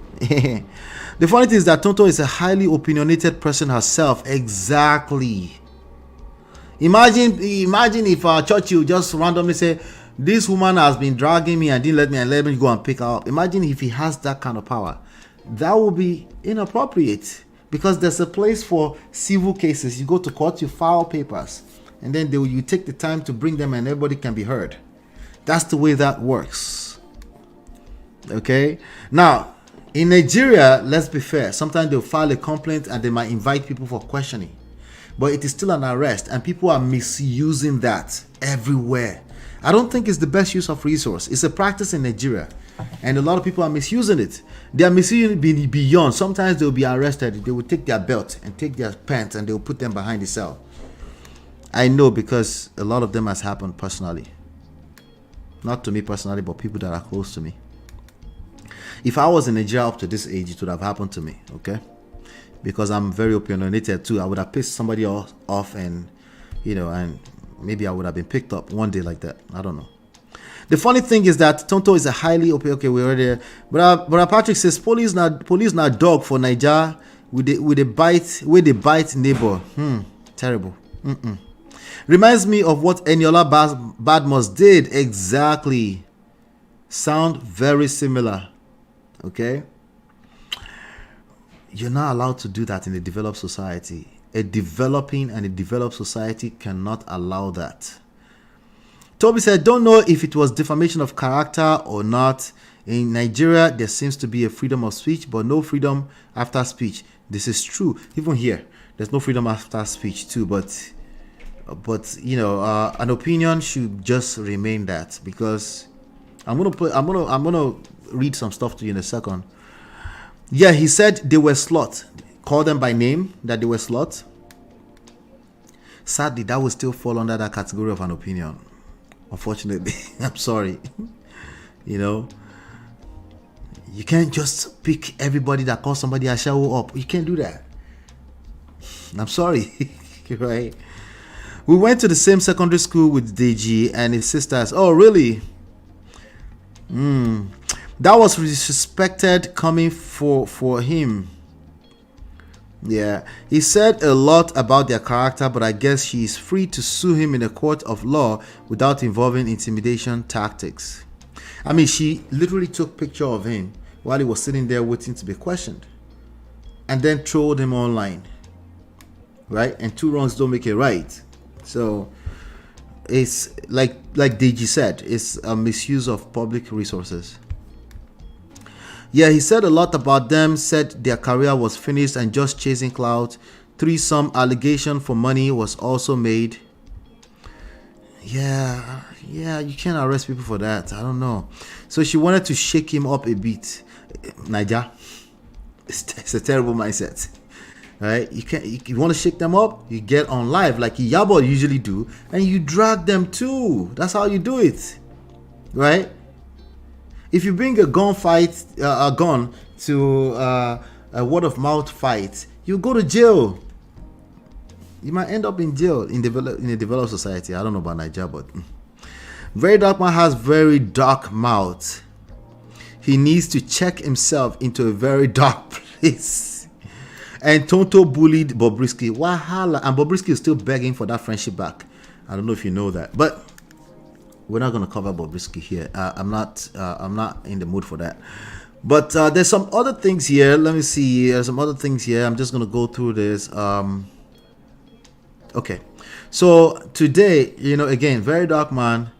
Speaker 7: The funny thing is that Tonto is a highly opinionated person herself. Exactly. Imagine if Churchill just randomly say, this woman has been dragging me and didn't let me go and pick her up. Imagine if he has that kind of power. That would be inappropriate, because there's a place for civil cases. You go to court, you file papers, and then you take the time to bring them and everybody can be heard. That's the way that works. Okay? Now, in Nigeria, let's be fair. Sometimes they'll file a complaint and they might invite people for questioning. But it is still an arrest, and people are misusing that everywhere. I don't think it's the best use of resource. It's a practice in Nigeria, and a lot of people are misusing it. They are misusing it beyond. Sometimes they'll be arrested. They will take their belt and take their pants and they'll put them behind the cell. I know, because a lot of them has happened personally. Not to me personally, but people that are close to me. If I was in Nigeria up to this age, it would have happened to me, okay? Because I'm very opinionated too. I would have pissed somebody off and, you know, and maybe I would have been picked up one day like that. I don't know. The funny thing is that Tonto is a highly okay. We're already there. But Patrick says police not dog for Niger with the bite neighbor. Terrible. Reminds me of what Eniola Badmus did. Exactly. Sound very similar. Okay. You're not allowed to do that in a developed society. A developing and a developed society cannot allow that. Toby said, don't know if it was defamation of character or not. In Nigeria, there seems to be a freedom of speech, but no freedom after speech. This is true. Even here, there's no freedom after speech too. But you know, an opinion should just remain that, because I'm gonna read some stuff to you in a second. Yeah, he said they were slut. Call them by name that they were slut. Sadly, that would still fall under that category of an opinion. Unfortunately, I'm sorry. You know, you can't just pick everybody that calls somebody a show up. You can't do that. I'm sorry. Right? We went to the same secondary school with Deji and his sisters. Oh, really? That was disrespected coming for him. Yeah, he said a lot about their character, but I guess she is free to sue him in a court of law without involving intimidation tactics. I mean, she literally took picture of him while he was sitting there waiting to be questioned, and then trolled him online. Right? And two wrongs don't make it right. So it's like Deji said, it's a misuse of public resources. Yeah, he said a lot about them, said their career was finished and just chasing clout. Threesome allegation for money was also made. Yeah, you can't arrest people for that. I don't know. So she wanted to shake him up a bit. Naija, it's a terrible mindset. Right? You want to shake them up, you get on live like IYABO usually do, and you drag them too. That's how you do it. Right? If you bring a gun to a word of mouth fight, you go to jail. You might end up in jail in a developed society. I don't know about Nigeria, but VERYDARKMAN has very dark mouth. He needs to check himself into a very dark place. And Tonto bullied Bobrisky. Wahala. And Bobrisky is still begging for that friendship back. I don't know if you know that, but we're not going to cover Bobrisky here. I'm not in the mood for that. But there's some other things here. Let me see. There's some other things here. I'm just going to go through this. Okay. So today, you know, again, VERYDARKMAN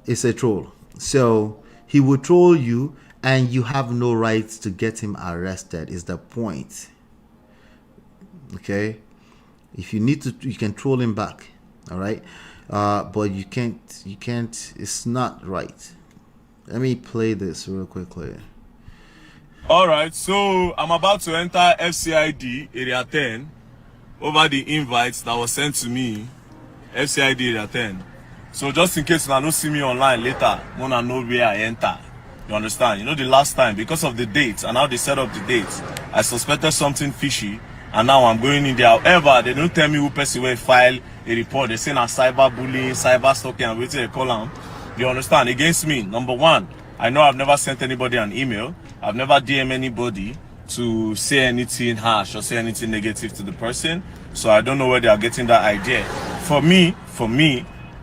Speaker 7: is a troll. So he will troll you and you have no right to get him arrested is the point. Okay? If you need to, you can troll him back. All right? But you can't, it's not right. Let me play this real quickly.
Speaker 19: Alright, so I'm about to enter FCID Area 10 over the invites that was sent to me. FCID Area 10. So just in case you don't see me online later, I wanna know where I enter. You understand? You know, the last time, because of the dates and how they set up the dates, I suspected something fishy, and now I'm going in there. However, they don't tell me who person will file a report. They say na cyber bullying, cyber stalking, and what they call them. You understand? Against me. Number one, I know I've never sent anybody an email. I've never DM anybody to say anything harsh or say anything negative to the person. So I don't know where they are getting that idea. For me,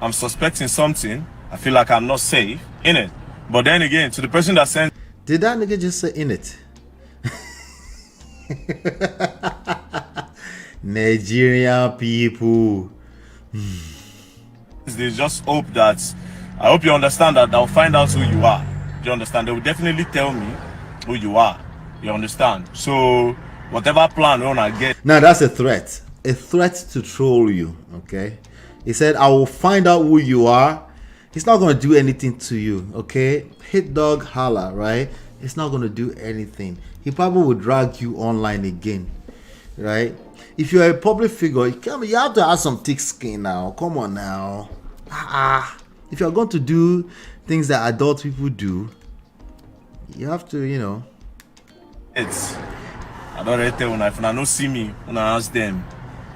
Speaker 19: I'm suspecting something. I feel like I'm not safe in it. But then again, to the person that sent...
Speaker 7: Did that nigga just say in it? Nigerian people.
Speaker 19: They just hope that... I hope you understand that they'll find out who you are. You understand? They will definitely tell me who you are. You understand? So, whatever plan we wanna get...
Speaker 7: Now, that's a threat. A threat to troll you, okay? He said, I will find out who you are. He's not going to do anything to you, okay? Hit dog holla, right? It's not going to do anything. He probably will drag you online again, right? If you're a public figure, you have to have some thick skin now. Come on now. If you're going to do things that adult people do, you have to, you know.
Speaker 19: I don't really tell when I don't see me, when I ask them.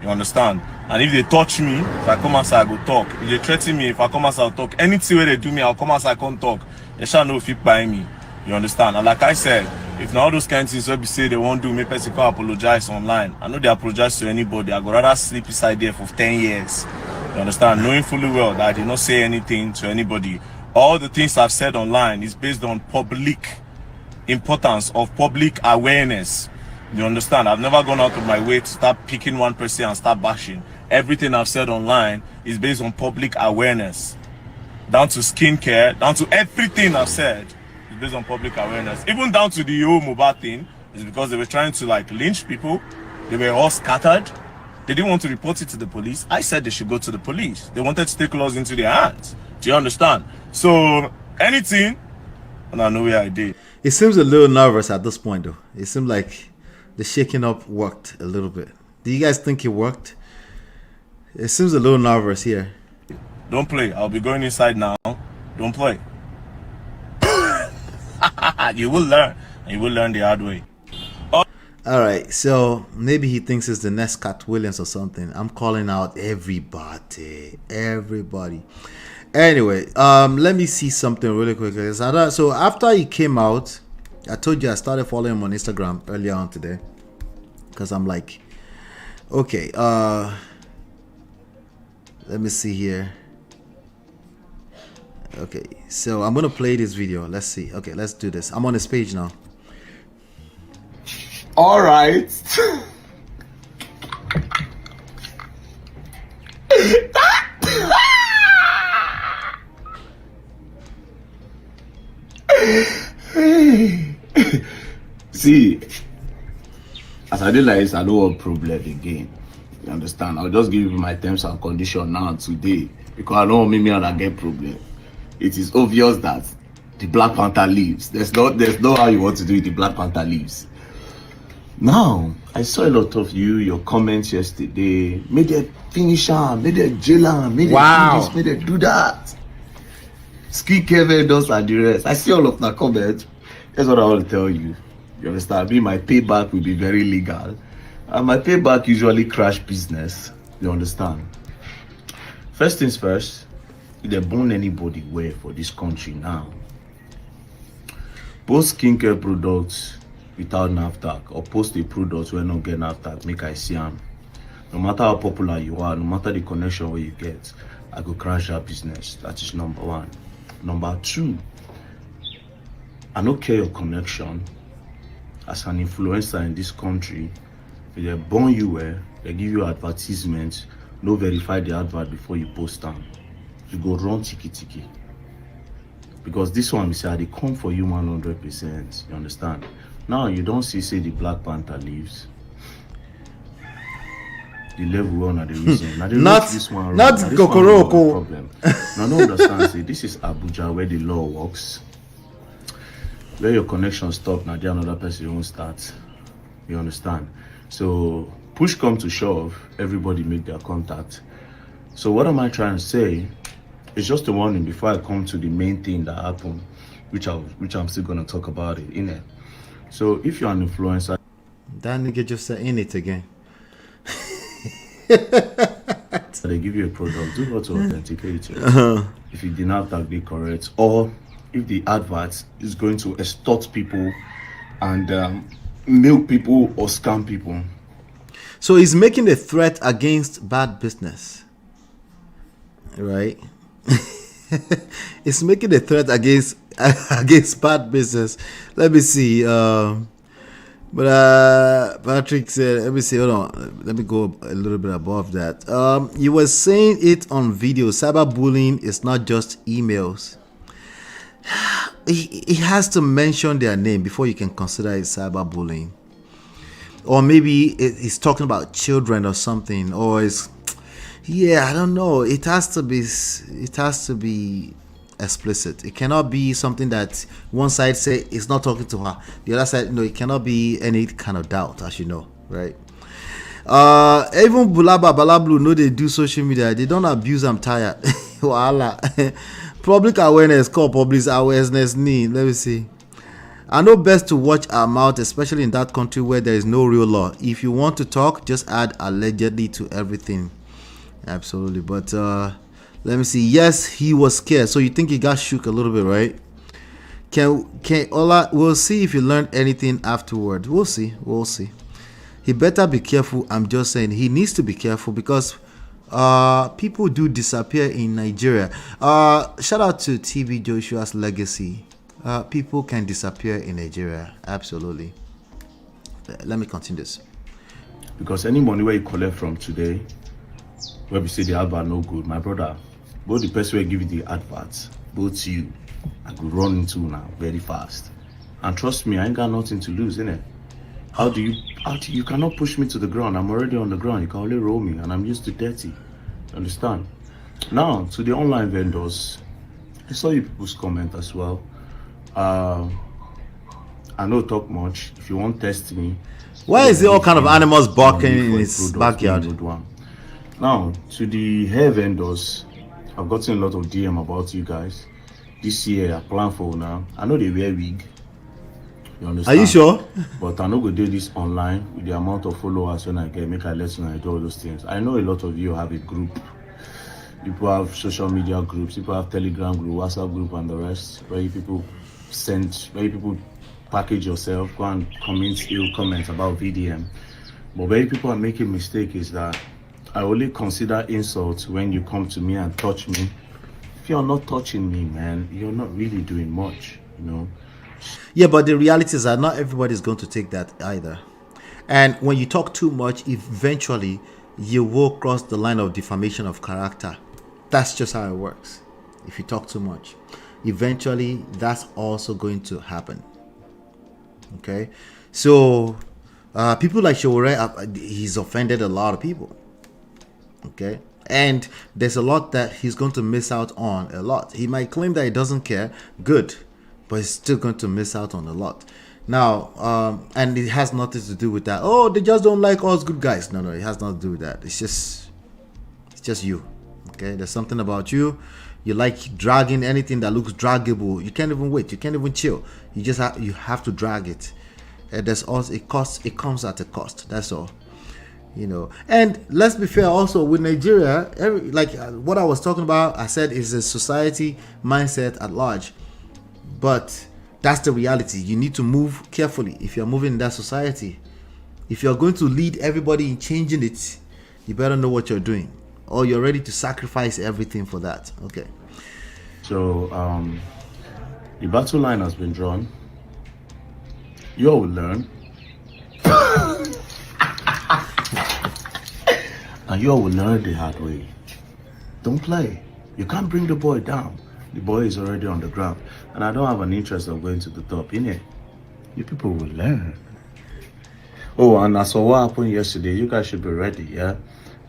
Speaker 19: You understand? And if they touch me, if I come outside, I go talk. If they threaten me, if I come outside, I'll talk. Anything where they do me, I'll come outside, I can't talk. They shall know if you buy me. You understand? And like I said, if now all those kind of things where we say they won't do, maybe person can apologize online. I know they apologize to anybody. I go rather sleep inside there for 10 years. You understand? Knowing fully well that I did not say anything to anybody. All the things I've said online is based on public importance of public awareness. You understand? I've never gone out of my way to start picking one person and start bashing. Everything I've said online is based on public awareness. Down to skincare, down to everything I've said is based on public awareness. Even down to the whole MOHBAD thing is because they were trying to like lynch people. They were all scattered. They didn't want to report it to the police. I said they should go to the police. They wanted to take laws into their hands. Do you understand? So anything, and I know where I did.
Speaker 7: It seems a little nervous at this point though. It seemed like the shaking up worked a little bit. Do you guys think it worked? It seems a little nervous here.
Speaker 19: Don't play. I'll be going inside now. Don't play. You will learn. And you will learn the hard way.
Speaker 7: All right, so maybe he thinks it's the next Katt Williams or something. I'm calling out everybody. Anyway, let me see something really quick. So after he came out, I told you I started following him on Instagram earlier on today, because I'm like, okay, let me see here. Okay, so I'm gonna play this video. Let's see. Okay, let's do this. I'm on his page now.
Speaker 20: All right. See, as I realize I don't want problem again. You understand? I'll just give you my terms and conditions now today, because I don't want me and I get problem. It is obvious that the Black Panther leaves. There's no how you want to do it. The Black Panther leaves. Now, I saw a lot of your comments yesterday. May they finish him, may they jail him, may they do this, may they do that. Skincare vendors and the rest. I see all of the comments. That's what I want to tell you. You understand? My payback will be very legal. And my payback usually crash business. You understand? First things first, if they burn anybody well for this country now, both skincare products without NAFTAC or post a product where not get NAFTAC, make I see them. No matter how popular you are, no matter the connection where you get, I go crash that business. That is number one. Number two, I don't care your connection as an influencer in this country. If they burn you well, they give you advertisements, no verify the advert before you post them. You go run tiki. Because this one, say, they come for you 100%. You understand? Now you don't see say the Black Panther leaves. The level one of the reason. Now they
Speaker 7: not
Speaker 20: this one
Speaker 7: not Kokoroko.
Speaker 20: Problem. Now don't understand. Say this is Abuja where the law works. Where your connection stop, now there another person won't start. You understand? So push come to shove, everybody make their contact. So what am I trying to say? It's just a warning before I come to the main thing that happened, which I'm still gonna talk about it in it. So if you're an influencer,
Speaker 7: that nigga just said in it again.
Speaker 20: they give you a product, do not authenticate it. If you did not have the correct, or if the advert is going to extort people and milk people or scam people.
Speaker 7: So he's making a threat against bad business, right? It's making a threat against bad business. Let me see. But Patrick said, let me see. Hold on. Let me go a little bit above that. You were saying it on video. Cyberbullying is not just emails. He has to mention their name before you can consider it cyberbullying. Or maybe he's talking about children or something. Or it's, yeah, I don't know. It has to be explicit. It cannot be something that one side say it's not talking to her, the other side no. It cannot be any kind of doubt, as you know, right? Even Bulaba Balablu know they do social media. They don't abuse. I'm tired. Voila. Public awareness called public awareness need. Let me see. I know best to watch our mouth, especially in that country where there is no real law. If you want to talk, just add allegedly to everything. Absolutely. But let me see. Yes, he was scared. So you think he got shook a little bit, right? Can Ola? We'll see if he learned anything afterward. We'll see. He better be careful. I'm just saying he needs to be careful because people do disappear in Nigeria. Shout out to TB Joshua's legacy. People can disappear in Nigeria. Absolutely. let me continue this.
Speaker 20: Because any money where you collect from today, where we say the advert no good, my brother, both the person who give you the adverts, both you, I could run into now very fast. And trust me, I ain't got nothing to lose, innit? How do you cannot push me to the ground? I'm already on the ground. You can only roll me, and I'm used to dirty. Understand? Now, to the online vendors, I saw you people's comment as well. I don't talk much. If you want test me,
Speaker 7: why is there all kind of animals barking in his backyard?
Speaker 20: Now, to the hair vendors, I've gotten a lot of DM about you guys. This year, I plan for now. I know they wear wig. You understand?
Speaker 7: Are you sure?
Speaker 20: But I know go do this online with the amount of followers when I get. Make I let you know I do all those things. I know a lot of you have a group. People have social media groups. People have Telegram group, WhatsApp group, and the rest. Where you people package yourself, go and comment ill comments about VDM. But where people are making mistake is that I only consider insults when you come to me and touch me. If you're not touching me, man, you're not really doing much, you know.
Speaker 7: Yeah, but the reality is that not everybody's going to take that either. And when you talk too much, eventually you will cross the line of defamation of character. That's just how it works. If you talk too much, eventually that's also going to happen. Okay, so people like Showore, he's offended a lot of people. Okay, and there's a lot that he's going to miss out on. A lot. He might claim that he doesn't care. Good, but he's still going to miss out on a lot. Now, and it has nothing to do with that. Oh, they just don't like us good guys. No, it has nothing to do with that. It's just you. Okay, there's something about you. You like dragging anything that looks draggable. You can't even wait. You can't even chill. You just have to drag it. And there's also a cost. It comes at a cost. That's all. You know. And let's be fair. Also with Nigeria, what I was talking about, I said is a society mindset at large. But that's the reality. You need to move carefully if you're moving in that society. If you're going to lead everybody in changing it, you better know what you're doing. Or you're ready to sacrifice everything for that. Okay.
Speaker 20: So the battle line has been drawn. You all will learn. And you all will learn the hard way. Don't play. You can't bring the boy down. The boy is already on the ground. And I don't have an interest of going to the top, innit? You people will learn. Oh, and as for what happened yesterday, you guys should be ready, yeah?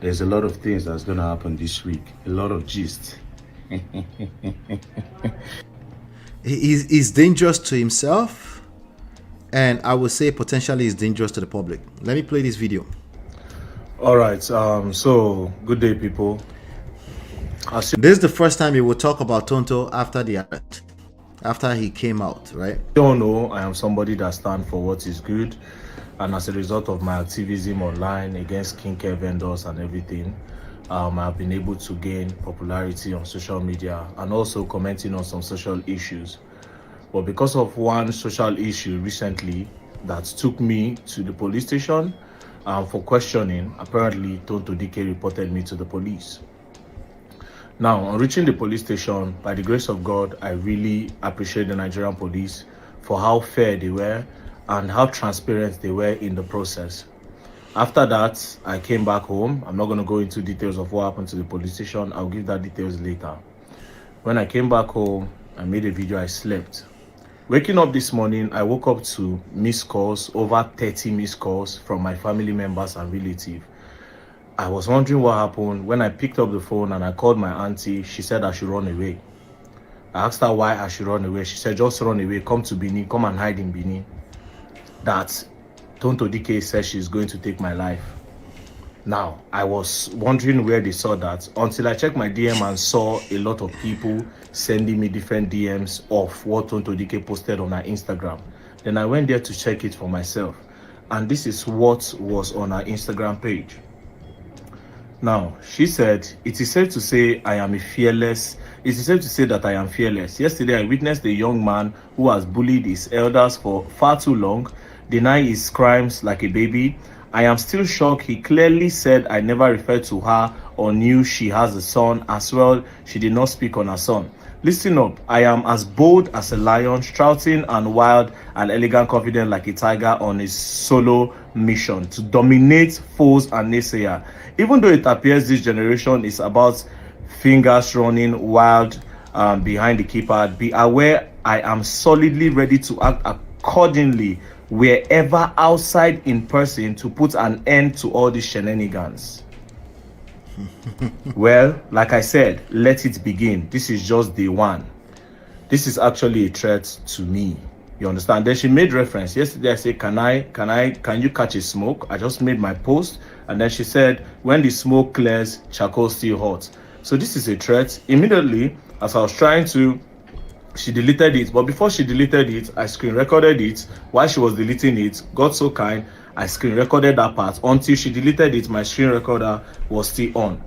Speaker 20: There's a lot of things that's going to happen this week. A lot of gist.
Speaker 7: He's dangerous to himself. And I would say potentially is dangerous to the public. Let me play this video.
Speaker 19: All right. So, good day, people.
Speaker 7: This is the first time he will talk about Tonto after the arrest. After he came out, right?
Speaker 19: You all know I am somebody that stands for what is good. And as a result of my activism online against skincare vendors and everything, I've been able to gain popularity on social media and also commenting on some social issues. But because of one social issue recently that took me to the police station for questioning, apparently TONTO DIKEH reported me to the police. Now, on reaching the police station, by the grace of God, I really appreciate the Nigerian police for how fair they were and how transparent they were in the process. After that, I came back home. I'm not going to go into details of what happened to the police station. I'll give that details later. When I came back home, I made a video. I slept. Waking up this morning, I woke up to missed calls, over 30 missed calls from my family members and relatives. I was wondering what happened. When I picked up the phone and I called my auntie, she said I should run away. I asked her why I should run away. She said, just run away, come to Benin, come and hide in Benin. That TONTO DIKEH says she's going to take my life. Now, I was wondering where they saw that until I checked my DM and saw a lot of people sending me different DMs of what TONTO DIKEH posted on her Instagram. Then I went there to check it for myself. And this is what was on her Instagram page. Now, she said, it is safe to say I am fearless. It is safe to say that I am fearless. Yesterday, I witnessed a young man who has bullied his elders for far too long, deny his crimes like a baby. I am still shocked. He clearly said I never referred to her or knew she has a son. As well, she did not speak on her son. Listen up, I am as bold as a lion, shouting and wild and elegant, confident like a tiger on his solo mission to dominate foes and naysayers. Even though it appears this generation is about fingers running wild behind the keypad, be aware I am solidly ready to act accordingly wherever outside in person to put an end to all these shenanigans. Well, like I said, let it begin. This is just day one. This is actually a threat to me. You understand? Then she made reference. Yesterday I said, can you catch a smoke? I just made my post. And then she said, when the smoke clears, charcoal still hot. So this is a threat. Immediately, as I was trying to, she deleted it. But before she deleted it, I screen recorded it. While she was deleting it, God so kind, I screen recorded that part. Until she deleted it, my screen recorder was still on.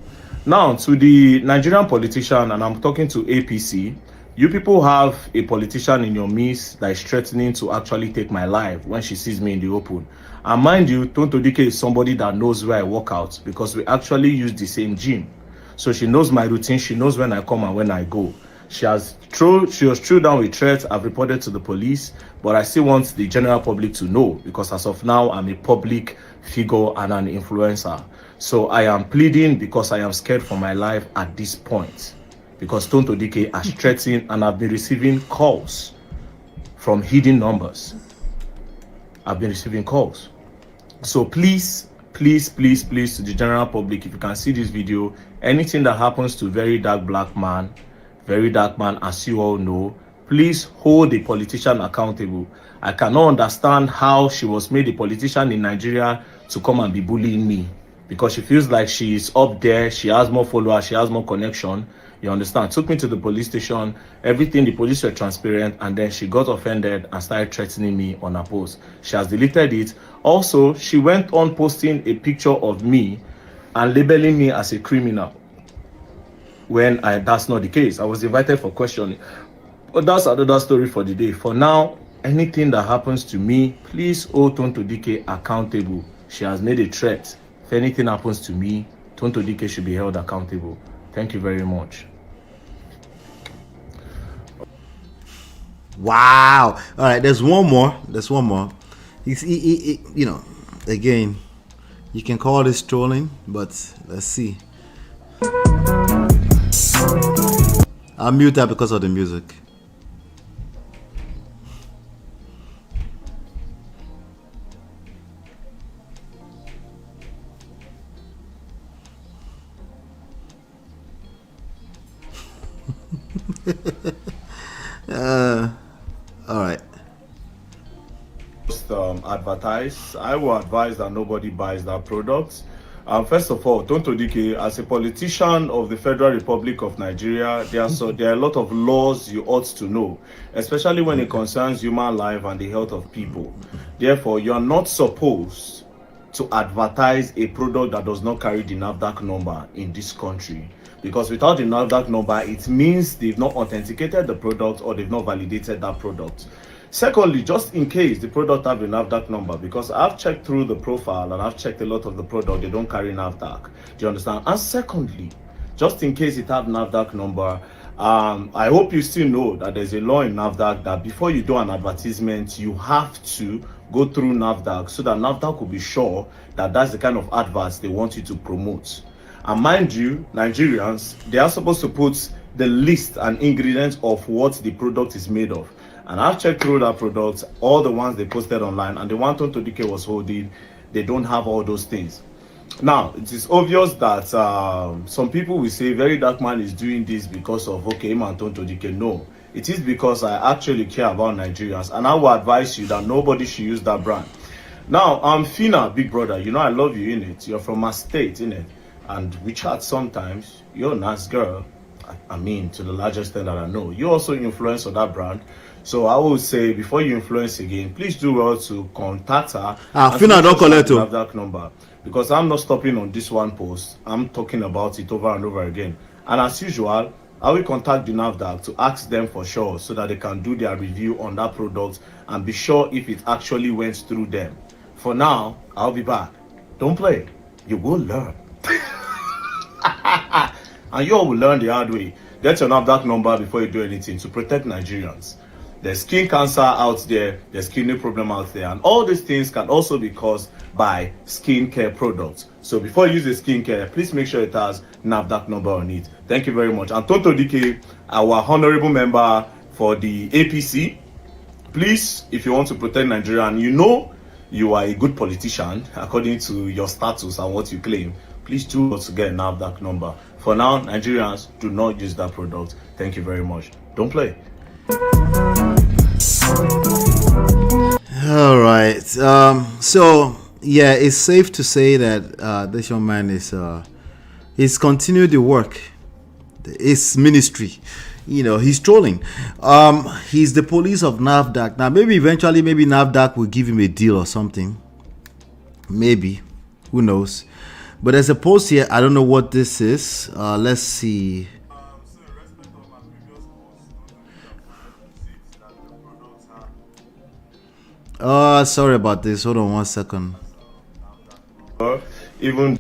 Speaker 19: Now, to the Nigerian politician, and I'm talking to APC, you people have a politician in your midst that is threatening to actually take my life when she sees me in the open. And mind you, Tonto Dikeh is somebody that knows where I work out because we actually use the same gym. So she knows my routine, she knows when I come and when I go. She was thrown down with threats. I've reported to the police, but I still want the general public to know because as of now, I'm a public figure and an influencer. So I am pleading because I am scared for my life at this point because Tonto Dikeh has threatened and I've been receiving calls from hidden numbers. I've been receiving calls. So please, please, please, please, to the general public, if you can see this video, anything that happens to Very Dark Black Man, Very Dark Man, as you all know, please hold the politician accountable. I cannot understand how she was made a politician in Nigeria to come and be bullying me because she feels like she is up there, she has more followers, she has more connection. You understand? Took me to the police station, everything, the police were transparent, and then she got offended and started threatening me on her post. She has deleted it. Also, she went on posting a picture of me and labeling me as a criminal. When that's not the case. I was invited for questioning, but that's another story for the day. For now, anything that happens to me, please hold Tonto Dikeh accountable. She has made a threat. If anything happens to me, Tonto Dikeh should be held accountable. Thank you very much.
Speaker 7: Wow. All right, there's one more. You know, again, you can call this trolling, but let's see. I'll mute that because of the music. All right.
Speaker 19: Just advertise. I will advise that nobody buys that product. First of all, Tonto Dikeh, as a politician of the Federal Republic of Nigeria, there are a lot of laws you ought to know, especially when it concerns human life and the health of people. Therefore, you are not supposed to advertise a product that does not carry the NAFDAC number in this country. Because without the NAFDAC number, it means they've not authenticated the product or they've not validated that product. Secondly, just in case the product have a NAFDAC number, because I've checked through the profile and I've checked a lot of the product, they don't carry NAFDAC. Do you understand? And secondly, just in case it have NAFDAC number, I hope you still know that there's a law in NAFDAC that before you do an advertisement, you have to go through NAFDAC so that NAFDAC will be sure that that's the kind of adverts they want you to promote. And mind you, Nigerians, they are supposed to put the list and ingredients of what the product is made of. And I've checked through that product, all the ones they posted online, and the one Tonto Dikeh was holding, they don't have all those things. Now, it is obvious that some people will say Very Dark Man is doing this because of, okay, him and Tonto Dikeh. No, it is because I actually care about Nigerians, and I will advise you that nobody should use that brand. Now, Fina, big brother, you know I love you, innit? You're from my state, innit? And we chat sometimes. You're a nice girl. I mean, to the largest extent that I know. You also influence on that brand. So I will say, before you influence again, please do well to contact her.
Speaker 7: Fina, don't collect
Speaker 19: have that number. Because I'm not stopping on this one post. I'm talking about it over and over again. And as usual, I will contact the NAFDAC to ask them for sure so that they can do their review on that product and be sure if it actually went through them. For now, I'll be back. Don't play. You will learn. And you all will learn the hard way.
Speaker 20: get your NAFDAC number before you do anything to protect Nigerians. There's skin cancer out there, there's kidney problem out there, and all these things can also be caused by skincare products. So before you use the skincare, please make sure it has NAFDAC number on it. Thank you very much. And TONTO DIKEH, our honorable member for the APC, please, if you want to protect Nigeria and you know you are a good politician according to your status and what you claim, please do not get a NAFDAC number. For now, Nigerians, do not use that product. Thank you very much. Don't play.
Speaker 7: All right. So yeah, it's safe to say that this young man is he's continued the work, his ministry. You know, he's trolling. He's the police of NAFDAC. Now, maybe eventually, maybe NAFDAC will give him a deal or something. Maybe, who knows? But there's a post here. I don't know what this is. Let's see. Sorry about this. Hold on 1 second.
Speaker 20: Even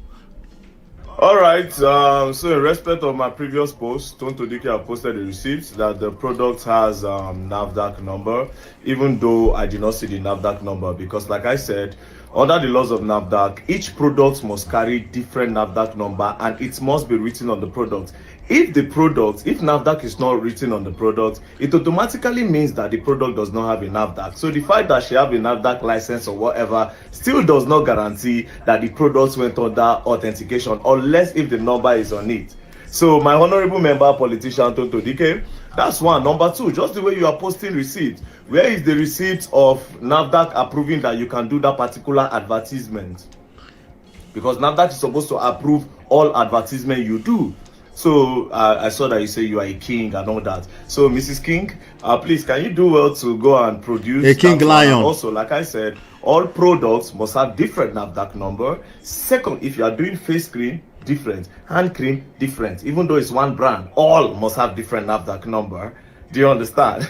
Speaker 20: all right. So in respect of my previous post, TONTO DIKEH have posted a receipt that the product has NAFDAC number, even though I did not see the NAFDAC number, because like I said, under the laws of NAFDAC, each product must carry different NAFDAC number and it must be written on the product. If NAFDAC is not written on the product, it automatically means that the product does not have a NAFDAC. So the fact that she have a NAFDAC license or whatever still does not guarantee that the product went under authentication, unless if the number is on it. So my honorable member politician TONTO DIKEH, that's one. Number two, just the way you are posting receipts, where is the receipt of NAFDAC approving that you can do that particular advertisement? Because NAFDAC is supposed to approve all advertisement you do. So I saw that you say you are a king and all that. So Mrs. King, please, can you do well to go and produce
Speaker 7: a king lion?
Speaker 20: Also, like I said, all products must have different NAFDAC number. Second, if you are doing face cream, different, hand cream, different. Even though it's one brand, all must have different NAFDAC number. Do you understand?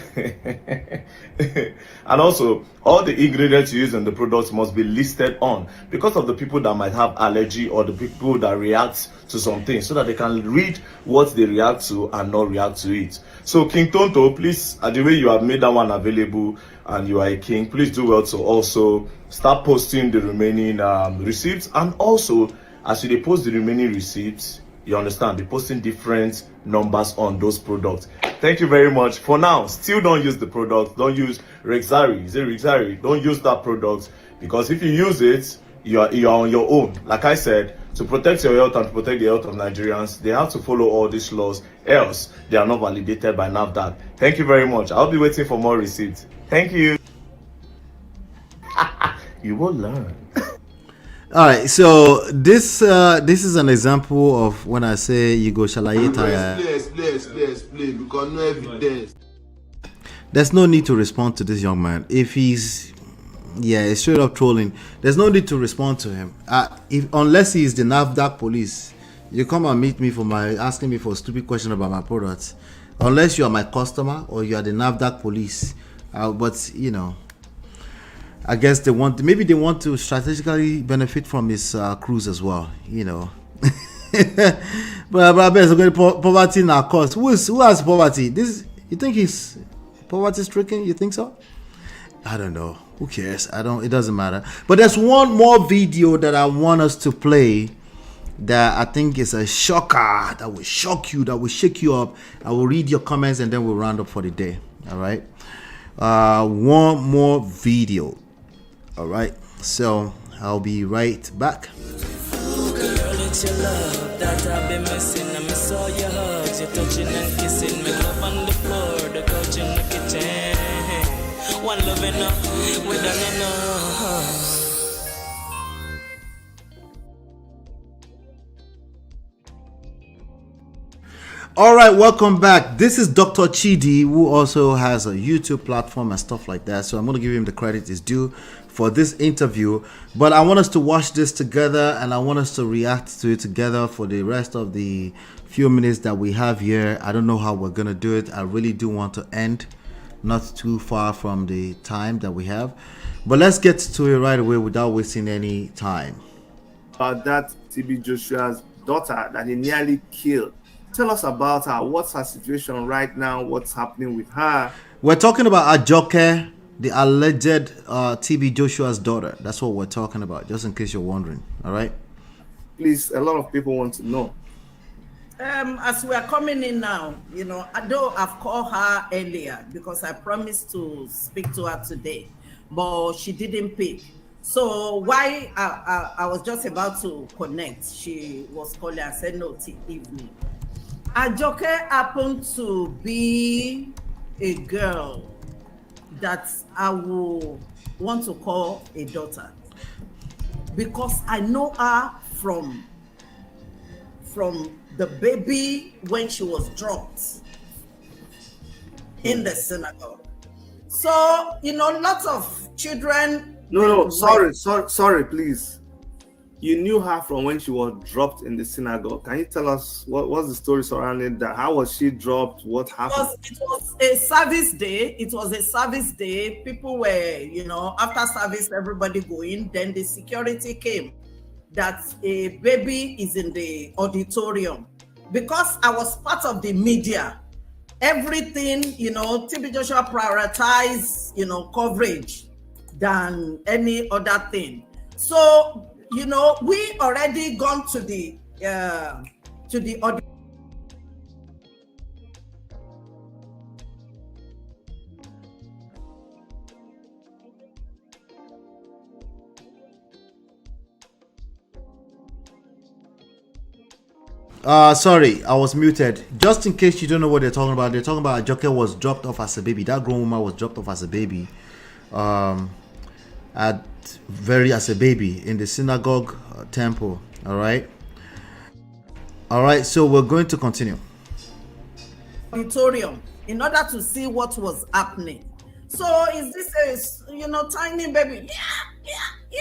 Speaker 20: And also, all the ingredients you use in the products must be listed on, because of the people that might have allergy or the people that react to some things, so that they can read what they react to and not react to it. So King Tonto, please, the way you have made that one available and you are a king, please do well to also start posting the remaining receipts. And also, as you post the remaining receipts, you understand, be posting different numbers on those products. Thank you very much. For now, still don't use the product. Don't use Rexari. Is it Rexari? Don't use that product, because if you use it, you are on your own. Like I said, to protect your health and to protect the health of Nigerians, they have to follow all these laws, else they are not validated by NAFDAC. Thank you very much. I'll be waiting for more receipts. Thank you. You will learn.
Speaker 7: All right, so this is an example of when I say you go shalaye tire.
Speaker 9: Please, because no evidence.
Speaker 7: There's no need to respond to this young man. If he's straight up trolling, there's no need to respond to him. Unless he's the NAFDAC police, you come and meet me for asking me for a stupid question about my products. Unless you are my customer or you are the NAFDAC police, but you know, I guess maybe they want to strategically benefit from his cruise as well, you know. but I bet poverty now cost. Who has poverty? You think he's poverty stricken? You think so? I don't know. Who cares? It doesn't matter. But there's one more video that I want us to play that I think is a shocker, that will shock you, that will shake you up. I will read your comments and then we'll round up for the day. All right. One more video. All right, so I'll be right back.
Speaker 1: Girl, it's your love that I've been missing. I miss all your hugs, your touching and kissing. Me love on the floor, the couch in the kitchen. One love enough, we done enough.
Speaker 7: All right, welcome back. This is Dr. Chidi, who also has a YouTube platform and stuff like that. So I'm going to give him the credit is due for this interview. But I want us to watch this together and I want us to react to it together for the rest of the few minutes that we have here. I don't know how we're going to do it. I really do want to end not too far from the time that we have. But let's get to it right away without wasting any time.
Speaker 19: That TB Joshua's daughter that he nearly killed.
Speaker 21: Tell us about her. What's her situation right now? What's happening with her?
Speaker 7: We're talking about AJOKE, the alleged TB Joshua's daughter. That's what we're talking about, just in case you're wondering. All right.
Speaker 21: Please, a lot of people want to know.
Speaker 11: As we are coming in now, you know, although I've called her earlier because I promised to speak to her today, but she didn't pick. So why I was just about to connect, she was calling. I said no till evening. AJOKE happened to be a girl that I will want to call a daughter because I know her from the baby when she was dropped in the synagogue. So, you know, lots of children.
Speaker 21: No, sorry, please. You knew her from when she was dropped in the synagogue. Can you tell us what's the story surrounding that? How was she dropped? What happened?
Speaker 11: It was a service day. It was a service day. People were, you know, after service, everybody going. Then the security came that a baby is in the auditorium. Because I was part of the media, everything, you know, TB Joshua prioritized, you know, coverage than any other thing. So, you know, we already gone to the
Speaker 7: sorry, I was muted. Just in case you don't know what they're talking about AJOKE was dropped off as a baby. That grown woman was dropped off as a baby, as a baby in the synagogue temple. All right. So we're going to continue.
Speaker 11: Auditorium in order to see what was happening. So is this a, you know, tiny baby? Yeah.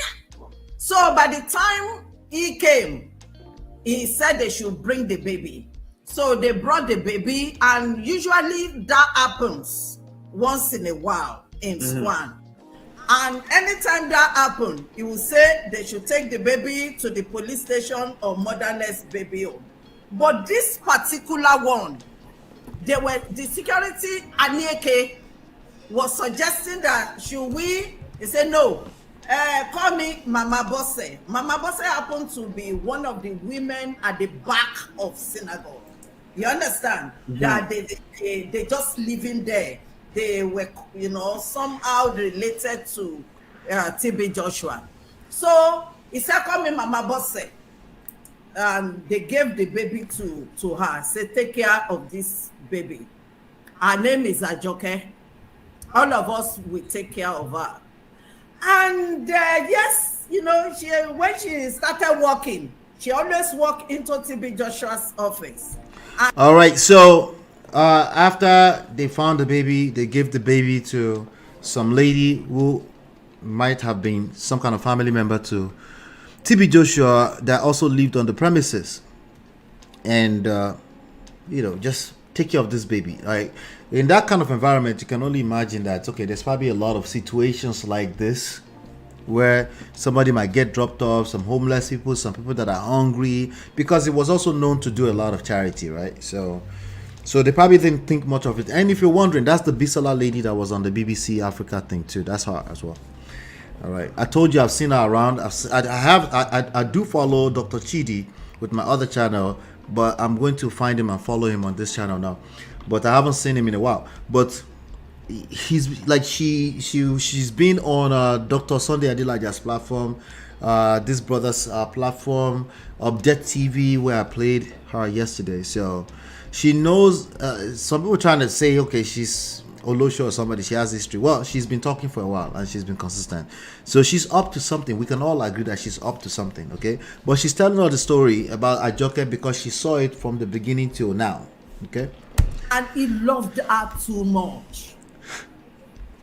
Speaker 11: So by the time he came, he said they should bring the baby. So they brought the baby, and usually that happens once in a while in Swan. And anytime that happened, he will say they should take the baby to the police station or motherless baby home. But this particular one, the security Anieke was suggesting that should we? He said no. Call me Mama Bosse. Mama Bosse happened to be one of the women at the back of synagogue. You understand? That they just living there. They were, you know, somehow related to TB Joshua. So he said, call me Mama Bosse. And they gave the baby to her. Said, take care of this baby. Her name is AJOKE. All of us will take care of her. And yes, you know, when she started walking, she always walked into TB Joshua's office.
Speaker 7: All right, so after they found the baby, they gave the baby to some lady who might have been some kind of family member to TB Joshua that also lived on the premises. And, you know, just take care of this baby. Like, in that kind of environment, you can only imagine that, okay, there's probably a lot of situations like this where somebody might get dropped off, some homeless people, some people that are hungry, because it was also known to do a lot of charity, right? So they probably didn't think much of it. And if you're wondering, that's the Bisola lady that was on the BBC Africa thing too. That's her as well. All right, I told you I've seen her around. I do follow Dr. Chidi with my other channel, but I'm going to find him and follow him on this channel now. But I haven't seen him in a while. But he's like she's been on Dr. Sunday Adilaja's platform, this brother's platform, Update TV, where I played her yesterday. So she knows. Some people trying to say, okay, she's Olosho or somebody, she has history. Well, she's been talking for a while and she's been consistent. So she's up to something. We can all agree that she's up to something, okay? But she's telling us the story about AJOKE because she saw it from the beginning till now, okay?
Speaker 11: And he loved her too much.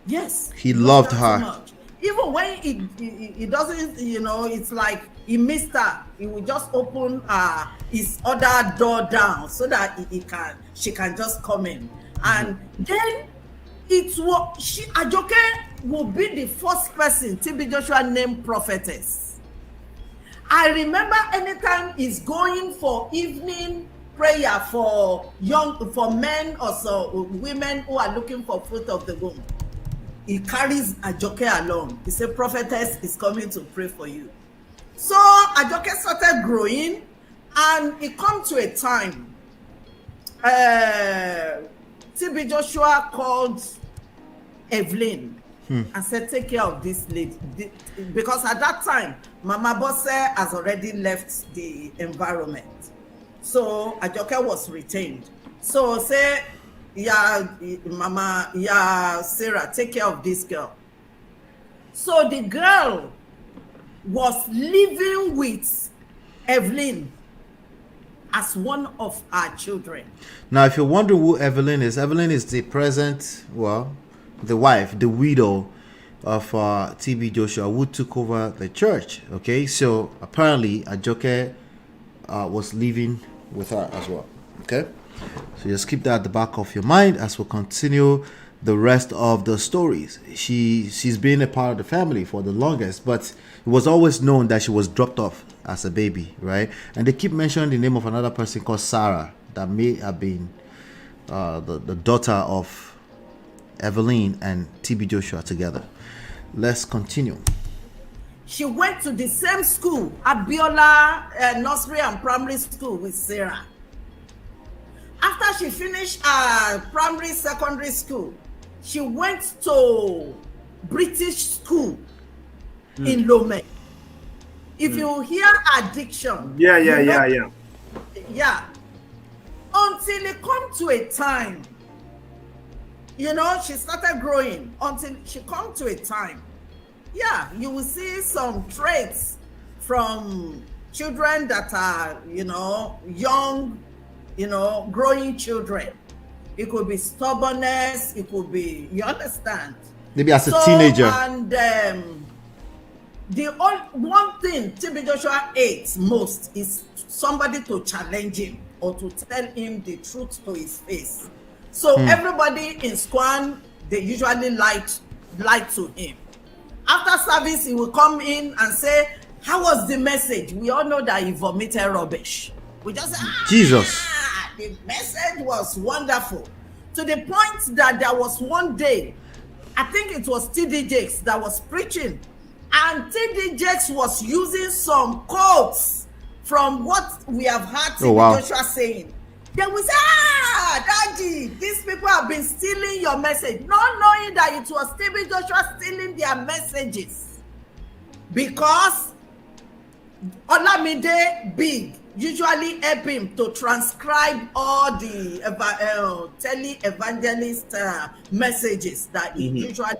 Speaker 11: Yes.
Speaker 7: He loved her.
Speaker 11: Too much. Even when he doesn't, you know, it's like he missed her. He will just open his other door down so that she can just come in. And then AJOKE will be the first person TB Joshua named prophetess. I remember anytime he's going for evening prayer for men or so women who are looking for fruit of the womb. He carries Ajoke along. He said, prophetess is coming to pray for you. So Ajoke started growing, and it come to a time. TB Joshua called Evelyn and said, take care of this lady. Because at that time, Mama Bosse has already left the environment. So Ajoke was retained. So say, Mama, Sarah, take care of this girl. So the girl was living with Evelyn as one of our children.
Speaker 7: Now, if you're wondering who Evelyn is the present, the wife, the widow of TB Joshua, who took over the church. Okay, so apparently Ajoke was living with her as well. Okay, so just keep that at the back of your mind as we continue the rest of the stories. She's been a part of the family for the longest, but it was always known that she was dropped off as a baby, right? And they keep mentioning the name of another person called Sarah that may have been the daughter of Evelyn and TB Joshua together. Let's continue.
Speaker 11: She went to the same school, Abiola Nursery and Primary School, with Sarah. After she finished primary, secondary school, she went to British school in Lome. If you hear addiction,
Speaker 21: Yeah.
Speaker 11: until it come to a time, she started growing until she come to a time. You will see some traits from children that are, young, growing children. It could be stubbornness, it could be, you understand?
Speaker 7: Maybe as a teenager.
Speaker 11: And the one thing TB Joshua hates most is somebody to challenge him or to tell him the truth to his face. So everybody in Squan, they usually lie to him. After service, he will come in and say, how was the message? We all know that he vomited rubbish. We just say,
Speaker 7: Jesus.
Speaker 11: The message was wonderful. To the point that there was one day, I think it was TD Jakes that was preaching, and TD Jakes was using some quotes from what we have heard TB Joshua saying. They will say, Daddy, these people have been stealing your message, not knowing that it was TB Joshua stealing their messages. Because Olamide Big usually help him to transcribe all the tele-evangelist messages that he usually.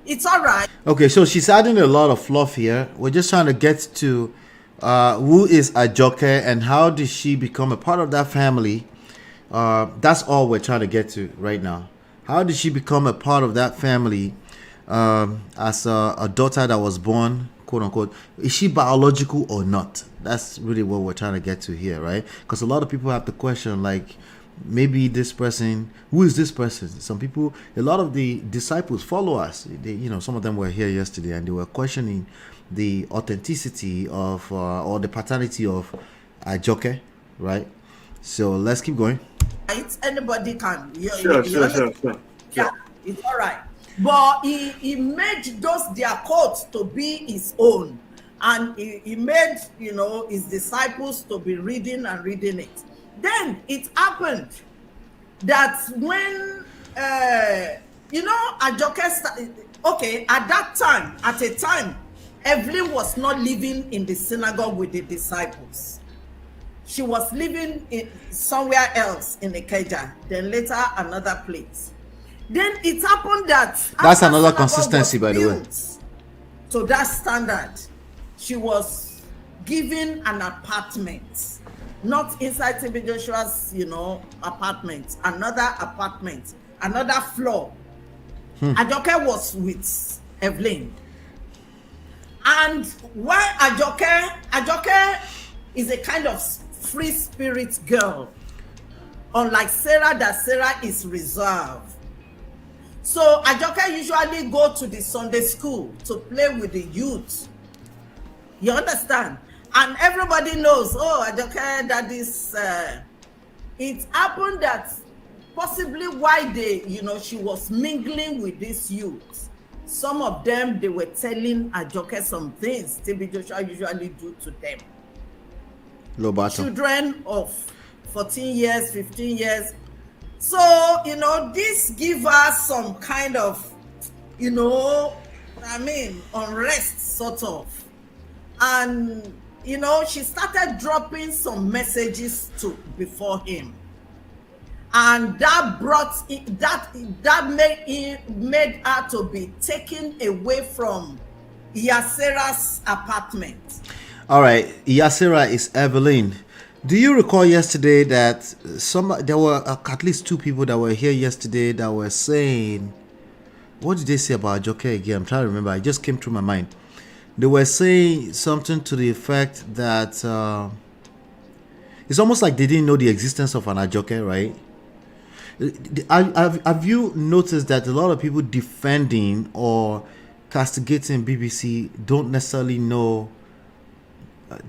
Speaker 11: It's all right.
Speaker 7: Okay, so she's adding a lot of fluff here. We're just trying to get to who is Ajoke and how did she become a part of that family. That's all we're trying to get to right now. How did she become a part of that family as a daughter that was born, quote unquote? Is she biological or not? That's really what we're trying to get to here, right? Because a lot of people have the question, like, maybe this person, who is this person? Some people, a lot of the disciples follow us. They, some of them were here yesterday and they were questioning the authenticity of or the paternity of Ajoke, right? So let's keep going.
Speaker 11: Anybody can.
Speaker 21: Sure.
Speaker 11: Yeah, it's all right. But he made their codes to be his own. And he made, his disciples to be reading it. Then it happened that when, Ajoke started, at a time, Evelyn was not living in the synagogue with the disciples. She was living somewhere else in Ikeja, then later another place. Then it happened that...
Speaker 7: That's another consistency, by the way.
Speaker 11: To that standard, she was given an apartment, not inside TB Joshua's, apartment, another floor. Ajoke was with Evelyn. And why Ajoke is a kind of free spirit girl, unlike Sarah, that Sarah is reserved. So Ajoke usually go to the Sunday school to play with the youth. You understand? And everybody knows, Ajoke, that is it happened that possibly why they, you know, she was mingling with these youths. Some of them, they were telling Ajoke some things TB Joshua usually do to them. Children of 14 years, 15 years. So, you know, this give us some kind of, you know, I mean, unrest sort of. And, you know, she started dropping some messages before him. And that brought it, that made her to be taken away from Iyasera's apartment.
Speaker 7: All right, Iyasera is Evelyn. Do you recall yesterday that there were at least two people that were here yesterday that were saying, what did they say about Ajoke again? I'm trying to remember. It just came through my mind. They were saying something to the effect that it's almost like they didn't know the existence of an Ajoke, right? Have you noticed that a lot of people defending or castigating BBC don't necessarily know,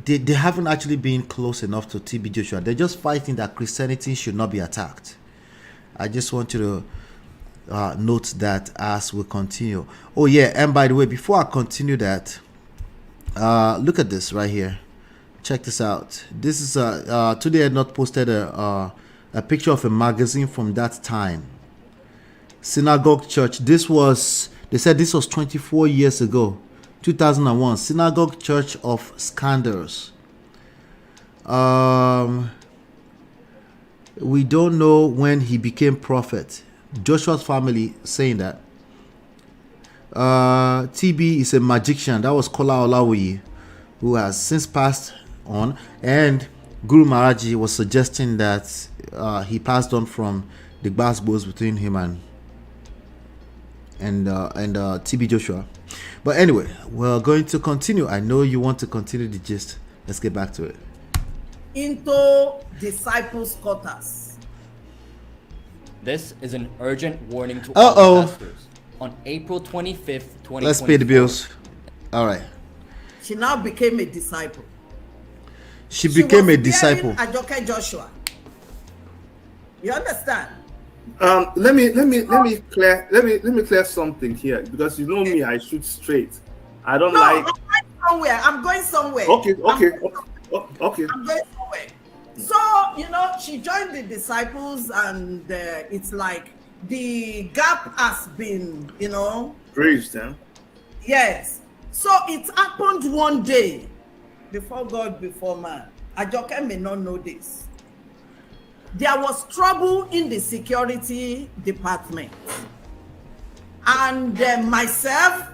Speaker 7: they haven't actually been close enough to TB Joshua. They're just fighting that Christianity should not be attacked. I just want you to note that as we continue. Oh yeah, and by the way, before I continue that, look at this right here. Check this out. This is Tunde Ednut posted a picture of a magazine from that time. Synagogue Church. This was, they said this was 24 years ago. 2001. Synagogue Church of Scandals. We don't know when he became prophet. Joshua's family saying that. TB is a magician. That was Kola Olawiyi, who has since passed on. And Guru Maharaji was suggesting that he passed on from the gbasgbos between him and TB Joshua. But anyway, we're going to continue. I know you want to continue the gist. Let's get back to it.
Speaker 11: Into disciples' quarters.
Speaker 3: This is an urgent warning to all pastors. On April 25th, 2024.
Speaker 7: Let's pay the bills. All right.
Speaker 11: She now became a disciple.
Speaker 7: She became a disciple.
Speaker 11: Ajoke Joshua. You understand?
Speaker 21: Let me clear something here, because you know me, I shoot straight. I don't like.
Speaker 11: I'm going somewhere.
Speaker 21: Okay.
Speaker 11: I'm going somewhere. So, you know, she joined the disciples, and it's like the gap has been, you know,
Speaker 21: bridged.
Speaker 11: Yes. So it happened one day, before God, before man. Ajoke may not know this. There was trouble in the security department, and myself,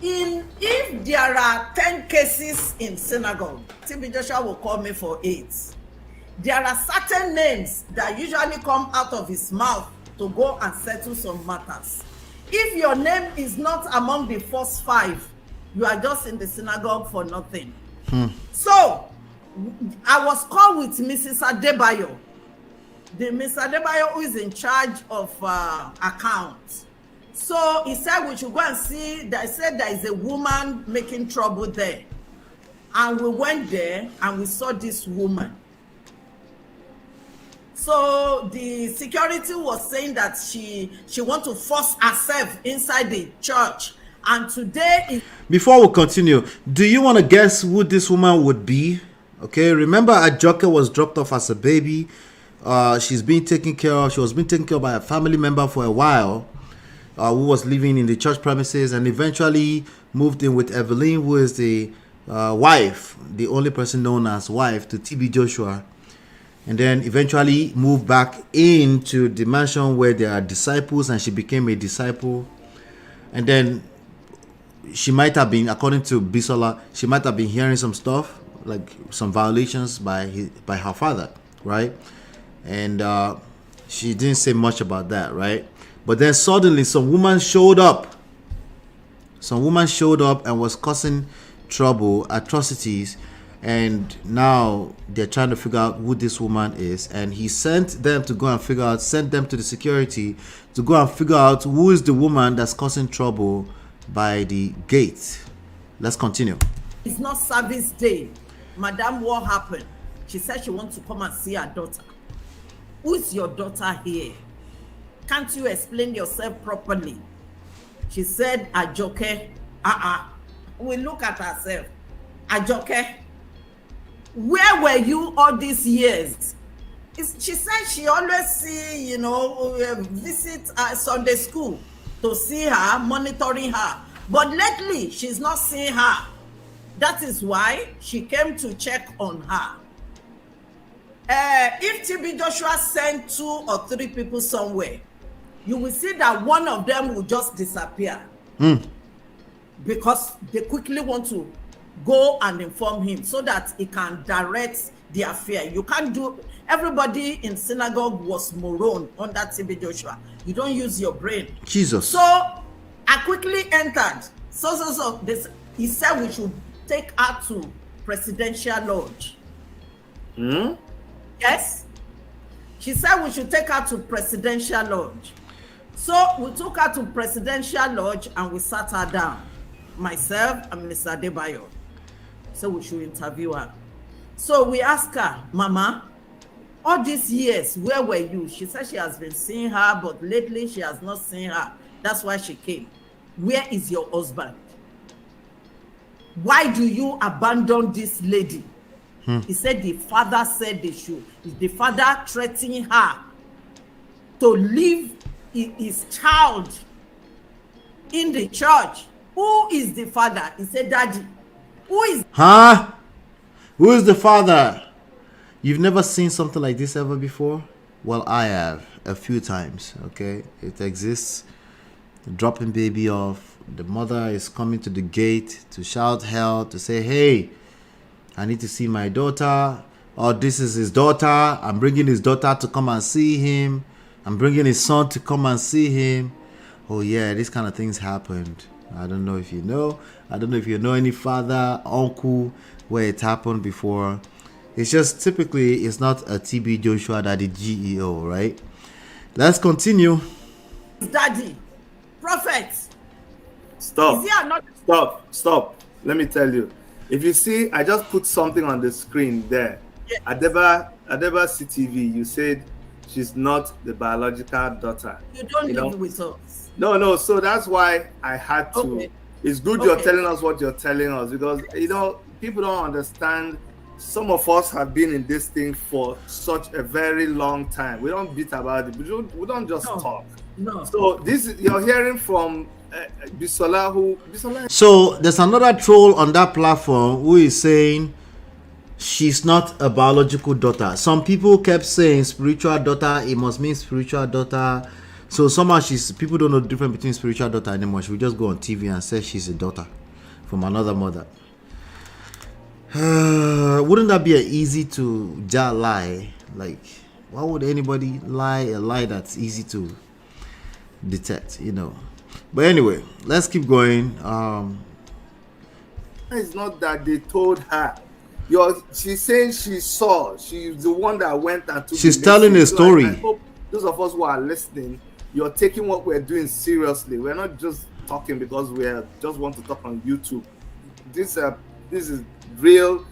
Speaker 11: if there are 10 cases in synagogue, TB Joshua will call me for 8. There are certain names that usually come out of his mouth to go and settle some matters. If your name is not among the first 5, you are just in the synagogue for nothing. So I was called with Mrs. Adebayo, the Mr. Adebayo who is in charge of accounts. So he said we should go and see. They said there is a woman making trouble there, and we went there and we saw this woman. So the security was saying that she want to force herself inside the church. And today is...
Speaker 7: Before we continue, do you want to guess who this woman would be? Okay, remember Ajoke was dropped off as a baby. She's been taken care of. She was being taken care of by a family member for a while, who was living in the church premises, and eventually moved in with Evelyn, who is the wife, the only person known as wife to TB Joshua. And then eventually moved back into the mansion where there are disciples, and she became a disciple. And then she might have been, according to Bisola, she might have been hearing some stuff, like some violations by her father, right? And she didn't say much about that, right? But then suddenly some woman showed up. Some woman showed up and was causing trouble, atrocities. And now they're trying to figure out who this woman is. And he sent them to go and figure out, sent them to the security to go and figure out who is the woman that's causing trouble by the gate. Let's continue.
Speaker 11: It's not service day. Madam, what happened? She said she wants to come and see her daughter. Who is your daughter here? Can't you explain yourself properly? She said, Ajoke. We look at ourselves. Ajoke, where were you all these years? She said she always see, visit Sunday school to see her, monitoring her. But lately, she's not seeing her. That is why she came to check on her. If TB Joshua sent 2 or 3 people somewhere, you will see that one of them will just disappear. Because they quickly want to go and inform him so that he can direct the affair. You can't do, everybody in synagogue was moron under TB Joshua. You don't use your brain.
Speaker 7: Jesus.
Speaker 11: So I quickly entered. He said we should take her to Presidential Lodge. Yes. She said we should take her to Presidential Lodge. So we took her to Presidential Lodge and we sat her down. Myself and Mr. Adebayo. So we should interview her. So we asked her, Mama, all these years, where were you? She said she has been seeing her, but lately she has not seen her. That's why she came. Where is your husband? Why do you abandon this lady? He said the father said they should. The father threatening her to leave his child in the church. Who is the father? He said, Daddy. Who is?
Speaker 7: Who is the father? You've never seen something like this ever before? Well, I have a few times. Okay, it exists. Dropping baby off. The mother is coming to the gate to shout hell, to say, hey, I need to see my daughter. Or this is his daughter. I'm bringing his daughter to come and see him. I'm bringing his son to come and see him. Oh yeah, these kind of things happened. I don't know if you know. I don't know if you know any father, uncle, where it happened before. It's just typically, it's not a TB Joshua Daddy GEO, right? Let's continue.
Speaker 11: Daddy, prophet.
Speaker 21: Stop. Stop. Let me tell you. If you see, I just put something on the screen there. Yes. Adeba CTV, you said she's not the biological daughter.
Speaker 11: You don't live with us.
Speaker 21: No. So that's why I had to. Okay. It's good you're telling us what you're telling us, because people don't understand. Some of us have been in this thing for such a very long time. We don't beat about it. We don't just talk.
Speaker 11: No.
Speaker 21: So you're hearing from Bisola.
Speaker 7: So there's another troll on that platform who is saying she's not a biological daughter. Some people kept saying spiritual daughter. It must mean spiritual daughter. So somehow people don't know the difference between spiritual daughter anymore. She will just go on TV and say she's a daughter from another mother. Wouldn't that be an easy to lie? Like, why would anybody lie a lie that's easy to detect, But anyway, let's keep going.
Speaker 21: It's not that they told her. She's saying she saw. She's the one that went and took.
Speaker 7: She's telling a story.
Speaker 21: I hope those of us who are listening, you're taking what we're doing seriously. We're not just talking because we just want to talk on YouTube. This is real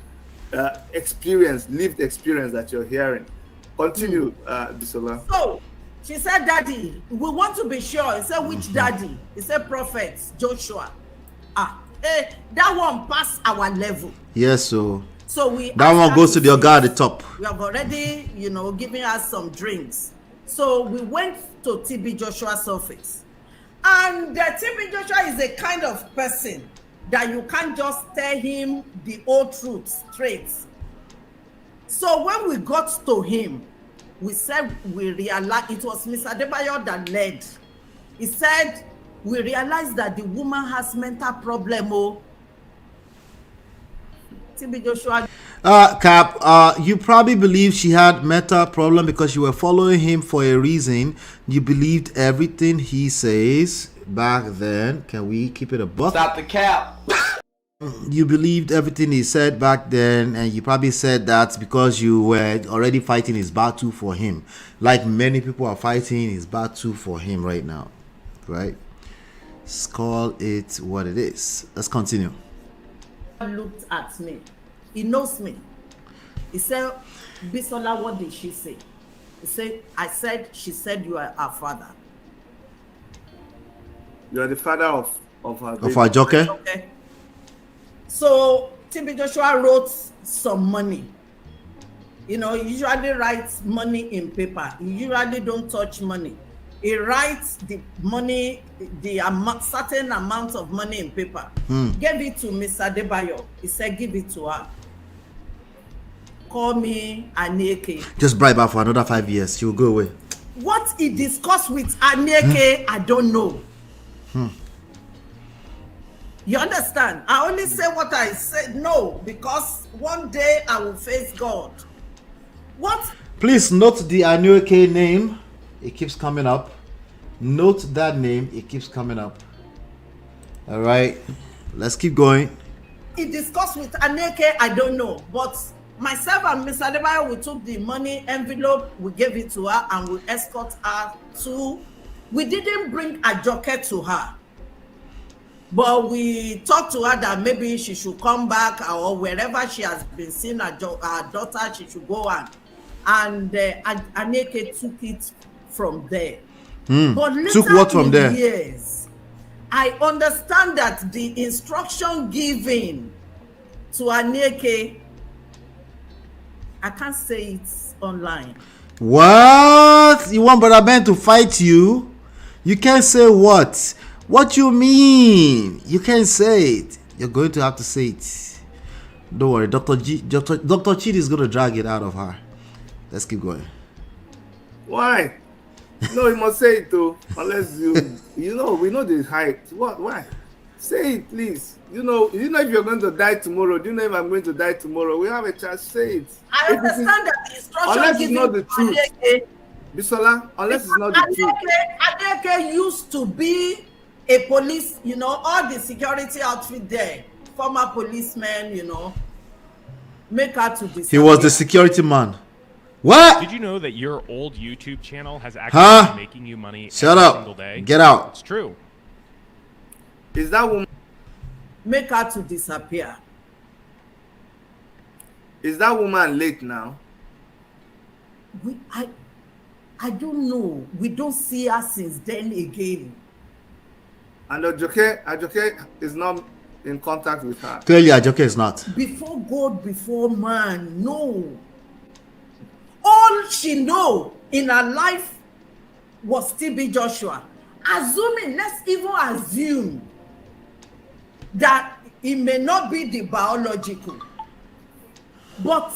Speaker 21: experience, lived experience that you're hearing. Continue, Bisola.
Speaker 11: So she said, Daddy, we want to be sure. He said, which daddy? He said, Prophet Joshua. That one passed our level.
Speaker 7: Yes,
Speaker 11: so
Speaker 7: that one goes to the guy at the top.
Speaker 11: We have already, giving us some drinks. So we went to TB Joshua's office. And TB Joshua is a kind of person that you can't just tell him the whole truth straight. So when we got to him, we said we realized, it was Mr. Adebayo that led. He said, we realized that the woman has mental problem. TB Joshua.
Speaker 7: Cap, you probably believe she had mental problem because you were following him for a reason. You believed everything he says back then. Can we keep it a buck?
Speaker 3: Stop the cap.
Speaker 7: You believed everything he said back then, and you probably said that because you were already fighting his battle for him, like many people are fighting his battle for him right now, right? Let's call it what it is. Let's continue.
Speaker 11: Looked at me. He knows me. He said, Bisola, what did she say? She said you are our father.
Speaker 21: You are the father of her baby.
Speaker 7: Of AJOKE?
Speaker 11: Okay. So TB Joshua wrote some money. You know, he usually writes money in paper. He usually don't touch money. He writes the money, certain amount of money in paper. Gave it to Miss Adebayo. He said, give it to her. Call me Anieke.
Speaker 7: Just bribe her for another 5 years. She will go away.
Speaker 11: What he discussed with Anieke, I don't know. You understand? I only say what I said, no, because one day I will face God. What?
Speaker 7: Please note the Anieke name. It keeps coming up. Note that name. It keeps coming up. All right. Let's keep going.
Speaker 11: He discussed with Anieke, I don't know. But myself and Miss Adebayo, we took the money envelope, we gave it to her, and we escort her to... We didn't bring AJOKE to her. But we talked to her that maybe she should come back, or wherever she has been seeing her daughter, she should go on. And Anieke took it from there. But later,
Speaker 7: took what from there?
Speaker 11: Yes, I understand that the instruction given to Anieke, I can't say it online.
Speaker 7: What? You want Brother Ben to fight you? You can't say what? What you mean? You can't say it. You're going to have to say it. Don't worry, Dr. Chidi is going to drag it out of her. Let's keep going.
Speaker 21: Why? No, you must say it too. Unless you know, we know the height. What? Why? Say it, please. You know if you're going to die tomorrow. Do you know if I'm going to die tomorrow? We have a chance. Say it.
Speaker 11: I understand that the instruction
Speaker 21: unless it's not the truth. Bisola, unless it's not the truth.
Speaker 11: Anieke used to be a police, you know, all the security outfit there, former policemen, you know, make her to disappear.
Speaker 7: He was the security man. What?
Speaker 2: Did you know that your old YouTube channel has actually been making you money
Speaker 7: Shut
Speaker 2: every
Speaker 7: up.
Speaker 2: single day?
Speaker 7: Get out.
Speaker 2: It's true.
Speaker 21: Is that woman?
Speaker 11: Make her to disappear.
Speaker 21: Is that woman late now?
Speaker 11: I don't know. We don't see her since then again.
Speaker 21: And AJOKE is not in contact with her.
Speaker 7: Clearly, AJOKE is not.
Speaker 11: Before God, before man, no. All she know in her life was TB Joshua. Assuming, let's even assume that it may not be the biological, but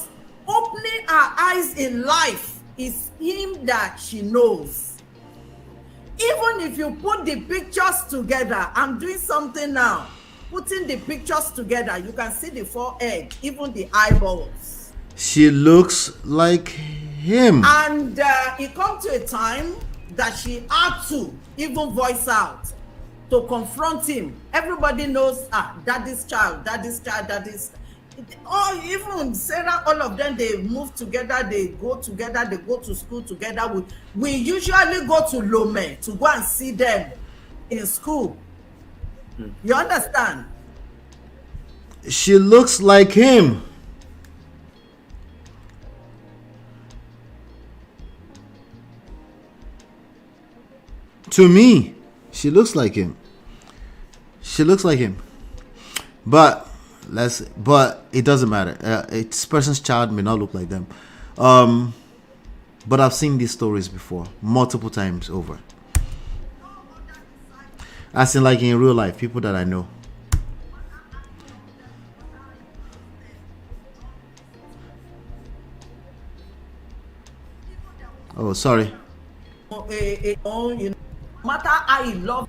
Speaker 11: opening her eyes in life is him that she knows. Even if you put the pictures together, I'm doing something now, putting the pictures together, you can see the forehead, even the eyeballs.
Speaker 7: She looks like him.
Speaker 11: And it comes to a time that she had to even voice out to confront him. Everybody knows daddy's child, or even Sarah, all of them, they move together, they go together, they go to school together. We usually go to Lome to go and see them in school. You understand?
Speaker 7: She looks like him. To me, she looks like him. She looks like him. But it doesn't matter. This person's child may not look like them. But I've seen these stories before, multiple times over. As in, like, in real life, people that I know. Oh, sorry.
Speaker 11: No matter how he loved,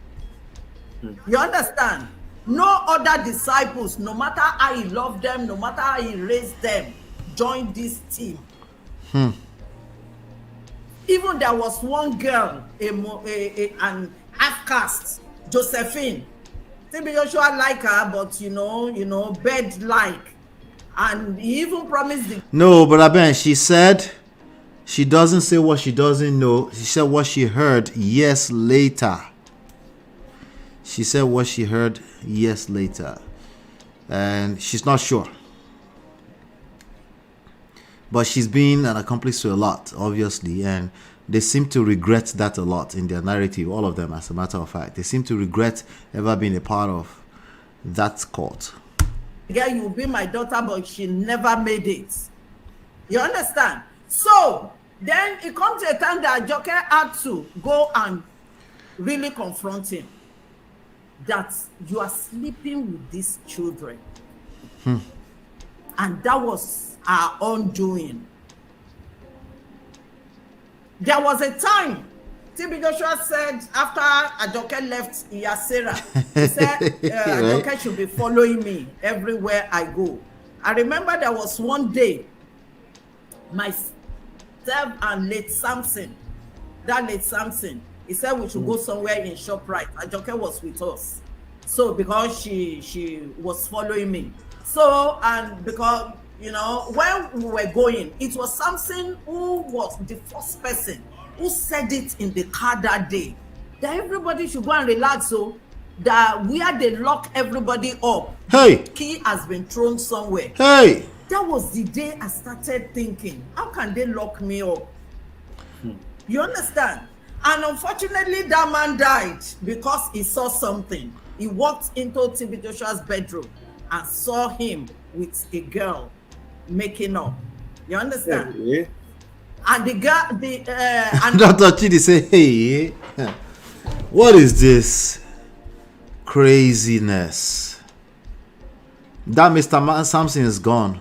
Speaker 11: you understand? No other disciples, no matter how he loved them, no matter how he raised them, joined this team. Even there was one girl, an half-caste, Josephine. TB Joshua like her, but you know, bed-like. And he even promised the...
Speaker 7: No, but Ben, she said she doesn't say what she doesn't know. She said what she heard years later. She said what she heard years later. And she's not sure. but she's been an accomplice to a lot, obviously, and they seem to regret that a lot in their narrative. All of them, as a matter of fact, they seem to regret ever being a part of that court.
Speaker 11: Girl, you will be my daughter, but she never made it. You understand? So then it comes to a time that AJOKE had to go and really confront him that you are sleeping with these children. And that was our undoing. There was a time TB Joshua said after AJOKE left Iyasera, he said AJOKE should be following me everywhere I go. I remember there was one day myself and late Samson, he said we should go somewhere in ShopRite. AJOKE was with us. So because she was following me. So, and because, you know, when we were going, it was Samson who was the first person who said it in the car that day, that everybody should go and relax, so that where they lock everybody up,
Speaker 7: hey,
Speaker 11: key has been thrown somewhere.
Speaker 7: Hey,
Speaker 11: that was the day I started thinking, how can they lock me up? You understand? And unfortunately, that man died because he saw something. He walked into TB Joshua's bedroom and saw him with a girl making up. You understand?
Speaker 21: Yeah.
Speaker 11: And the girl, and
Speaker 7: Dr. Chidi say, hey, what is this craziness? That Mr. Samson is gone.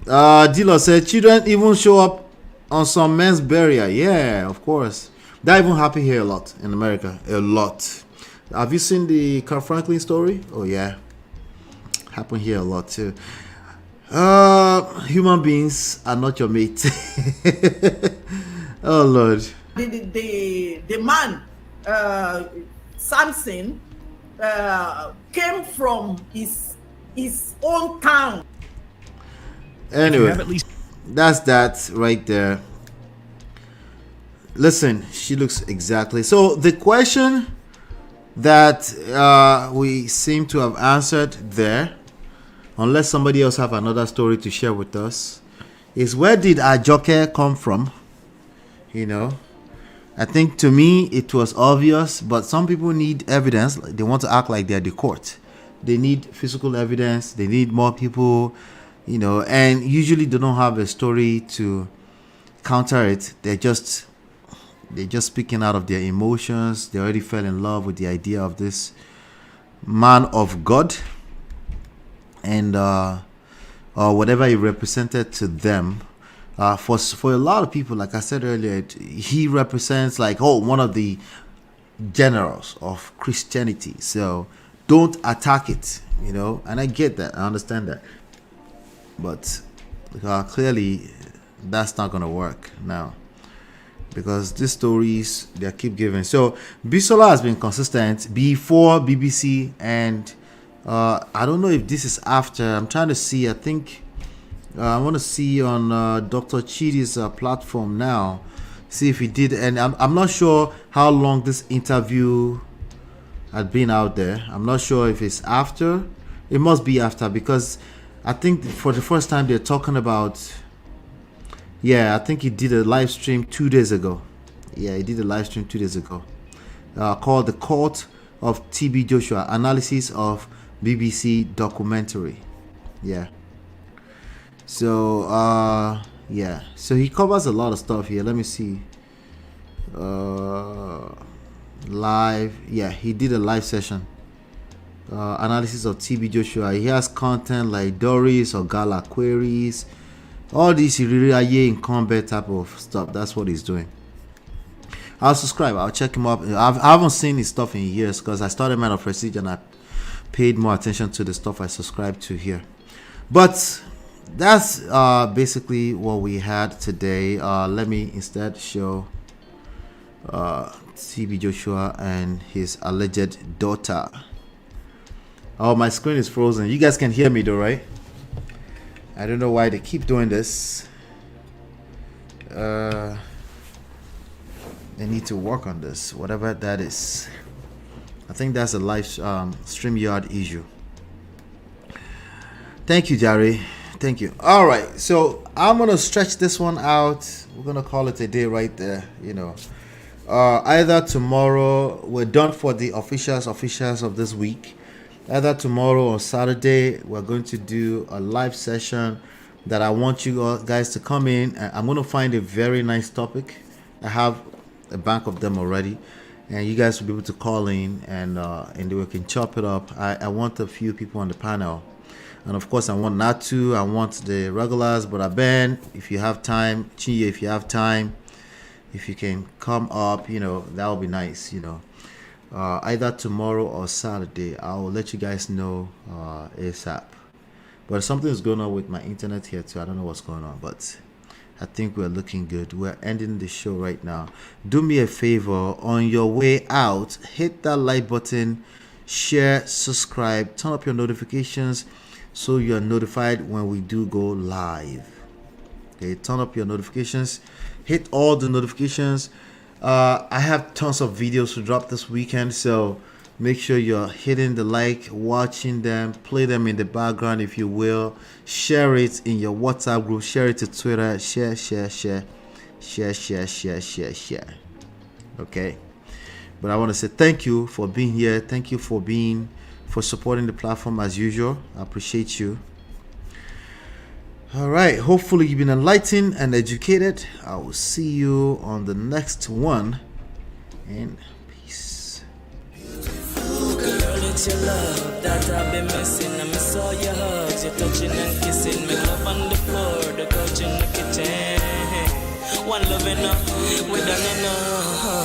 Speaker 7: Dilo said, children even show up on some men's burial. Yeah, of course. That even happen here a lot in America. A lot. Have you seen the Carl Franklin story? Oh yeah. Happen here a lot too. Human beings are not your mate. Oh Lord.
Speaker 11: The man, Samson, came from his own town.
Speaker 7: Anyway, that's that right there. Listen, she looks exactly. So the question that we seem to have answered there, unless somebody else have another story to share with us, is where did AJOKE come from? You know, I think to me it was obvious, but some people need evidence. They want to act like they're the court. They need physical evidence. They need more people, you know, and usually they don't have a story to counter it. They're just speaking out of their emotions. They already fell in love with the idea of this man of God and or whatever he represented to them. For a lot of people, like I said earlier, he represents like, oh, one of the generals of Christianity. So don't attack it, you know. And I get that, I understand that, but clearly that's not gonna work now, because these stories they keep giving. So Bisola has been consistent before BBC, and I don't know if this is after. I'm trying to see. I think I want to see on Dr. Chidi's platform now, see if he did. And I'm not sure how long this interview had been out there. I'm not sure if it's after. It must be after, because I think for the first time they're talking about. Yeah, I think he did a live stream 2 days ago. Yeah, he did a live stream 2 days ago, called "The Court of TB Joshua: Analysis of BBC Documentary." Yeah. So yeah, so he covers a lot of stuff here. Let me see. Live. Yeah, he did a live session. Analysis of TB Joshua. He has content like Doris or Gala queries. All these really in combat type of stuff. That's what he's doing. I'll subscribe. I'll check him up. I haven't seen his stuff in years because I started Man of Prestige and I paid more attention to the stuff I subscribed to here. But that's basically what we had today. Let me instead show TB Joshua and his alleged daughter. Oh, my screen is frozen. You guys can hear me though, right? I don't know why they keep doing this. They need to work on this, whatever that is. I think that's a live StreamYard issue. Thank you, Jerry. Thank you. All right, so I'm gonna stretch this one out. We're gonna call it a day right there. Either tomorrow, we're done for the officials of this week. Either tomorrow or Saturday, we're going to do a live session that I want you guys to come in. I'm going to find a very nice topic. I have a bank of them already, and you guys will be able to call in and we can chop it up. I want a few people on the panel, and of course I want Natu, I want the regulars, but Ben, if you have time, Chiye, if you have time, if you can come up, that would be nice. Either tomorrow or Saturday, I'll let you guys know ASAP. But something is going on with my internet here too. I don't know what's going on, but I think we're looking good. We're ending the show right now. Do me a favor, on your way out, hit that like button, share, subscribe, turn up your notifications so you're notified when we do go live. Okay, turn up your notifications, hit all the notifications. I have tons of videos to drop this weekend, so make sure you're hitting the like, watching them, play them in the background if you will. Share it in your WhatsApp group, share it to Twitter, share. Okay, but I want to say thank you for being here. Thank you for supporting the platform as usual. I appreciate you. All right, hopefully you've been enlightened and educated. I will see you on the next one, and peace.
Speaker 1: Girl, it's your love that I've been missing. I miss all your hugs, your touching and kissing. Me love on the floor, the couch in the kitchen. One love enough, we done enough.